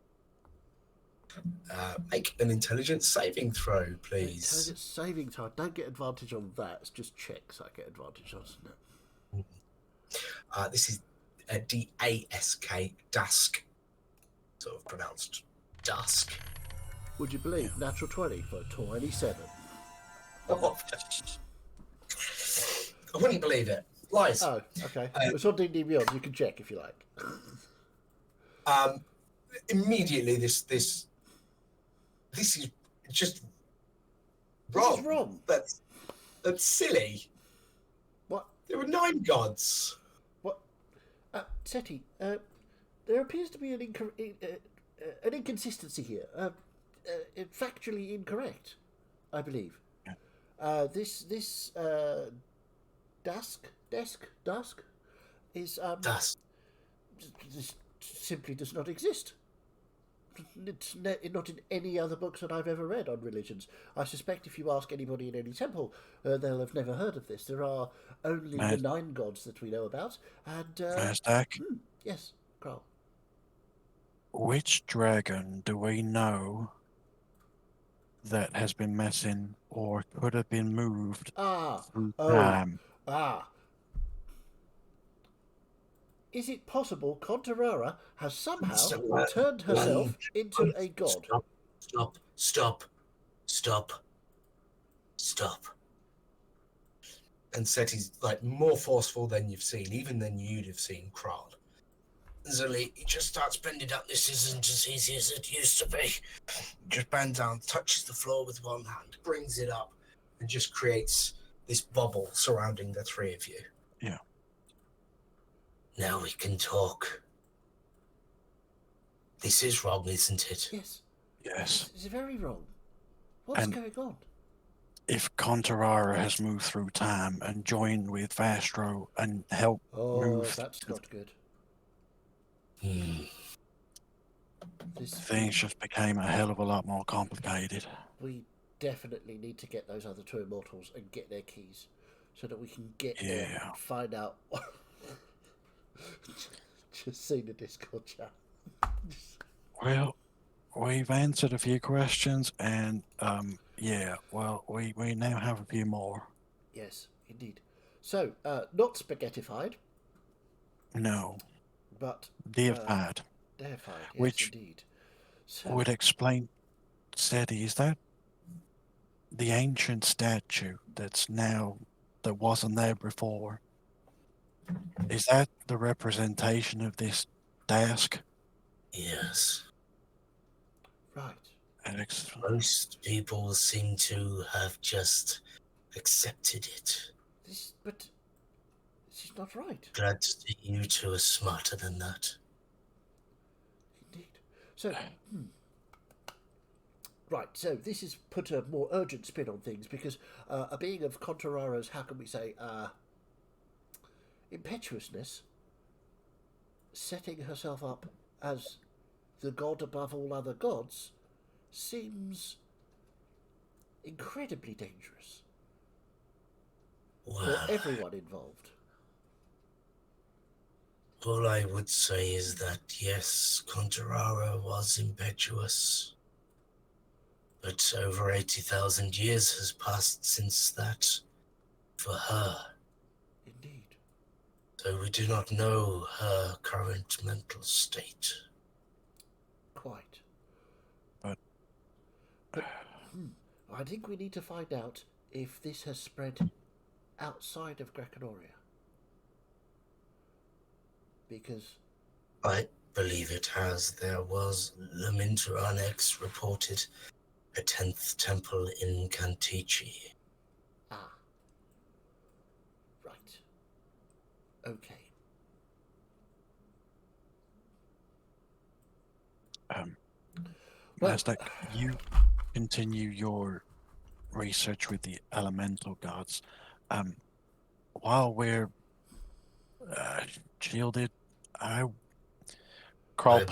Make an intelligence saving throw, please. Intelligence saving throw. I don't get advantage on that. It's just checks I get advantage on, isn't it? This is a D-A-S-K, Dusk. Sort of pronounced Dusk. Would you believe? Natural 20 for 27. Oh, I wouldn't believe it. Lies. Oh, okay. It's on D&D Beyond. You can check if you like. Immediately, this is just This wrong. is wrong. That's silly. What? There were 9 gods. What? Seti, there appears to be an inconsistency here. Factually incorrect, I believe. This Dusk is Dusk. this simply does not exist. It's not in any other books that I've ever read on religions. I suspect if you ask anybody in any temple, they'll have never heard of this. There are only the 9 gods that we know about, and Mazdak, yes, Carl. which dragon do we know that has been messing or could have been moved through time? Is it possible Contarara has somehow Stop. turned herself into a god? Stop. And Seti's like more forceful than you've seen, even than you'd have seen Kral. Zuli, he just starts bending up. This isn't as easy as it used to be. Just bends down, touches the floor with one hand, brings it up, and just creates this bubble surrounding the 3 of you. Yeah. Now we can talk. This is wrong, isn't it? Yes. Yes. It's very wrong. What's going on? If Contarara has moved through time and joined with Vastro and helped move, that's not good. Things just became a hell of a lot more complicated. We definitely need to get those other 2 immortals and get their keys so that we can get there and find out. Just seen the Discord chat. Well, we've answered a few questions, and we now have a few more. Yes, indeed. So, not spaghettified. No. But deified. Deified, yes, which indeed. So, would explain, Seti, is that the ancient statue that wasn't there before? Is that the representation of this task? Yes. Right. Most people seem to have just accepted it. But this is not right. Glad to see you 2 are smarter than that. Indeed. So, right, so this has put a more urgent spin on things because a being of Contarara's, how can we say, impetuousness, setting herself up as the god above all other gods, seems incredibly dangerous for everyone involved. All I would say is that, yes, Contarara was impetuous. But over 80,000 years has passed since that for her. Indeed. So we do not know her current mental state. Quite. But I think we need to find out if this has spread outside of Grakanoria. Because I believe it has. There was Lamintaran X reported a 10th temple in Kantichi. Ah. Right. Okay. Mazdak, you continue your research with the elemental gods. While we're shielded, Kral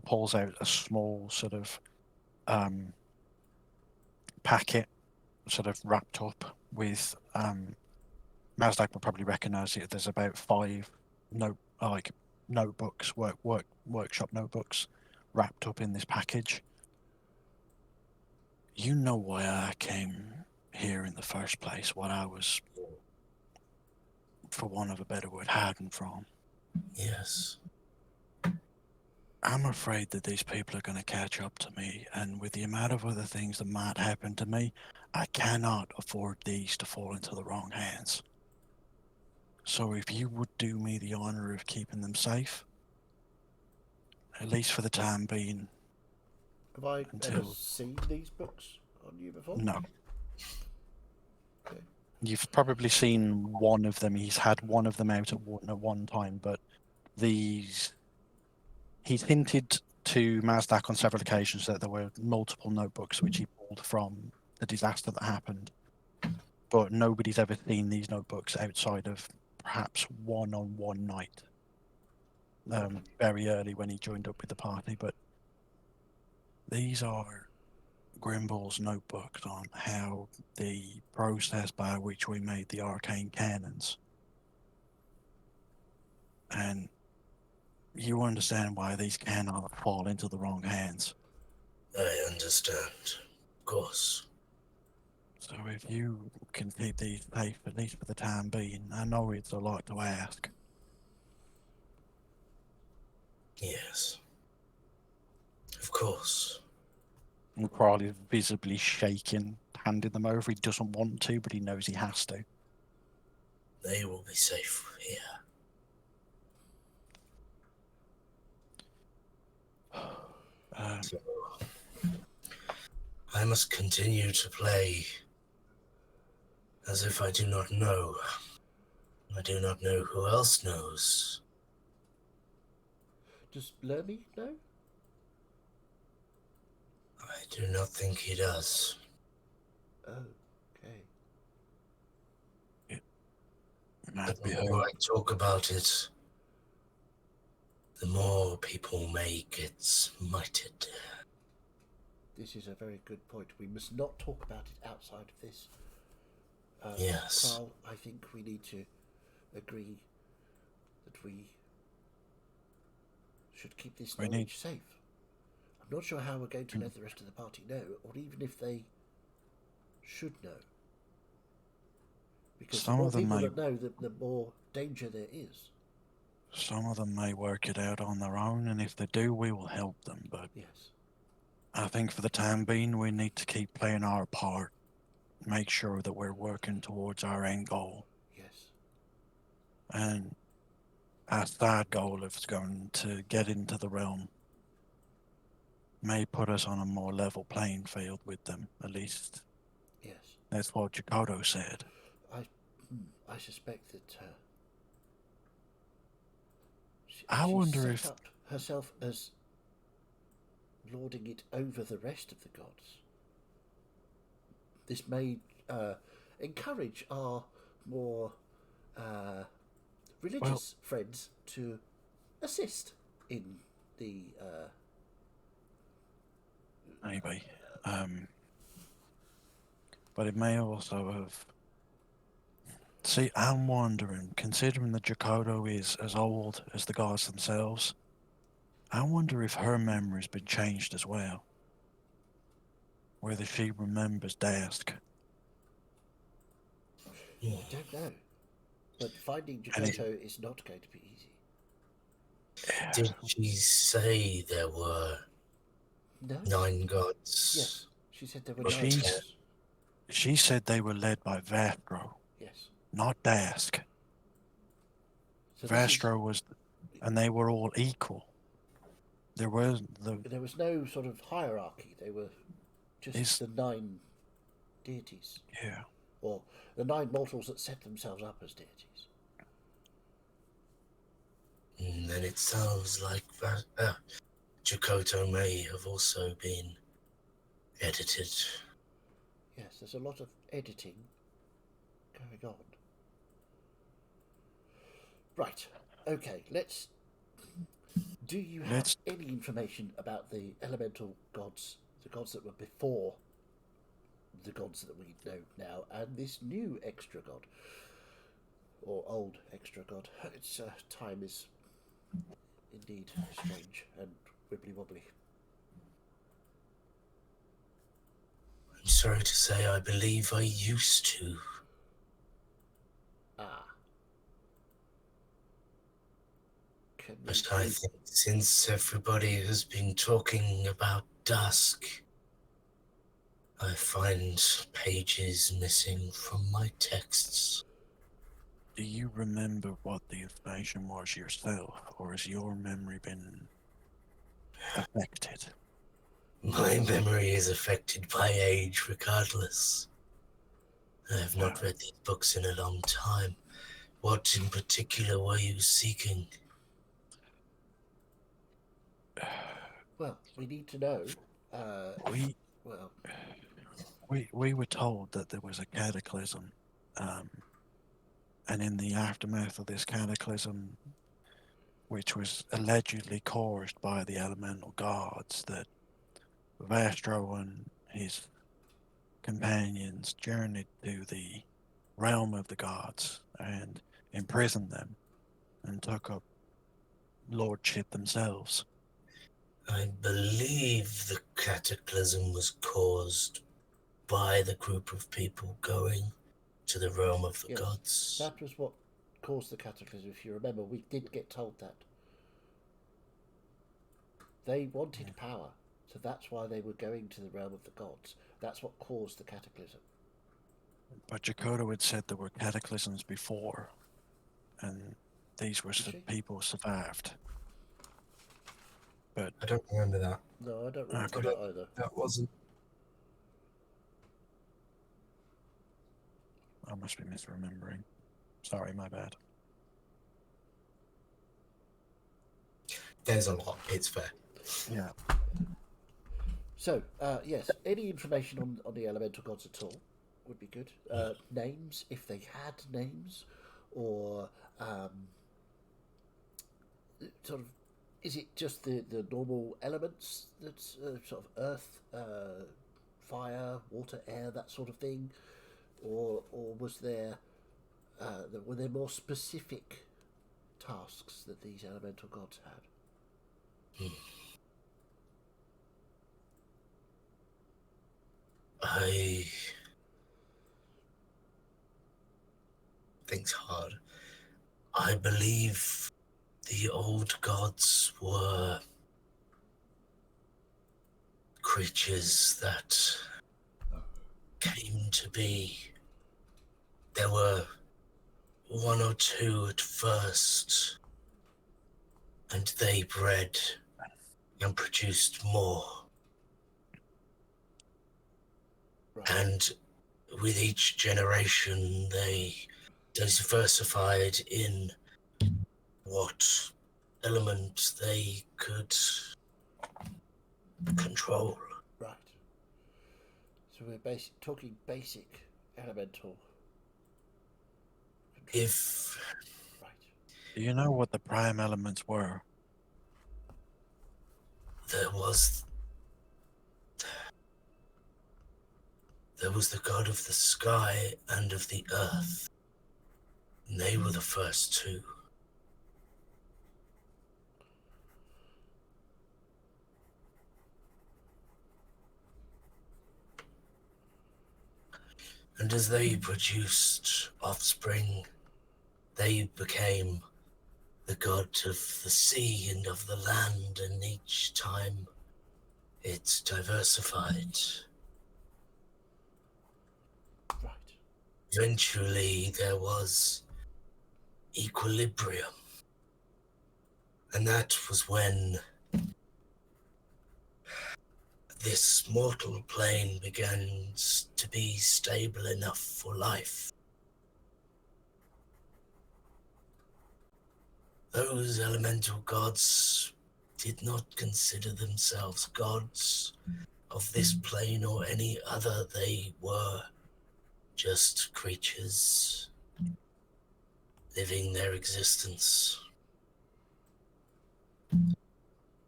pulls out a small sort of packet, sort of wrapped up with Mazdak will probably recognize it. There's about 5 notebooks, workshop notebooks, wrapped up in this package. You know why I came here in the first place, what I was, for want of a better word, hiding from. Yes. I'm afraid that these people are going to catch up to me, and with the amount of other things that might happen to me, I cannot afford these to fall into the wrong hands. So if you would do me the honor of keeping them safe, at least for the time being. Have I ever Until- seen these books on you before? No. Okay. You've probably seen one of them. He's had one of them out at one time, but he's hinted to Mazdak on several occasions that there were multiple notebooks which he pulled from the disaster that happened. But nobody's ever seen these notebooks outside of perhaps one on one night. Very early when he joined up with the party, but these are Grimball's notebooks on how the process by which we made the arcane cannons. And you understand why these cannot fall into the wrong hands. I understand. Of course. So if you can keep these safe, at least for the time being, I know it's a lot to ask. Yes. Of course. And Crawley is visibly shaking, handing them over. He doesn't want to, but he knows he has to. They will be safe here. So, I must continue to play as if I do not know. I do not know who else knows. Does Lermy know? I do not think he does. Oh, okay. Might be The her. more I talk about it, the more people may get smited. This is a very good point. We must not talk about it outside of this. Yes. Carl, I think we need to agree that we should keep this We knowledge safe. I'm not sure how we're going to let the rest of the party know, or even if they should know. Because Some the more of them people may- that know, the more danger there is. Some of them may work it out on their own, and if they do, we will help them. But Yes. I think for the time being, we need to keep playing our part. Make sure that we're working towards our end goal. Yes. And our third goal is going to get into the realm. May put us on a more level playing field with them, at least. Yes. That's what Jakoto said. I suspect that I she wonder set if- up herself as lording it over the rest of the gods. This may encourage our more religious friends to assist in the Maybe. But it may also have... See, I'm wondering, considering that Jakoto is as old as the gods themselves, I wonder if her memory's been changed as well. Whether she remembers Dask. I don't know. But finding And it- Jakoto is not going to be easy. Did she say there were No? 9 gods? Yes. She said there were But 9 she's- gods. She said they were led by Vastro, Yes. not Dask. So this is- Vastro was... And they were all equal. There was no sort of hierarchy. They were just Is- the 9 deities. Yeah. Or the 9 mortals that set themselves up as deities. Then it sounds like that Jakoto may have also been edited. Yes, there's a lot of editing going on. Right. Okay, let's... Do you have Let's- any information about the elemental gods, the gods that were before the gods that we know now, and this new extra god? Or old extra god. Its time is indeed strange and wibbly-wobbly. I'm sorry to say I believe I used to. Ah. Can we But I please- think since everybody has been talking about dusk, I find pages missing from my texts. Do you remember what the information was yourself, or has your memory been affected? My memory is affected by age regardless. I have not read these books in a long time. What in particular were you seeking? Well, we need to know. We Well, we were told that there was a cataclysm, and in the aftermath of this cataclysm, which was allegedly caused by the elemental gods, that Vastro and his companions journeyed to the realm of the gods and imprisoned them and took up lordship themselves. I believe the cataclysm was caused by the group of people going to the realm of the yes, gods. that was what caused the cataclysm. If you remember, we did get told that. They wanted power, so that's why they were going to the realm of the gods. That's what caused the cataclysm. But Jakoto had said there were cataclysms before, and these were Did she? people survived. But I don't remember that. No, I don't remember Okay. that either. That wasn't. I must be misremembering. Sorry, my bad. There's a lot. It's fair. Yeah. So, yes, any information on the elemental gods at all would be good. Names, if they had names, or sort of, is it just the normal elements that's sort of earth, fire, water, air, that sort of thing, or was there were there more specific tasks that these elemental gods had? I think's hard. I believe the old gods were creatures that came to be. There were one or two at first, and they bred and produced more. Right. And with each generation, they diversified in what element they could control. Right. So we're talking basic elemental control. If Right. Do you know what the prime elements were? there was the god of the sky and of the earth, and they were the first two. And as they produced offspring, they became the god of the sea and of the land, and each time it diversified. Right. Eventually there was equilibrium, and that was when this mortal plane began to be stable enough for life. Those elemental gods did not consider themselves gods of this plane or any other. They were just creatures living their existence.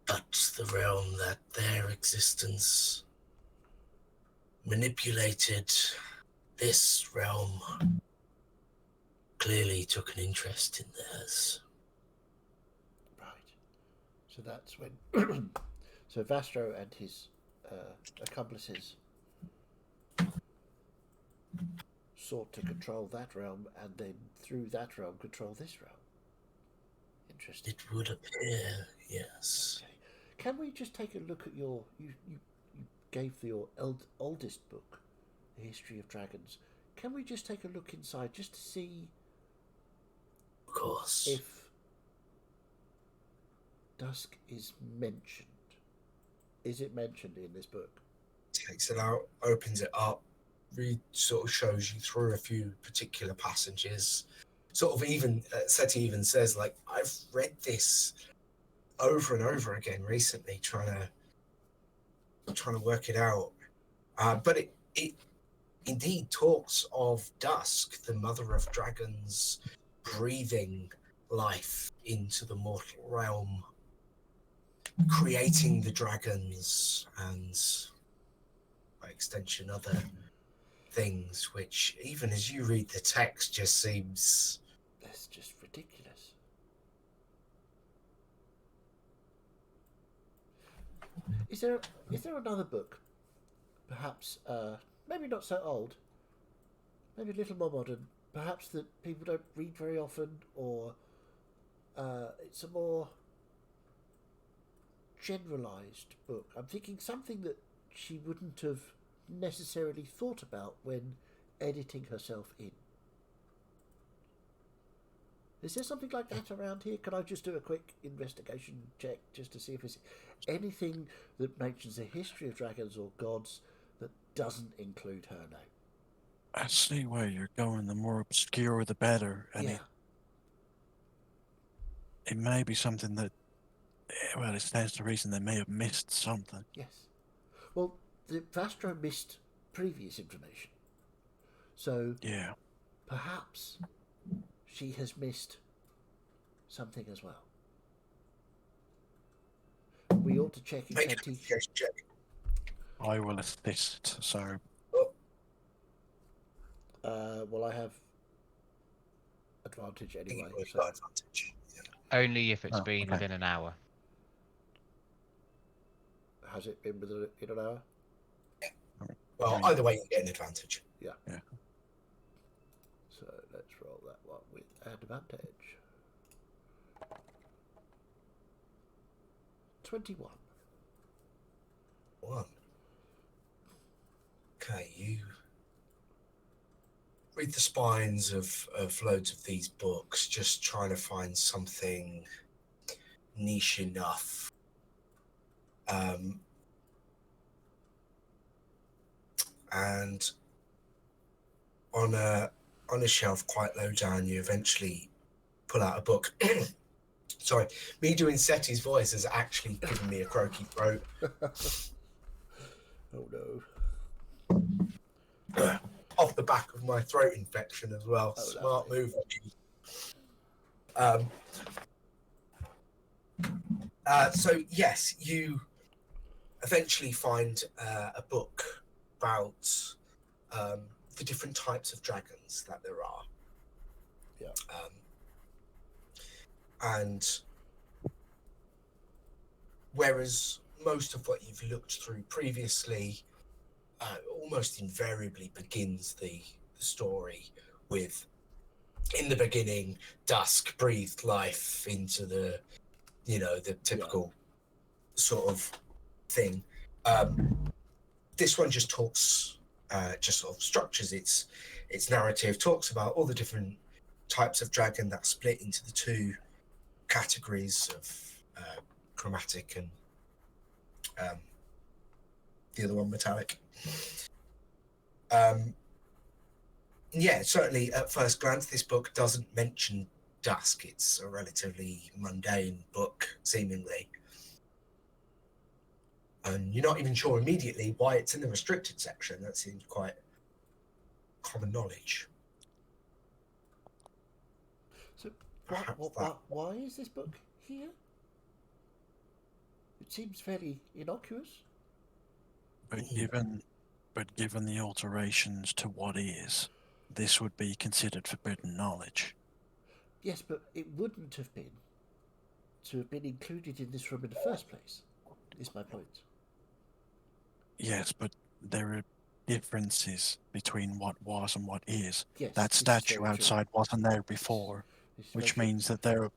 But the realm that their existence manipulated, this realm clearly took an interest in theirs. Right. So that's when. So Vastro and his accomplices sought to control that realm, and then through that realm control this realm. Interesting. It would appear, yes. Okay. Can we just take a look at your you gave your oldest book, The History of Dragons. Can we just take a look inside just to see Of course. if Dusk is mentioned? is it mentioned in this book? Takes it out, opens it up, sort of shows you through a few particular passages. Sort of even Seti even says, like, I've read this over and over again recently, trying to work it out. But it indeed talks of Dusk, the mother of dragons, breathing life into the mortal realm, creating the dragons, and by extension other things, which even as you read the text just seems... That's just ridiculous. Is there another book, perhaps maybe not so old, maybe a little more modern, perhaps that people don't read very often, or it's a more generalized book? I'm thinking something that she wouldn't have necessarily thought about when editing herself in. Is there something like that around here? Can I just do a quick investigation check just to see if there's anything that mentions the history of dragons or gods that doesn't include her name? I see where you're going. The more obscure, the better. And Yeah. it may be something that, well, it stands to reason they may have missed something. Yes. Well, the Vastro missed previous information. So Yeah. perhaps she has missed something as well. We ought to check if Make her an teacher... investigation check. I will assist. So, well, I have advantage anyway. You've So got advantage. Yeah. Only if it's Oh, been okay. within an hour. has it been within an hour? Well, either way, you get an advantage. Yeah. Yeah. So let's roll that one with advantage. 21. 1. Okay, you read the spines of loads of these books, just trying to find something niche enough. And on a shelf quite low down, you eventually pull out a book. Sorry, me doing Seti's voice has actually given me a croaky throat. Oh no. Off the back of my throat infection as well. Oh, Smart lovely. move. So yes, you eventually find a book about the different types of dragons that there are. Yeah. And whereas most of what you've looked through previously almost invariably begins the story with, in the beginning, Dusk breathed life into the typical sort of thing. This one just talks, just sort of structures its narrative, talks about all the different types of dragon that split into the two categories of chromatic and the other one metallic. Yeah, certainly at first glance, this book doesn't mention Dusk. It's a relatively mundane book, seemingly. And you're not even sure immediately why it's in the restricted section. That seems quite common knowledge. So Perhaps why is this book here? It seems fairly innocuous. But given the alterations to what is, this would be considered forbidden knowledge. Yes, but it wouldn't have been to have been included in this room in the first place, is my point. Yes, but there are differences between what was and what is. Yes, That this is statue very true. outside wasn't there before, This is which very true. means that there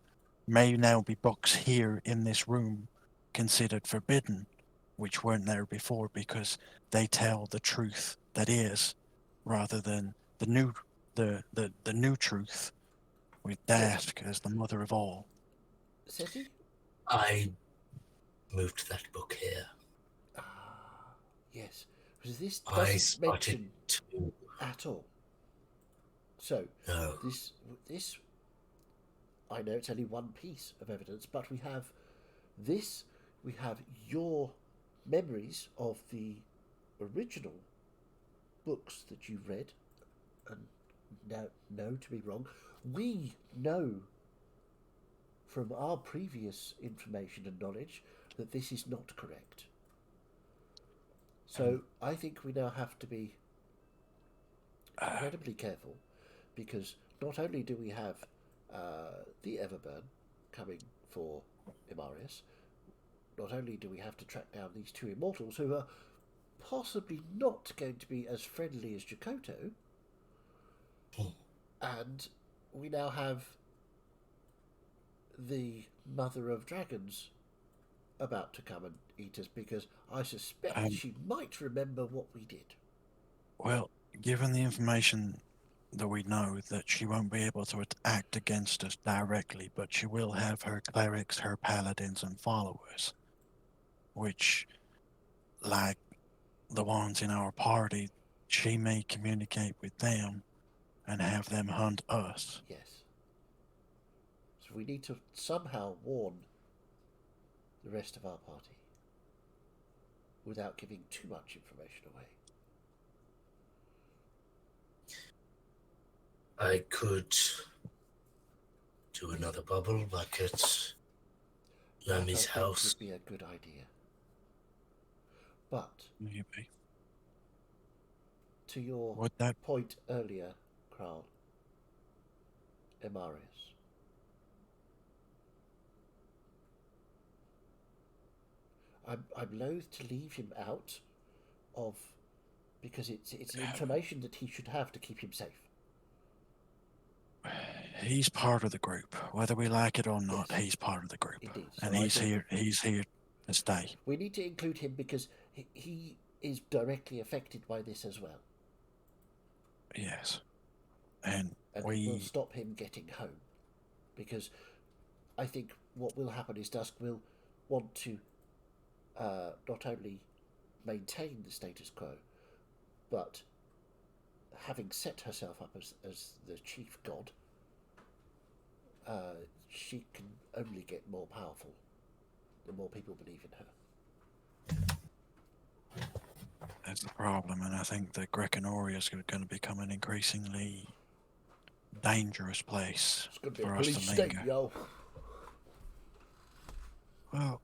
may now be books here in this room considered forbidden, which weren't there before because they tell the truth that is, rather than the new truth, with Dusk as the mother of all. Seti? I moved that book here. Yes, because this I doesn't spotted mention two. at all. So No. this I know it's only one piece of evidence, but we have this. We have your memories of the original books that you read, and know to be wrong. We know from our previous information and knowledge that this is not correct. So I think we now have to be incredibly careful, because not only do we have the Everburn coming for Imarius, not only do we have to track down these two immortals who are possibly not going to be as friendly as Jakoto, and we now have the Mother of Dragons about to come and eat us, because I suspect she might remember what we did. Well, given the information that we know, that she won't be able to act against us directly, but she will have her clerics, her paladins, and followers, which, like the ones in our party, she may communicate with them and have them hunt us. Yes. So we need to somehow warn the rest of our party without giving too much information away. I could do another bubble back at Lami's That, I think, house. would be a good idea. But Maybe. to your Would that point earlier, Kral, Imarius, I'm loath to leave him out of, because it's information that he should have to keep him safe. he's part of the group, whether we like it or not. Yes. He's part of the group, Indeed. and So I he's think here to stay. we need to include him because he is directly affected by this as well, Yes, and and we it will stop him getting home. Because I think what will happen is Dusk will want to not only maintain the status quo, but having set herself up as the chief god, she can only get more powerful the more people believe in her. that's the problem, and I think that Greconoria is going to become an increasingly dangerous place It's going to be a for us police to state, linger. yo. Well,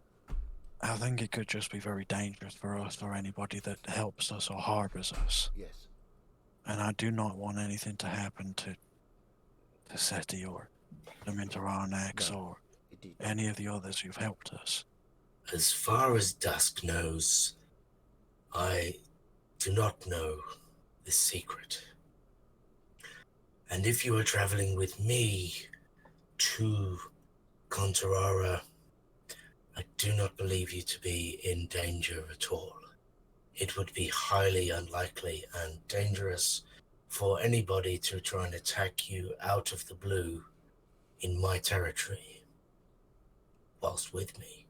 I think it could just be very dangerous for us or anybody that helps us or harbors us. Yes. And I do not want anything to happen to SETI or the Mintaranax No. or Indeed. any of the others who've helped us. As far as Dusk knows, I do not know this secret. And if you are traveling with me to Contarara, I do not believe you to be in danger at all. It would be highly unlikely and dangerous for anybody to try and attack you out of the blue in my territory whilst with me.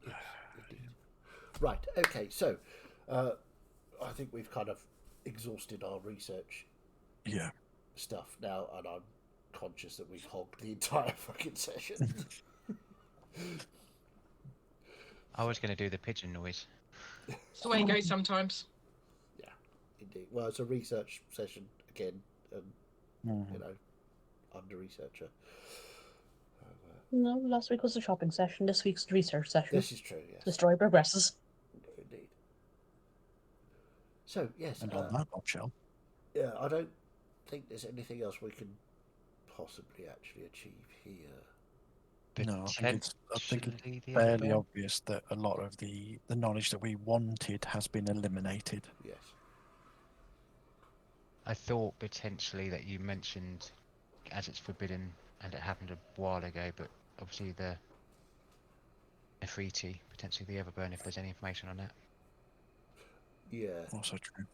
Yes, indeed. Right, okay, so I think we've kind of exhausted our research Yeah. stuff now, and I'm conscious that we've hogged the entire fucking session. I was going to do the pigeon noise. It's the way it goes sometimes. Yeah, indeed. Well, it's a research session again, and you know, I'm the researcher. No, last week was the shopping session. This week's the research session. This is true, yes. The story progresses. Indeed. So, yes, And on that bombshell, yeah, I don't think there's anything else we can possibly actually achieve here. no, I think it's Potentially the fairly Everburn? obvious that a lot of the knowledge that we wanted has been eliminated. Yes. I thought potentially that you mentioned, as it's forbidden, and it happened a while ago, but obviously the Efreeti, potentially the Everburn, if there's any information on that. Yeah, Also true.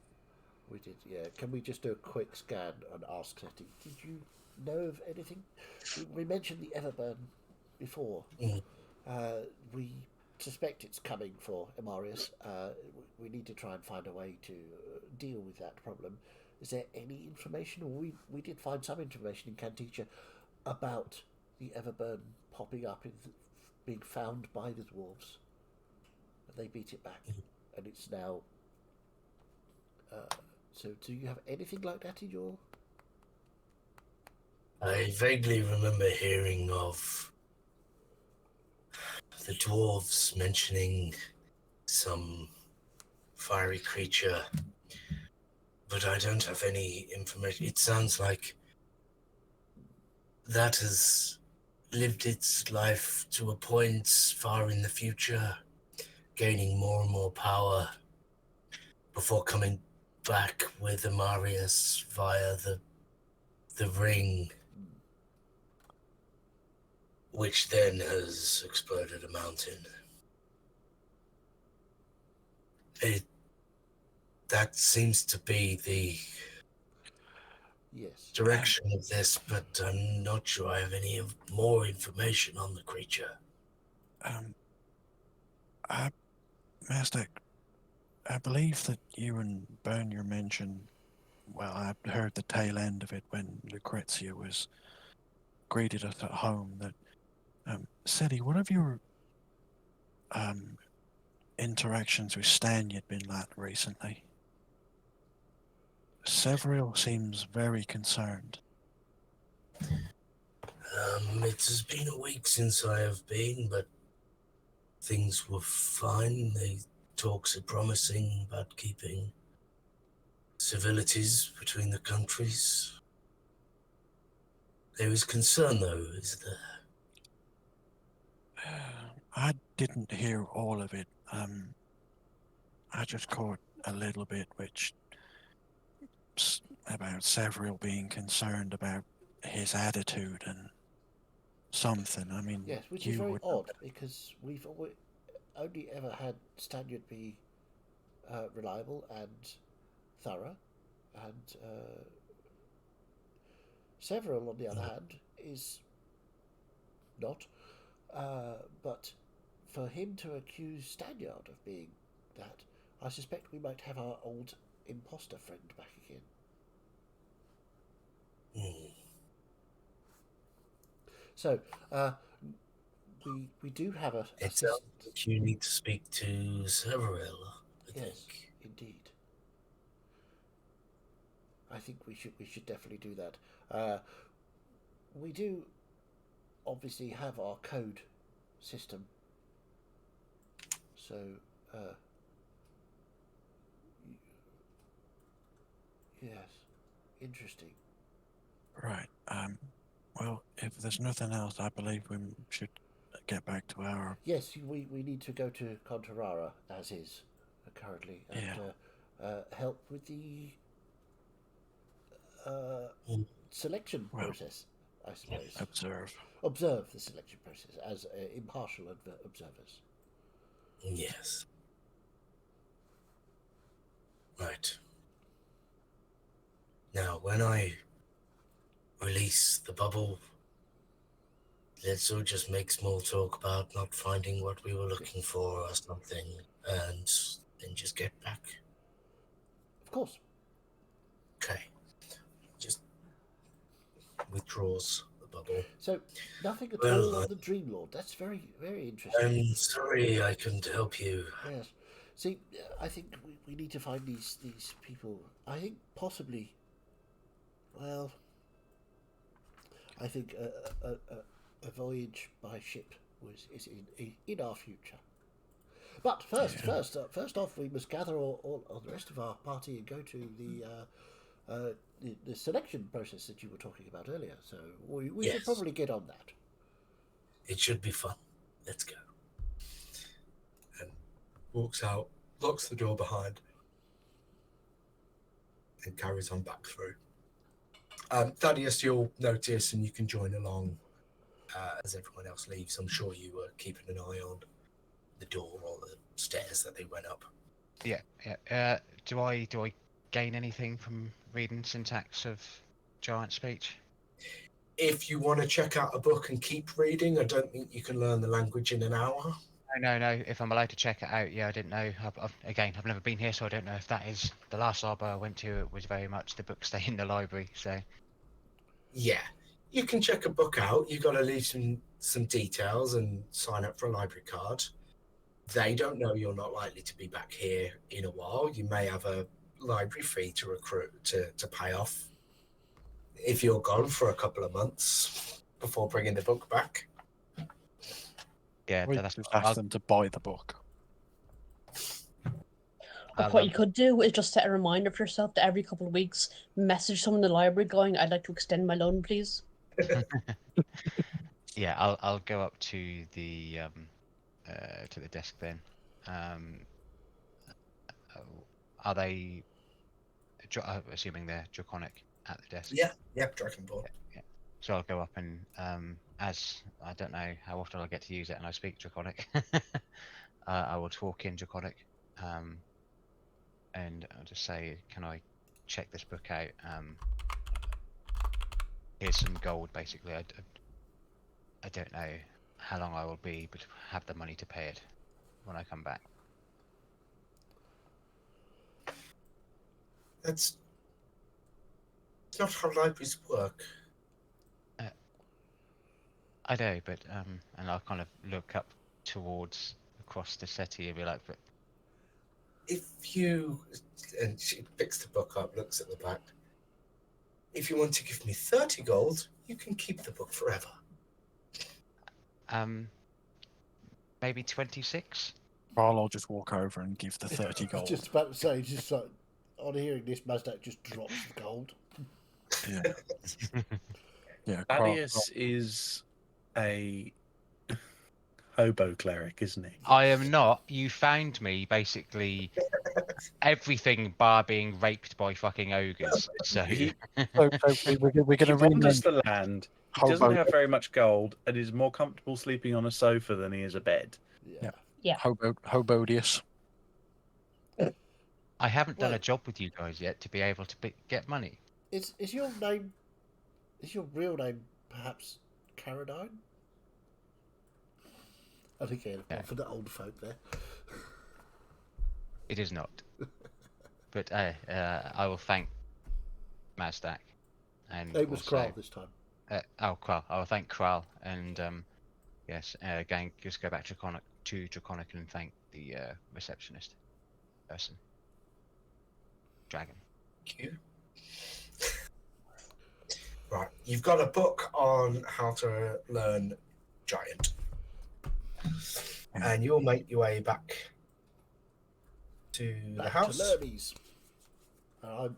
we did. Yeah, can we just do a quick scan and ask Seti, did you know of anything? We mentioned the Everburn before. Mhm. We suspect it's coming for Imarius. we need to try and find a way to deal with that problem. Is there any information? We did find some information in Canticia about the Everburn popping up, being found by the dwarves. And they beat it back, and it's now. So, do you have anything like that in your? I vaguely remember hearing of the dwarves mentioning some fiery creature, but I don't have any information. It sounds like that has lived its life to a point far in the future, gaining more and more power before coming back with Amarius via the ring, which then has exploded a mountain. That seems to be the Yes. direction of this, but I'm not sure I have any more information on the creature. Master, I believe that you and Bernier mentioned, well, I heard the tail end of it when Lucrezia was greeted us at home, that, Seti, what have your interactions with Stanyard been like recently? Severill seems very concerned. It has been a week since I have been, but things were fine. The talks are promising about keeping civilities between the countries. There is concern, though, is there? I didn't hear all of it. I just caught a little bit, which about Severill being concerned about his attitude and something. I mean, Yes, which you is very would odd because we've only ever had Stanyard be reliable and thorough, and Severill, on the other hand, is not. But for him to accuse Stanyard of being that, I suspect we might have our old imposter friend back again. So, we do have a It sounds like you need to speak to Severill, I yes, think. indeed. I think we should definitely do that. We do obviously have our code system. So, yes, interesting. right. Well, if there's nothing else, I believe we should get back to our. Yes, we need to go to Contarara as is currently and help with the selection process, I suppose. Observe the selection process as impartial observers. Yes. Right. Now, when I release the bubble, let's all just make small talk about not finding what we were looking for or something, and then just get back. Of course. Okay. Just withdraws the bubble. So, nothing at all on the Dream Lord. That's very, very interesting. I'm sorry I couldn't help you. Yes. See, I think we need to find these people. I think possibly, well, I think a voyage by ship is in our future. But first off, we must gather all the rest of our party and go to the selection process that you were talking about earlier. So we should probably get on that. It should be fun. Let's go. And walks out, locks the door behind, and carries on back through. Thaddeus, you'll notice, and you can join along as everyone else leaves. I'm sure you were keeping an eye on the door or the stairs that they went up. Yeah. Do I gain anything from reading syntax of giant speech? If you want to check out a book and keep reading, I don't think you can learn the language in an hour. No. If I'm allowed to check it out, yeah, I didn't know. I've never been here, so I don't know if that is the last arbor I went to. It was very much the book stay in the library. So Yeah, you can check a book out. You've got to leave some details and sign up for a library card. They don't know you're not likely to be back here in a while. You may have a library fee to recruit to pay off if you're gone for a couple of months before bringing the book back. yeah, We that's. just ask them to buy the book. Or what you could do is just set a reminder for yourself that every couple of weeks, message someone in the library going, "I'd like to extend my loan, please." Yeah, I'll go up to the desk then. Are they? I'm assuming they're draconic at the desk. Yeah, Dragonborn. Yeah. So I'll go up and as I don't know how often I'll get to use it, and I speak draconic. I will talk in draconic, and I'll just say, "Can I check this book out? Here's some gold, basically. I don't know how long I will be, but have the money to pay it when I come back." That's not how libraries work. I know, but and I'll kind of look up towards across the city and be like, "But If you, and she picks the book up, looks at the back. If you want to give me 30 gold, you can keep the book forever. maybe 26." I'll just walk over and give the 30 I was gold. just about to say, just like, on hearing this, Mazdak just drops the gold. Yeah. Yeah. Thaddeus is a hobo cleric, isn't he? I am not. You found me basically everything bar being raped by fucking ogres. So He So we're going he to wanders rename the land. He doesn't Hobo, have very much gold and is more comfortable sleeping on a sofa than he is a bed. Yeah. Hobodius. I haven't done a Right. job with you guys yet to be able to get money. Is your name? Is your real name perhaps Caradine? I think I had No. for the old folk there. It is not. But I will thank Mazdak. And It was also, Kral this time. Kral. I will thank Kral and yes, again, just go back to Draconic and thank the receptionist person. Dragon. Thank you. Right, you've got a book on how to learn Giant. And you'll make your way back to the Back house. to Lermies. I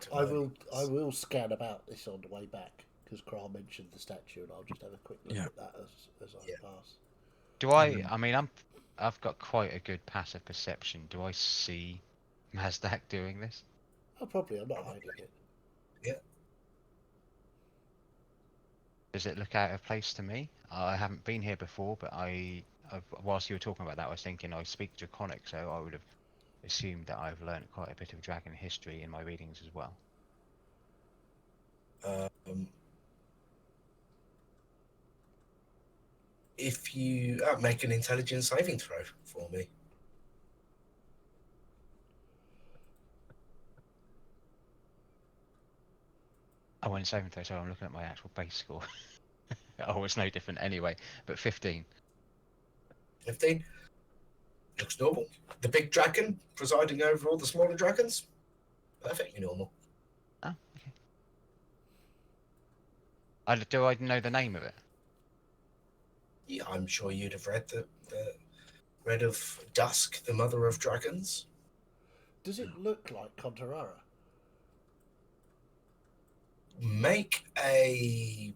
will scan about this on the way back because Kral mentioned the statue, and I'll just have a quick look Yeah. at that as I pass. Do I? I mean, I've got quite a good passive perception. Do I see Mazdak doing this? Oh, probably. I'm not hiding it. Does it look out of place to me? I haven't been here before, but whilst you were talking about that, I was thinking I speak Draconic, so I would have assumed that I've learned quite a bit of dragon history in my readings as well. If you make an intelligence saving throw for me. I went 7th though, so I'm looking at my actual base score. Oh, it's no different anyway, but 15. 15. Looks normal. The big dragon presiding over all the smaller dragons. Perfectly normal. Oh, okay. Do I know the name of it? Yeah, I'm sure you'd have read the read of Dusk, the mother of dragons. Does it look like Contarara? Make a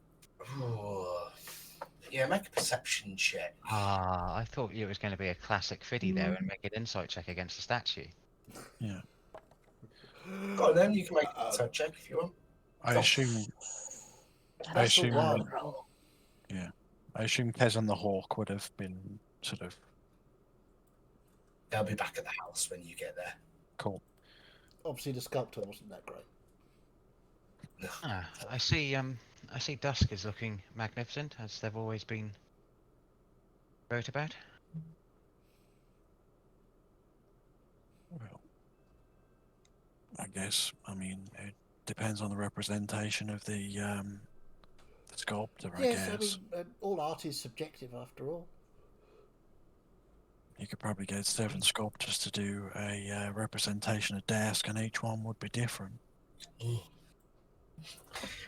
make a perception check. I thought it was going to be a classic Fiddy there and make an insight check against the statue. Yeah. Go on then, you can make a insight check if you want. I assume. I That's a assume. wild roll. Yeah. I assume Kez and the Hawk would have been sort of They'll be back at the house when you get there. cool. Obviously, the sculptor wasn't that great. I see Dusk is looking magnificent, as they've always been wrote about. guess. I mean, it depends on the representation of the sculptor, I Yes, I guess. mean, all art is subjective after all. You could probably get 7 sculptors to do a representation of Dask, and each one would be different.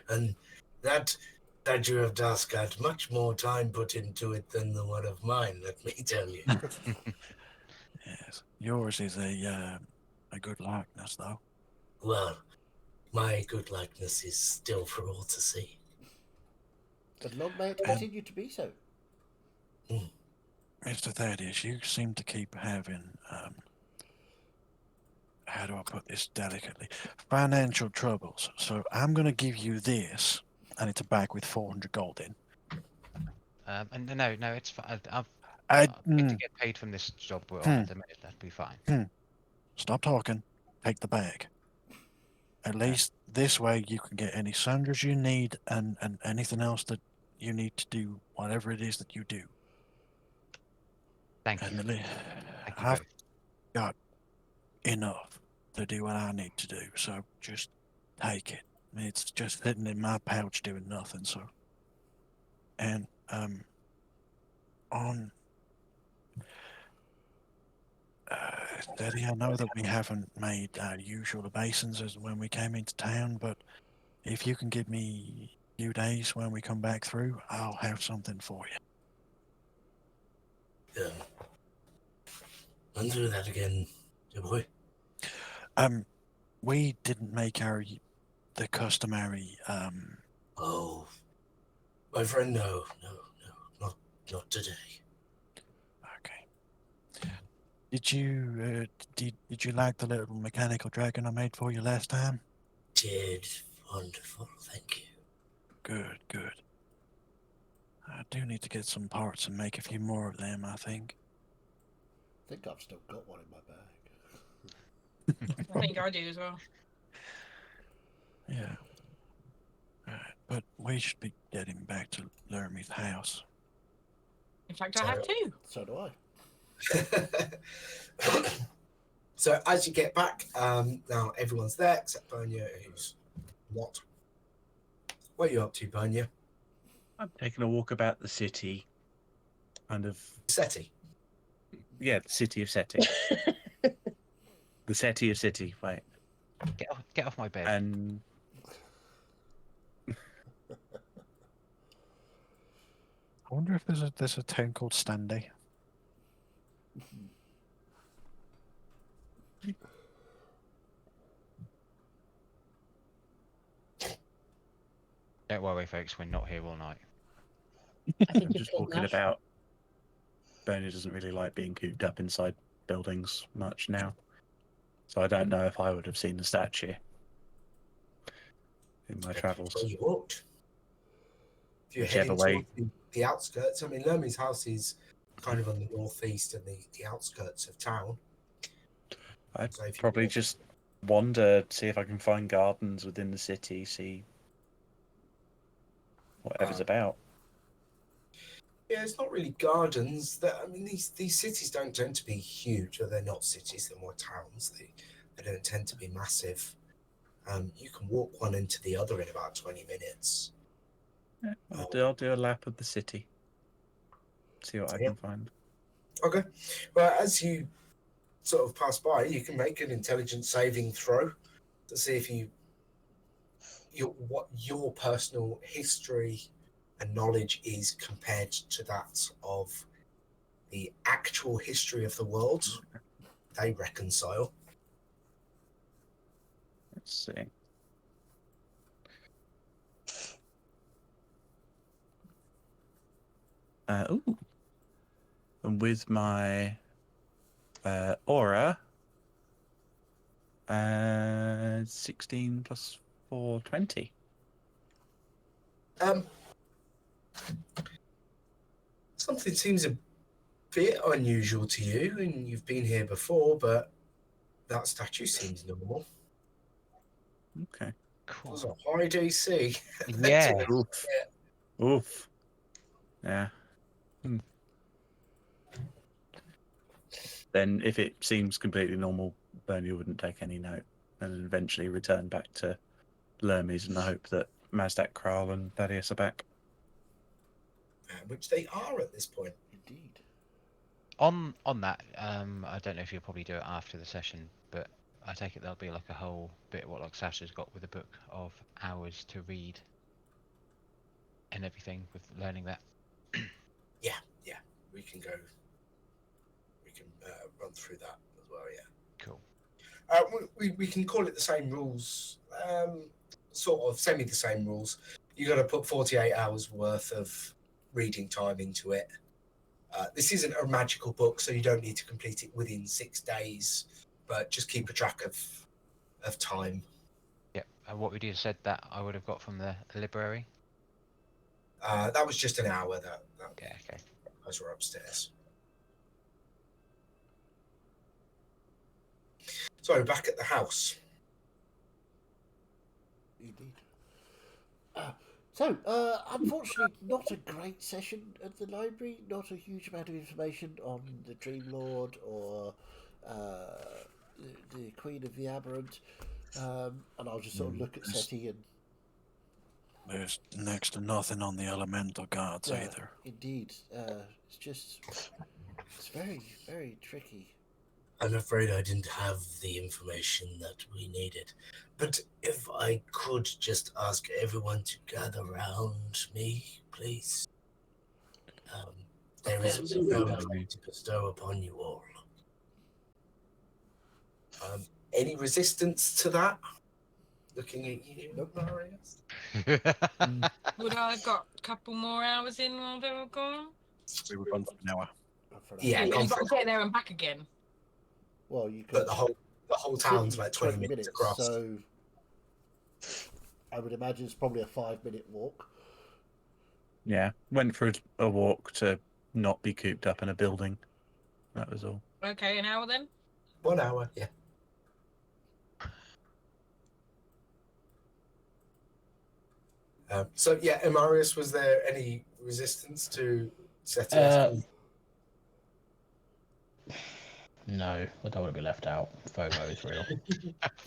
And that statue of Dusk had much more time put into it than the one of mine, let me tell you. Yes, yours is a good likeness, though. Well, my good likeness is still for all to see. But long may it continue to be so. Mr. Thaddeus, you seem to keep having, how do I put this delicately? Financial troubles. So I'm going to give you this, and it's a bag with 400 gold in. And no, it's fine. I'm I, going to get paid from this job we're on at the minute. That'd be fine. Stop talking. Take the bag. At least this way you can get any sundries you need and anything else that you need to do, whatever it is that you do. Thank you. And Thank you I've both. got enough to do what I need to do, so just take it. It's just sitting in my pouch doing nothing, so. And, on... Steady, I know that we haven't made our usual obeisances when we came into town, but if you can give me a few days when we come back through, I'll have something for you. Run through that again, dear boy. We didn't make the customary, Oh, my friend, no, not today. Okay. Did you, did you like the little mechanical dragon I made for you last time? Did. Wonderful, thank you. Good. I do need to get some parts and make a few more of them, I think. I think I've still got one in my bag. I think I do as well. Yeah. Alright, but we should be getting back to Lermy's house. In fact, I have two. So do I. So as you get back, now everyone's there except Bernia, who's not. What are you up to, Bernia? I'm taking a walk about the city. Kind of. Seti. Yeah, the city of Seti. The Seti of City, wait. Get off my bed. And I wonder if there's a town called Standy. Don't worry, folks. We're not here all night. I think I'm you've just told walking Nash. about. Bernie doesn't really like being cooped up inside buildings much now. So I don't know if I would have seen the statue in my travels. Well, you walked. If you're Whichever heading way. towards the outskirts, I mean, Lermy's house is kind of on the northeast and the outskirts of town. I'd So if you probably walk- just wander, see if I can find gardens within the city, see whatever's about. Yeah, it's not really gardens. I mean, these cities don't tend to be huge, or they're not cities; they're more towns. They don't tend to be massive. You can walk one into the other in about 20 minutes. Yeah, I'll do a lap of the city. See what I Yeah. can find. Okay. Well, as you sort of pass by, you can make an intelligence saving throw to see if what your personal history and knowledge is compared to that of the actual history of the world. They reconcile. Let's see. Ooh. And with my aura, 16 plus 4, 20. Something seems a bit unusual to you, and you've been here before, but that statue seems normal. Okay. Cool. There's a high DC. Yeah. Oof. Oof. Yeah. Then if it seems completely normal, Bernie wouldn't take any note. and eventually return back to Lermies in the hope that Mazdak, Kral, and Thaddeus are back. Which they are at this point. Indeed. On that, I don't know if you'll probably do it after the session, but I take it there'll be like a whole bit what like Sasha's got with a book of hours to read and everything with learning that. We can go. We can run through that as well. Yeah. Cool. We can call it the same rules, sort of semi the same rules. You got to put 48 hours worth of reading time into it. This isn't a magical book, so you don't need to complete it within 6 days, but just keep a track of time. Yeah. And what would you have said that I would have got from the library? That was just an hour. That Yeah. Okay. as we're upstairs. So back at the house. Indeed. Unfortunately, not a great session at the library. Not a huge amount of information on the Dream Lord or the Queen of the Aberrant. And I'll just sort of look at SETI and... There's next to nothing on the elemental gods either. Indeed. It's very, very tricky. I'm afraid I didn't have the information that we needed. But if I could just ask everyone to gather around me, please. There is a power to bestow upon you all. Any resistance to that? Looking at you, Marius? Would I have got a couple more hours in while they were gone? We were gone for an hour. Yeah, You've gone got for to get there and back again. Well, you could... But the whole town's like 20 minutes across. So I would imagine it's probably a 5-minute walk. Yeah, went for a walk to not be cooped up in a building. That was all. Okay, an hour then? 1 hour, yeah. So yeah, Amarius, was there any resistance to SETI? No, I don't want to be left out. FOMO is real.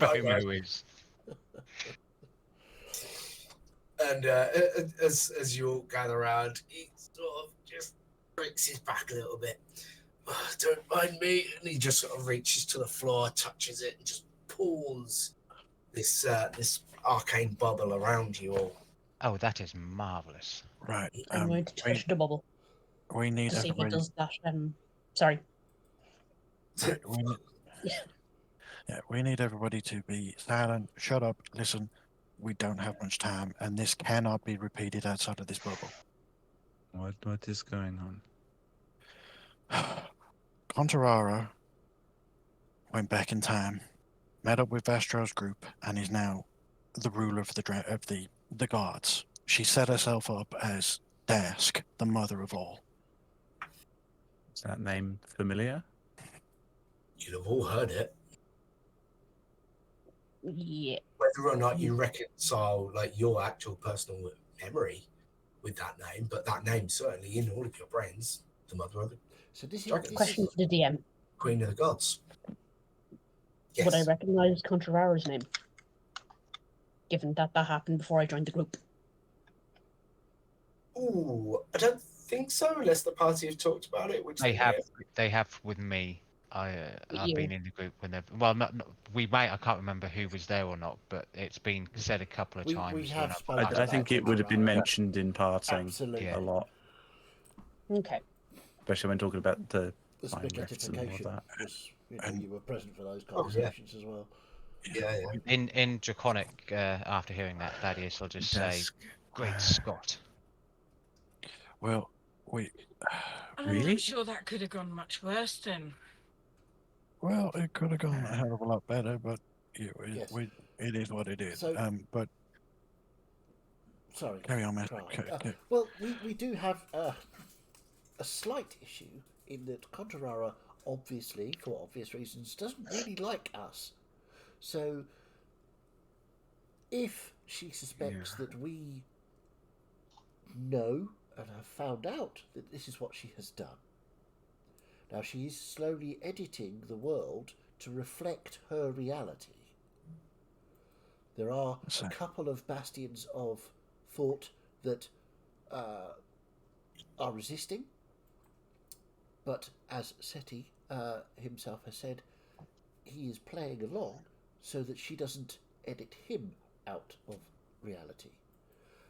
FOMO is. And as you all gather around, he sort of just breaks his back a little bit. "Oh, don't mind me," and he just sort of reaches to the floor, touches it, and just pulls this arcane bubble around you all. Oh, that is marvelous. Right. I'm going to touch the bubble We need to see if it everybody. does that. Sorry. Right, we need everybody to be silent. Shut up. Listen. We don't have much time, and this cannot be repeated outside of this bubble. What is going on? Contarara went back in time, met up with Vestro's group, and is now the ruler of the gods. She set herself up as Dask, the mother of all. Is that name familiar? You'd have all heard it. Yeah. Whether or not you reconcile like your actual personal memory with that name, but that name's certainly in all of your brains. The mother of the So this Question for the DM. Queen of the Gods. Yes. Would I recognise Contarara's name? Given that happened before I joined the group. Ooh, I don't think so, unless the party have talked about it. Which They have with me. I've You. been in the group when they've. Well, not we may. I can't remember who was there or not, but it's been said a couple of We times. have when I've spoken asked I think about it would have been Contarara. mentioned in passing Absolutely. Yeah. a lot, Okay. especially when talking about the The fine rifts and all of spaghettification that. was, And- you were present for those Oh, yeah. conversations as well. Yeah, yeah. In Draconic, after hearing that, Thaddeus will just say, Desk. "Great Scott." Well, Really? I'm sure that could have gone much worse then. it could have gone a hell of a lot better, but Yes. it is what it is. So- But Sorry. carry on, man. Carl. Okay. Well, we do have a slight issue in that Contarara, obviously, for obvious reasons, doesn't really like us. So, if she suspects that we know and have found out that this is what she has done, now she is slowly editing the world to reflect her reality. There are So- a couple of bastions of thought that are resisting, but as Seti himself has said, he is playing along so that she doesn't edit him out of reality.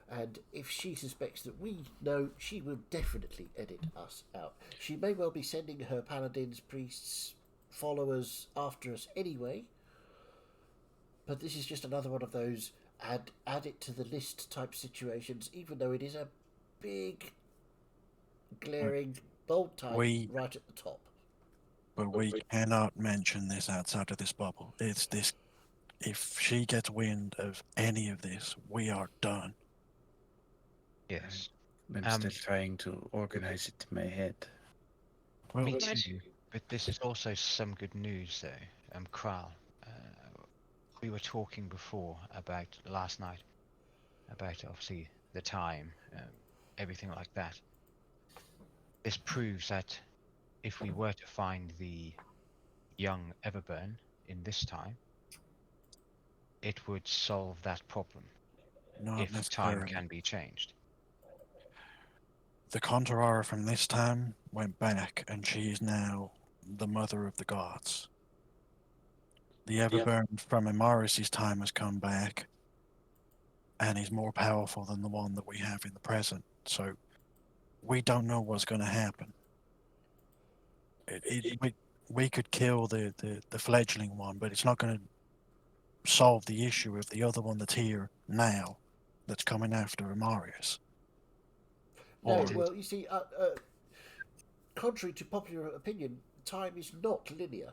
And if she suspects that we know, she will definitely edit us out. She may well be sending her paladins, priests, followers after us anyway, but this is just another one of those add it to the list type situations, even though it is a big, glaring, bold type We- right at the top. But we cannot mention this outside of this bubble. It's this. If she gets wind of any of this, we are done. Yes. I'm Um, still trying to organize it in my head. Well, Me Right. too. But this is also some good news, though. Kral, we were talking before about last night, about obviously the time, everything like that. This proves that if we were to find the young Everburn in this time, it would solve that problem not if time necessarily. can be changed. The Contarara from this time went back, and she is now the mother of the gods. The Everburn from Amaris' time has come back, and is more powerful than the one that we have in the present. So we don't know what's going to happen. We could kill the fledgling one, but it's not going to solve the issue of the other one that's here now, that's coming after Amarius. No, Or- well, you see, contrary to popular opinion, time is not linear.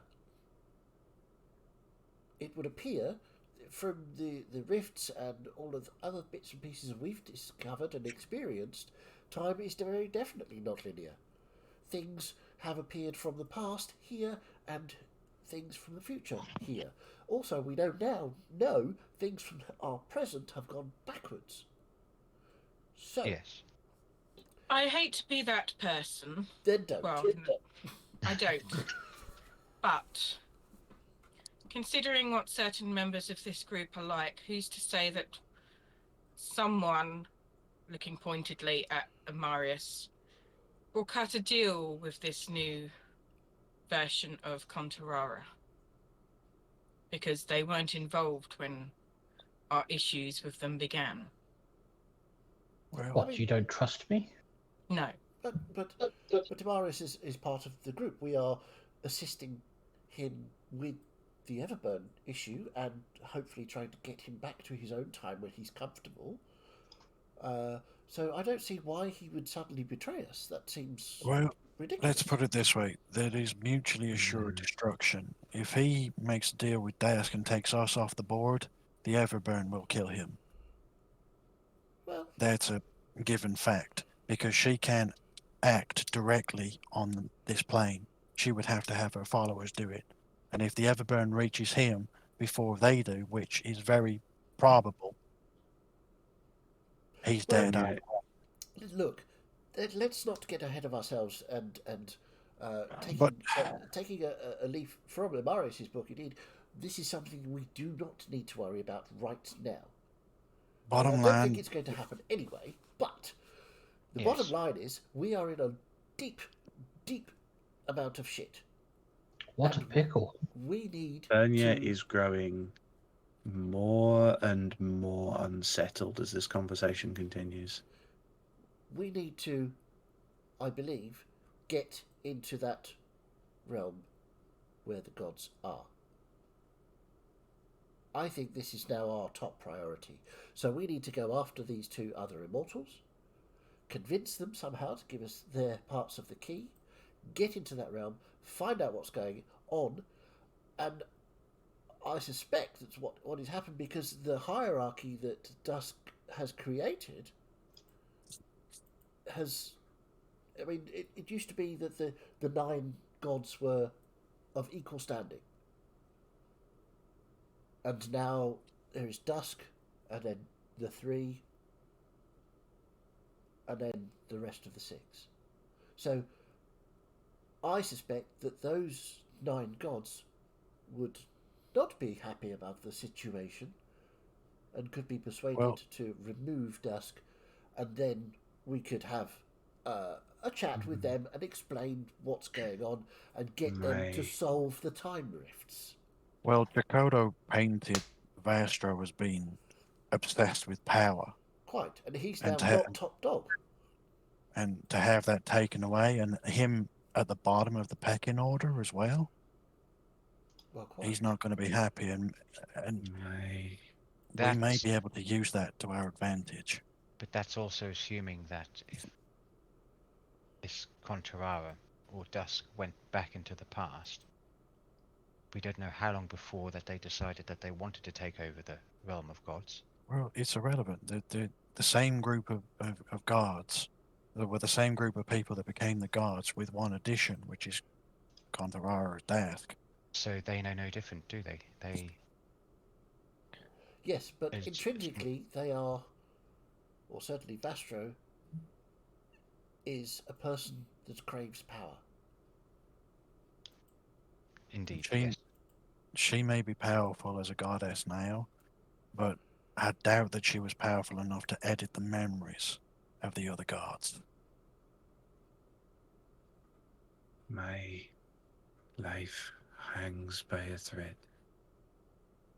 It would appear from the rifts and all of the other bits and pieces we've discovered and experienced, time is very definitely not linear. Things have appeared from the past here and things from the future here. Also, we know things from our present have gone backwards. So, Yes. I hate to be that person. then don't. Well, I don't. But considering what certain members of this group are like, who's to say that someone, looking pointedly at Amarius, will cut a deal with this new version of Contarara? Because they weren't involved when our issues with them began. Well, What, you don't trust me? No. But Damaris is part of the group. We are assisting him with the Everburn issue and hopefully trying to get him back to his own time when he's comfortable. So I don't see why he would suddenly betray us. That seems well, ridiculous. let's put it this way: there is mutually assured destruction. If he makes a deal with Dask and takes us off the board, the Everburn will kill him. Well, That's a given fact, because she can't act directly on this plane. She would have to have her followers do it. And if the Everburn reaches him before they do, which is very probable, he's dead. Yeah, look, let's not get ahead of ourselves and taking, But- taking a leaf from Amarius' book. Indeed, this is something we do not need to worry about right now. Bottom I don't line, think it's going to happen anyway, but the Yes. bottom line is we are in a deep, deep amount of shit. What a pickle. We need Bernia to... is growing more and more unsettled as this conversation continues. We need to, I believe, get into that realm where the gods are. I think this is now our top priority. So we need to go after these two other immortals, convince them somehow to give us their parts of the key, get into that realm, find out what's going on, and I suspect that's what has happened because the hierarchy that Dusk has created has... I mean, it used to be that the 9 gods were of equal standing. And now there is Dusk, and then the 3, and then the rest of the 6. So I suspect that those 9 gods would not be happy about the situation and could be persuaded Well- to remove Dusk, and then we could have a chat with them and explain what's going on and get them to Right. solve the time rifts. Well, Jakoto painted Vastro as being obsessed with power, Quite, and he's And now to ha- not top dog. and to have that taken away, and him at the bottom of the pecking order as well, Well, quite. he's not going to be happy, and My we may That's- be able to use that to our advantage. But that's also assuming that if this Contarara or Dusk went back into the past, we don't know how long before that they decided that they wanted to take over the realm of gods. Well, it's irrelevant. The same group of gods, there were the same group of people that became the gods with one addition, which is Contarara's Dask. So they know no different, do they? They Yes, but It's- intrinsically they are, or certainly Vastro is a person that craves power. indeed. She- Yes. She may be powerful as a goddess now, but I doubt that she was powerful enough to edit the memories of the other gods. my life hangs by a thread.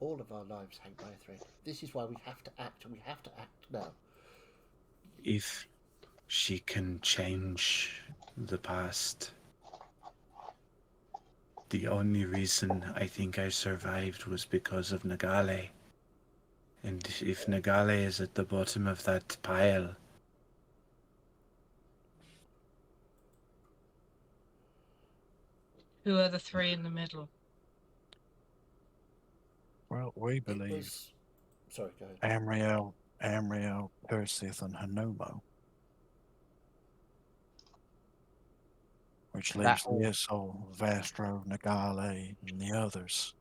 All of our lives hang by a thread. This is why we have to act, and we have to act now. If she can change the past, the only reason I think I survived was because of Nagale. And if Nagale is at the bottom of that pile, Who are the three in the middle? Well, we It believe was... Sorry, go ahead. Amriel, Persith, and Hanomo. Which leaves That- Liesol, Vastro, Nagale, and the others.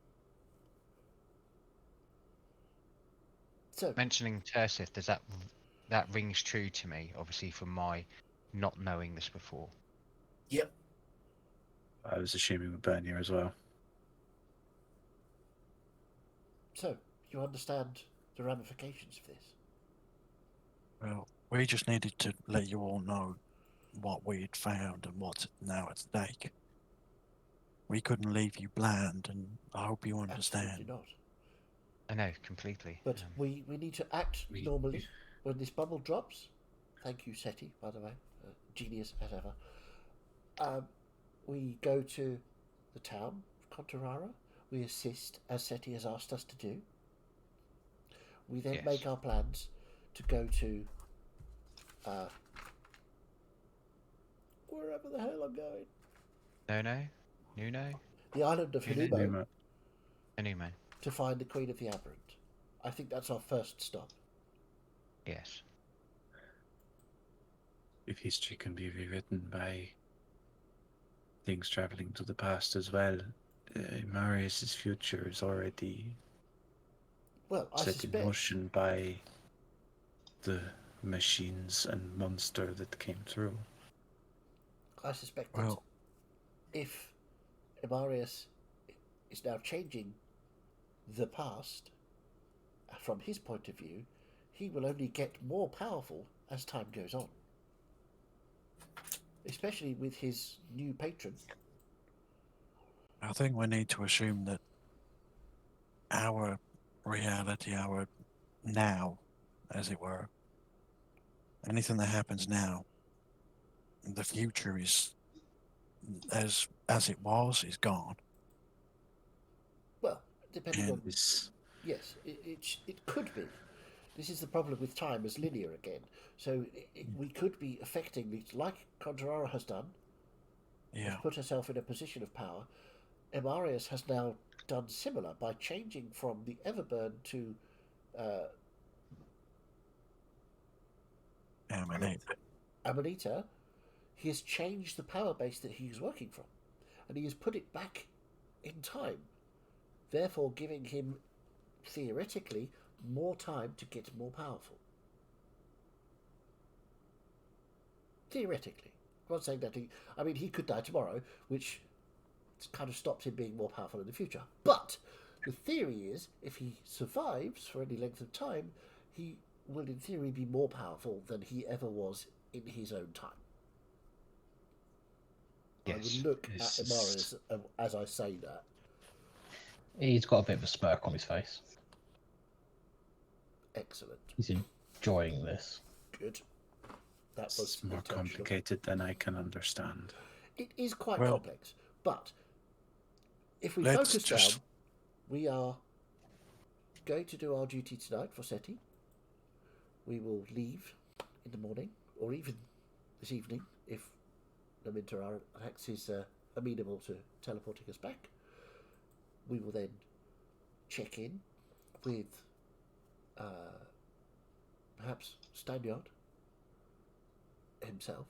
So, Mentioning Tersith, does that rings true to me? Obviously, from my not knowing this before. Yep. I was assuming with Bernier as well. so you understand the ramifications of this? Well, we just needed to let you all know what we had found and what's now at stake. We couldn't leave you blind, and I hope you understand. Absolutely not. I know completely. But we need to act we- normally when this bubble drops. Thank you, Seti, by the way. Genius as ever. We go to the town of Contarara. We assist as Seti has asked us to do. We then Yes. make our plans to go to wherever the hell I'm going. Nuno, The island of Hanumo Numa. Anumo. to find the Queen of the Aberrant. I think that's our first stop. Yes. If history can be rewritten by things traveling to the past as well, Marius's future is already Well, I set in suspect motion by the machines and monster that came through. that Well- if Amarius is now changing the past, from his point of view, he will only get more powerful as time goes on. Especially with his new patron. I think we need to assume that our reality, our now, as it were, anything that happens now, the future is as it was is gone. Well, depending And on... This Yes, it could be. This is the problem with time as linear again. So we could be affecting it like Contarara has done. Yeah. Put herself in a position of power. Amarius has now done similar by changing from the Everburn to Amanita. He has changed the power base that he is working from, and he has put it back in time, therefore giving him, theoretically, more time to get more powerful. Theoretically. I'm not saying that he could die tomorrow, which kind of stops him being more powerful in the future. But The theory is, if he survives for any length of time, he will, in theory, be more powerful than he ever was in his own time. I Yes. would look It's at Amarius as I say that. He's got a bit of a smirk on his face. Excellent. He's enjoying this. Good. That was It's more intentional. complicated than I can understand. It is quite Well, complex, but if we let's focus just- down, we are going to do our duty tonight for SETI. We will leave in the morning, or even this evening, if Laminter Artax is amenable to teleporting us back. We will then check in with perhaps Stanyard himself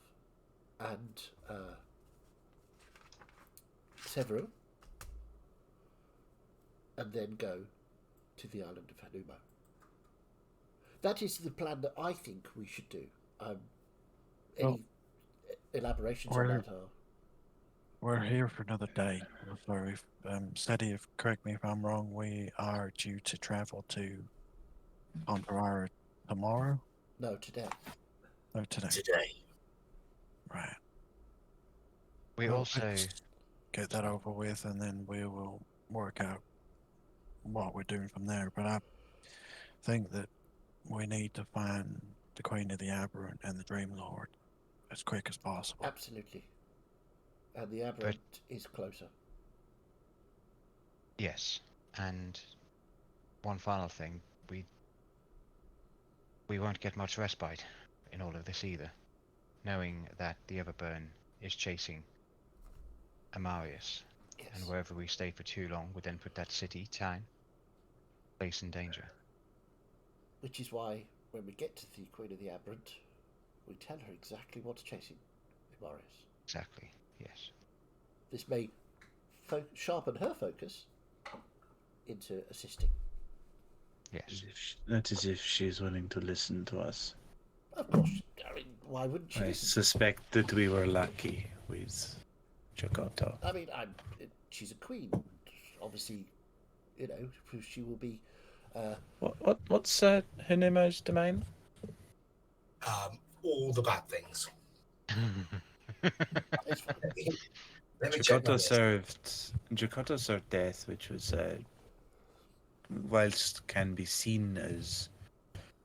and Severu, and then go to the island of Hanuma. That is the plan that I think we should do. Any Well, elaborations on we're- that are... We're here for another day. So if Seti, if correct me if I'm wrong, we are due to travel to Pontarara tomorrow. No, today. No, today. Today. Right. We Well, also let's get that over with, and then we will work out what we're doing from there. But I think that we need to find the Queen of the Aberrant and the Dream Lord as quick as possible. Absolutely. And the Aberrant is closer. yes, and one final thing, we won't get much respite in all of this either, knowing that the Everburn is chasing Amarius, Yes. and wherever we stay for too long would then put that city, town, place in danger. Which is why, when we get to the Queen of the Aberrant, we tell her exactly what's chasing Amarius. Exactly. Yes. This may sharpen her focus into assisting. Yes. Not as if she's willing to listen to us. Of course, I mean, why wouldn't she I listen? suspect that we were lucky with Jakarta. I mean, she's a queen. Obviously, you know, she will be... What's Hinima's domain? All the bad things. It's fine. Let me check my Jakarta served death, which was whilst can be seen as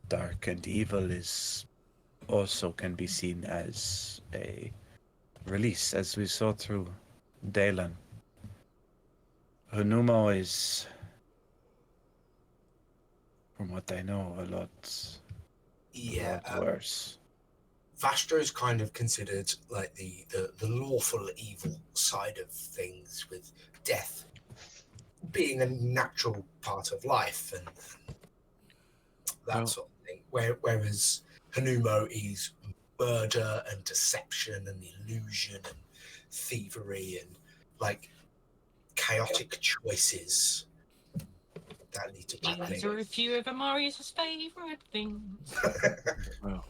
dark and evil, is also can be seen as a release, as we saw through Dalen. Hanuma is, from what I know, a lot Yeah, worse. Vastra is kind of considered like the lawful evil side of things, with death being a natural part of life and that Well- sort of thing. Whereas Hanumo is murder and deception and illusion and thievery and like chaotic choices that lead to bad These are a things. few of Amarius' favourite things. Well,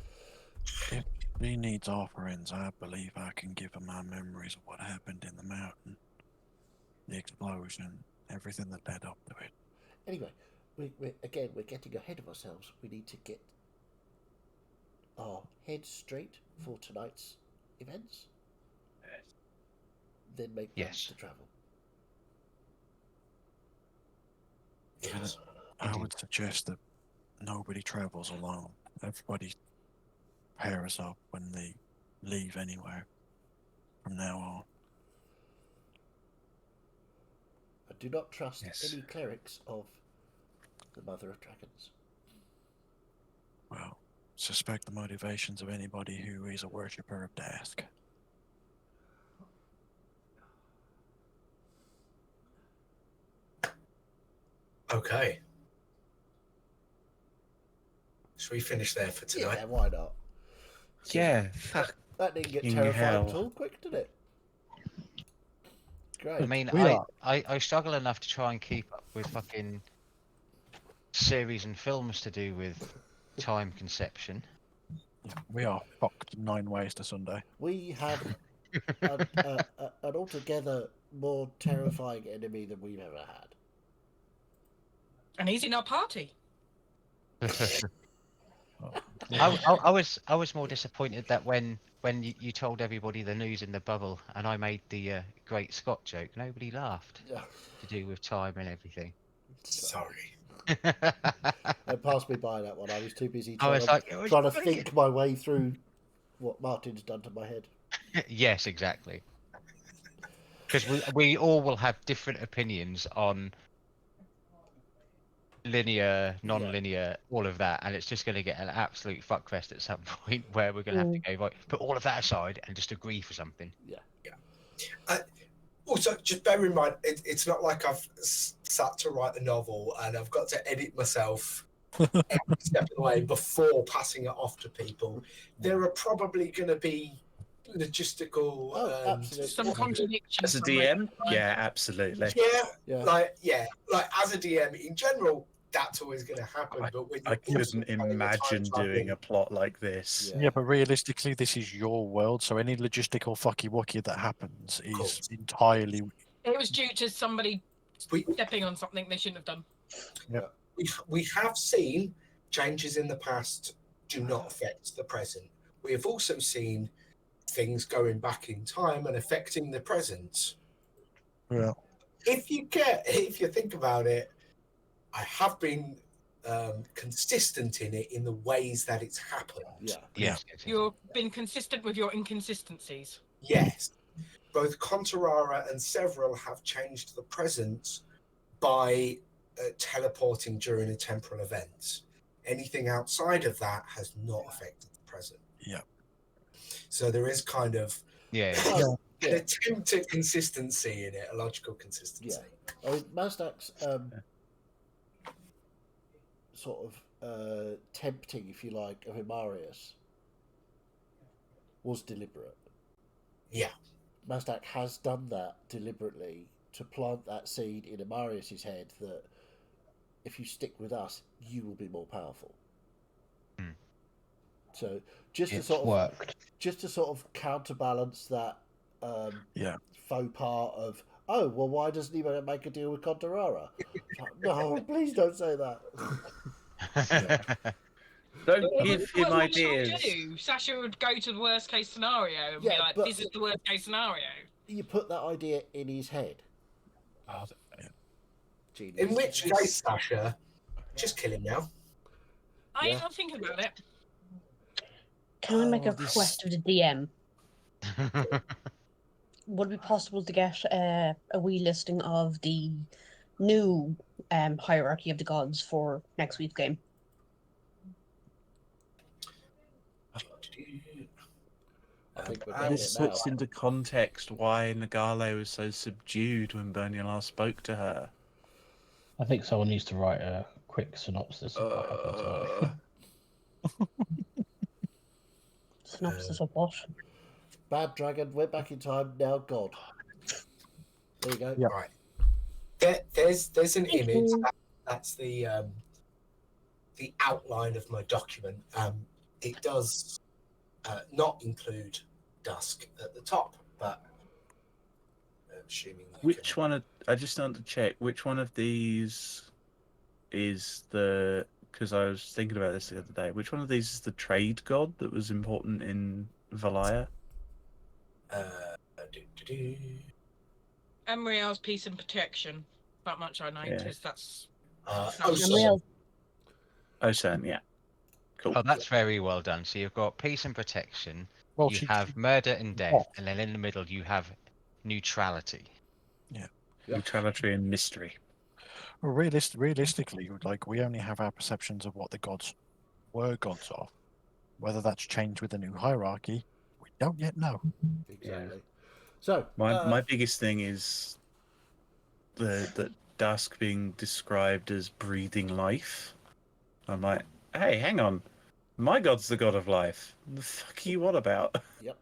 if he needs offerings, I believe I can give him my memories of what happened in the mountain, the explosion, everything that led up to it. Anyway, we're getting ahead of ourselves. We need to get our heads straight for tonight's events. Then make plans Yes. to travel. Yes. I Indeed. would suggest that nobody travels alone. Everybody pairs up when they leave anywhere from now on. I do not trust Yes. any clerics of the Mother of Dragons. Well, suspect the motivations of anybody who is a worshipper of Dask. Okay. Should we finish there for tonight? Yeah, why not? Yeah, fuck. That didn't get Fucking terrifying hell. at all quick, did it? Great. I mean, We are. I struggle enough to try and keep up with fucking series and films to do with time conception. We are fucked 9 ways to Sunday. We have an altogether more terrifying enemy than we've ever had. And he's in our party. I was more disappointed that when you told everybody the news in the bubble and I made the Great Scott joke, nobody laughed. Yeah. To do with time and everything. Sorry. It passed me by that one. I was too busy I trying, was like, it was trying to brilliant. think my way through what Martin's done to my head. Yes, exactly. Because we all will have different opinions on linear, non-linear, all of that, and it's just going to get an absolute fuckfest at some point where we're going to have to go right, put all of that aside and just agree for something. Also, just bear in mind, it's not like I've sat to write a novel and I've got to edit myself every step of the way before passing it off to people. There are probably going to be logistical. Absolutely. Some contradictions. As a somewhere. DM, yeah, absolutely. Yeah. like as a DM in general, that's always going to happen. But when I you're also couldn't having a time imagine doing traveling- a plot like this. Yeah. Yeah, but realistically, this is your world, so any logistical fucky wucky that happens is course. entirely. It was due to somebody We- stepping on something they shouldn't have done. we have seen changes in the past do not affect the present. We have also seen things going back in time and affecting the present. Yeah. If you think about it, I have been consistent in it in the ways that it's happened. Yeah. Yes. You've been consistent with your inconsistencies. Yes, both Contarara and Several have changed the present by teleporting during a temporal event. Anything outside of that has not affected the present. Yeah. So there is kind of Yeah. Oh, an yeah. attempt at consistency in it, a logical consistency. I mean, Mazdak's sort of tempting, if you like, of Imarius was deliberate. Yeah. Mazdak has done that deliberately to plant that seed in Imarius's head that if you stick with us, you will be more powerful. Hmm. So just It's to sort of worked. counterbalance that Yeah. faux pas of, oh well, why doesn't he make a deal with Contarara? Like, no, please don't say that. Don't give him What would Sasha ideas. do? Sasha would go to the worst case scenario and Yeah, be like, but- this is the worst case scenario. You put that idea in his head. Genius. In which case, Sasha, just kill him now. I'm thinking about it. Can I make Oh, a this- request of the DM? Would it be possible to get a wee listing of the new hierarchy of the gods for next week's game? I think we're getting This it now. puts into context why Nagale was so subdued when Bernie last spoke to her. I think someone needs to write a quick synopsis of what happened tonight. Synopsis of what? Bad dragon, went back in time, now God. There you go. Yeah. Right. There's an Thank image. you. That's the outline of my document. It does not include Dusk at the top, but assuming you Which can- one of, I just want to check, which one of these is the, because I was thinking about this the other day, which one of these is the trade god that was important in Valaya? do-do-do. Emriel's peace and protection. That much I know, Yeah. because that's Oh, Unreal. sorry. Unreal. Oh, Sam, yeah. Cool. Oh, that's very well done. So you've got peace and protection, Well, you she, have murder and death, Oh. and then in the middle you have neutrality. Neutrality and mystery. well, realistically, like we only have our perceptions of what the gods were gods of. Whether that's changed with the new hierarchy, we don't yet know. Exactly. So, My biggest thing is the Dusk being described as breathing life. I'm like, hey, hang on. My god's the god of life. The fuck are you on about? yep.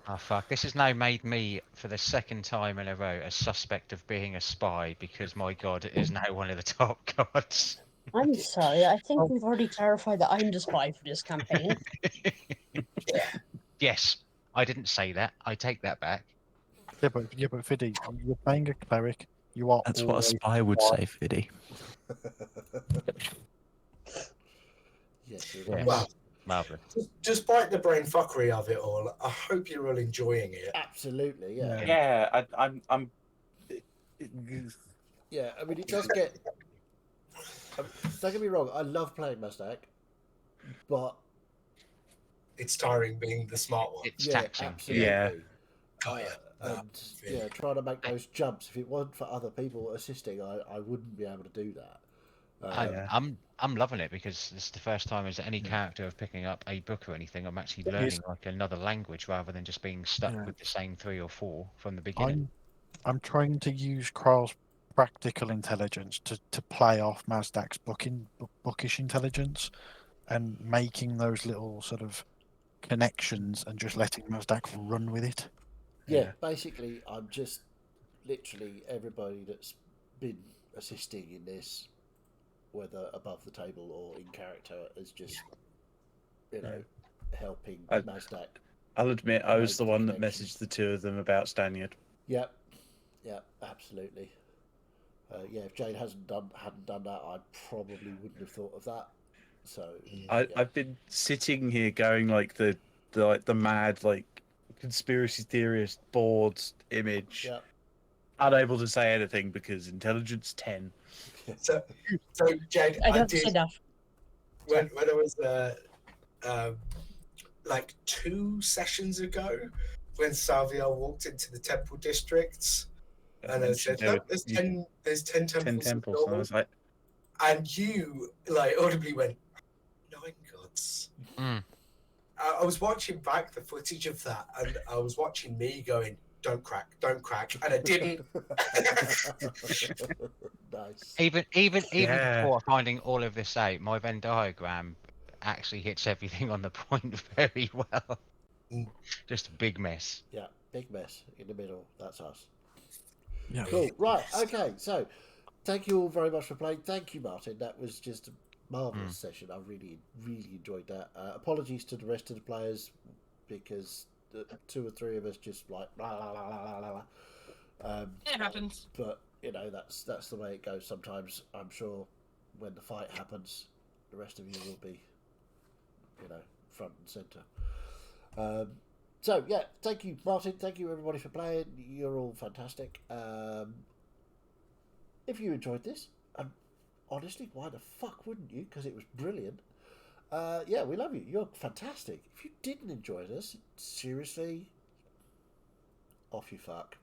Oh fuck! This has now made me, for the second time in a row, a suspect of being a spy because my god is now one of the top gods. I'm sorry, I think we've already clarified that I'm the spy for this campaign. Yes, I didn't say that. I take that back. Yeah, but Fiddy, you're playing a cleric. You are. That's what a always spy would right. say, Fiddy. Yes, it Yes. is. Well, Marvelous. despite the brain fuckery of it all, I hope you're all enjoying it. Absolutely, yeah. Yeah, I'm. Yeah, I mean, it does get. Don't get me wrong, I love playing Mazdak, but It's tiring being the smart one. It's yeah, taxing. absolutely. Yeah. Got ya. No, And really. yeah, trying to make those jumps. If it wasn't for other people assisting, I wouldn't be able to do that. Yeah. I'm loving it because it's the first time as any character of picking up a book or anything. I'm actually Yes. learning like another language rather than just being stuck Yeah. with the same 3 or 4 from the beginning. I'm trying to use Kral's practical intelligence to play off Mazdak's bookish intelligence, and making those little sort of connections and just letting Mazdak run with it. Yeah, Yeah. basically, I'm just literally everybody that's been assisting in this, whether above the table or in character, is just helping I- Mazdak. I'll admit, I was Make the the one that connection. messaged the two of them about Stanyard. Yep, absolutely. Yeah, if Jane hadn't done that, I probably wouldn't have thought of that. So I've been sitting here going like the mad like conspiracy theorist boards image, yeah, unable to say anything because intelligence 10. So Jade, I'd I have to say did that. when I was like 2 sessions ago when Savia walked into the temple districts and they said, There "Look, there's you- 10 temples." 10 in temples, and I Norway." was like, And you like audibly went, 9 gods. Mm. I was watching back the footage of that, and I was watching me going, don't crack, and I didn't. Nice. Even Yeah. before finding all of this out, my Venn diagram actually hits everything on the point very well. Mm. Just a big mess. Yeah, big mess in the middle. That's us. Yeah. Cool. Right. Okay. So, thank you all very much for playing. Thank you, Martin. That was just a marvelous session. I really enjoyed that. Apologies to the rest of the players because the 2 or 3 of us just like blah blah blah blah blah blah. It happens. But that's the way it goes. Sometimes I'm sure when the fight happens, the rest of you will be, front and center. So yeah, thank you, Martin. Thank you, everybody, for playing. You're all fantastic. If you enjoyed this, honestly, why the fuck wouldn't you? Because it was brilliant. Yeah, we love you. You're fantastic. If you didn't enjoy this, seriously, off you fuck.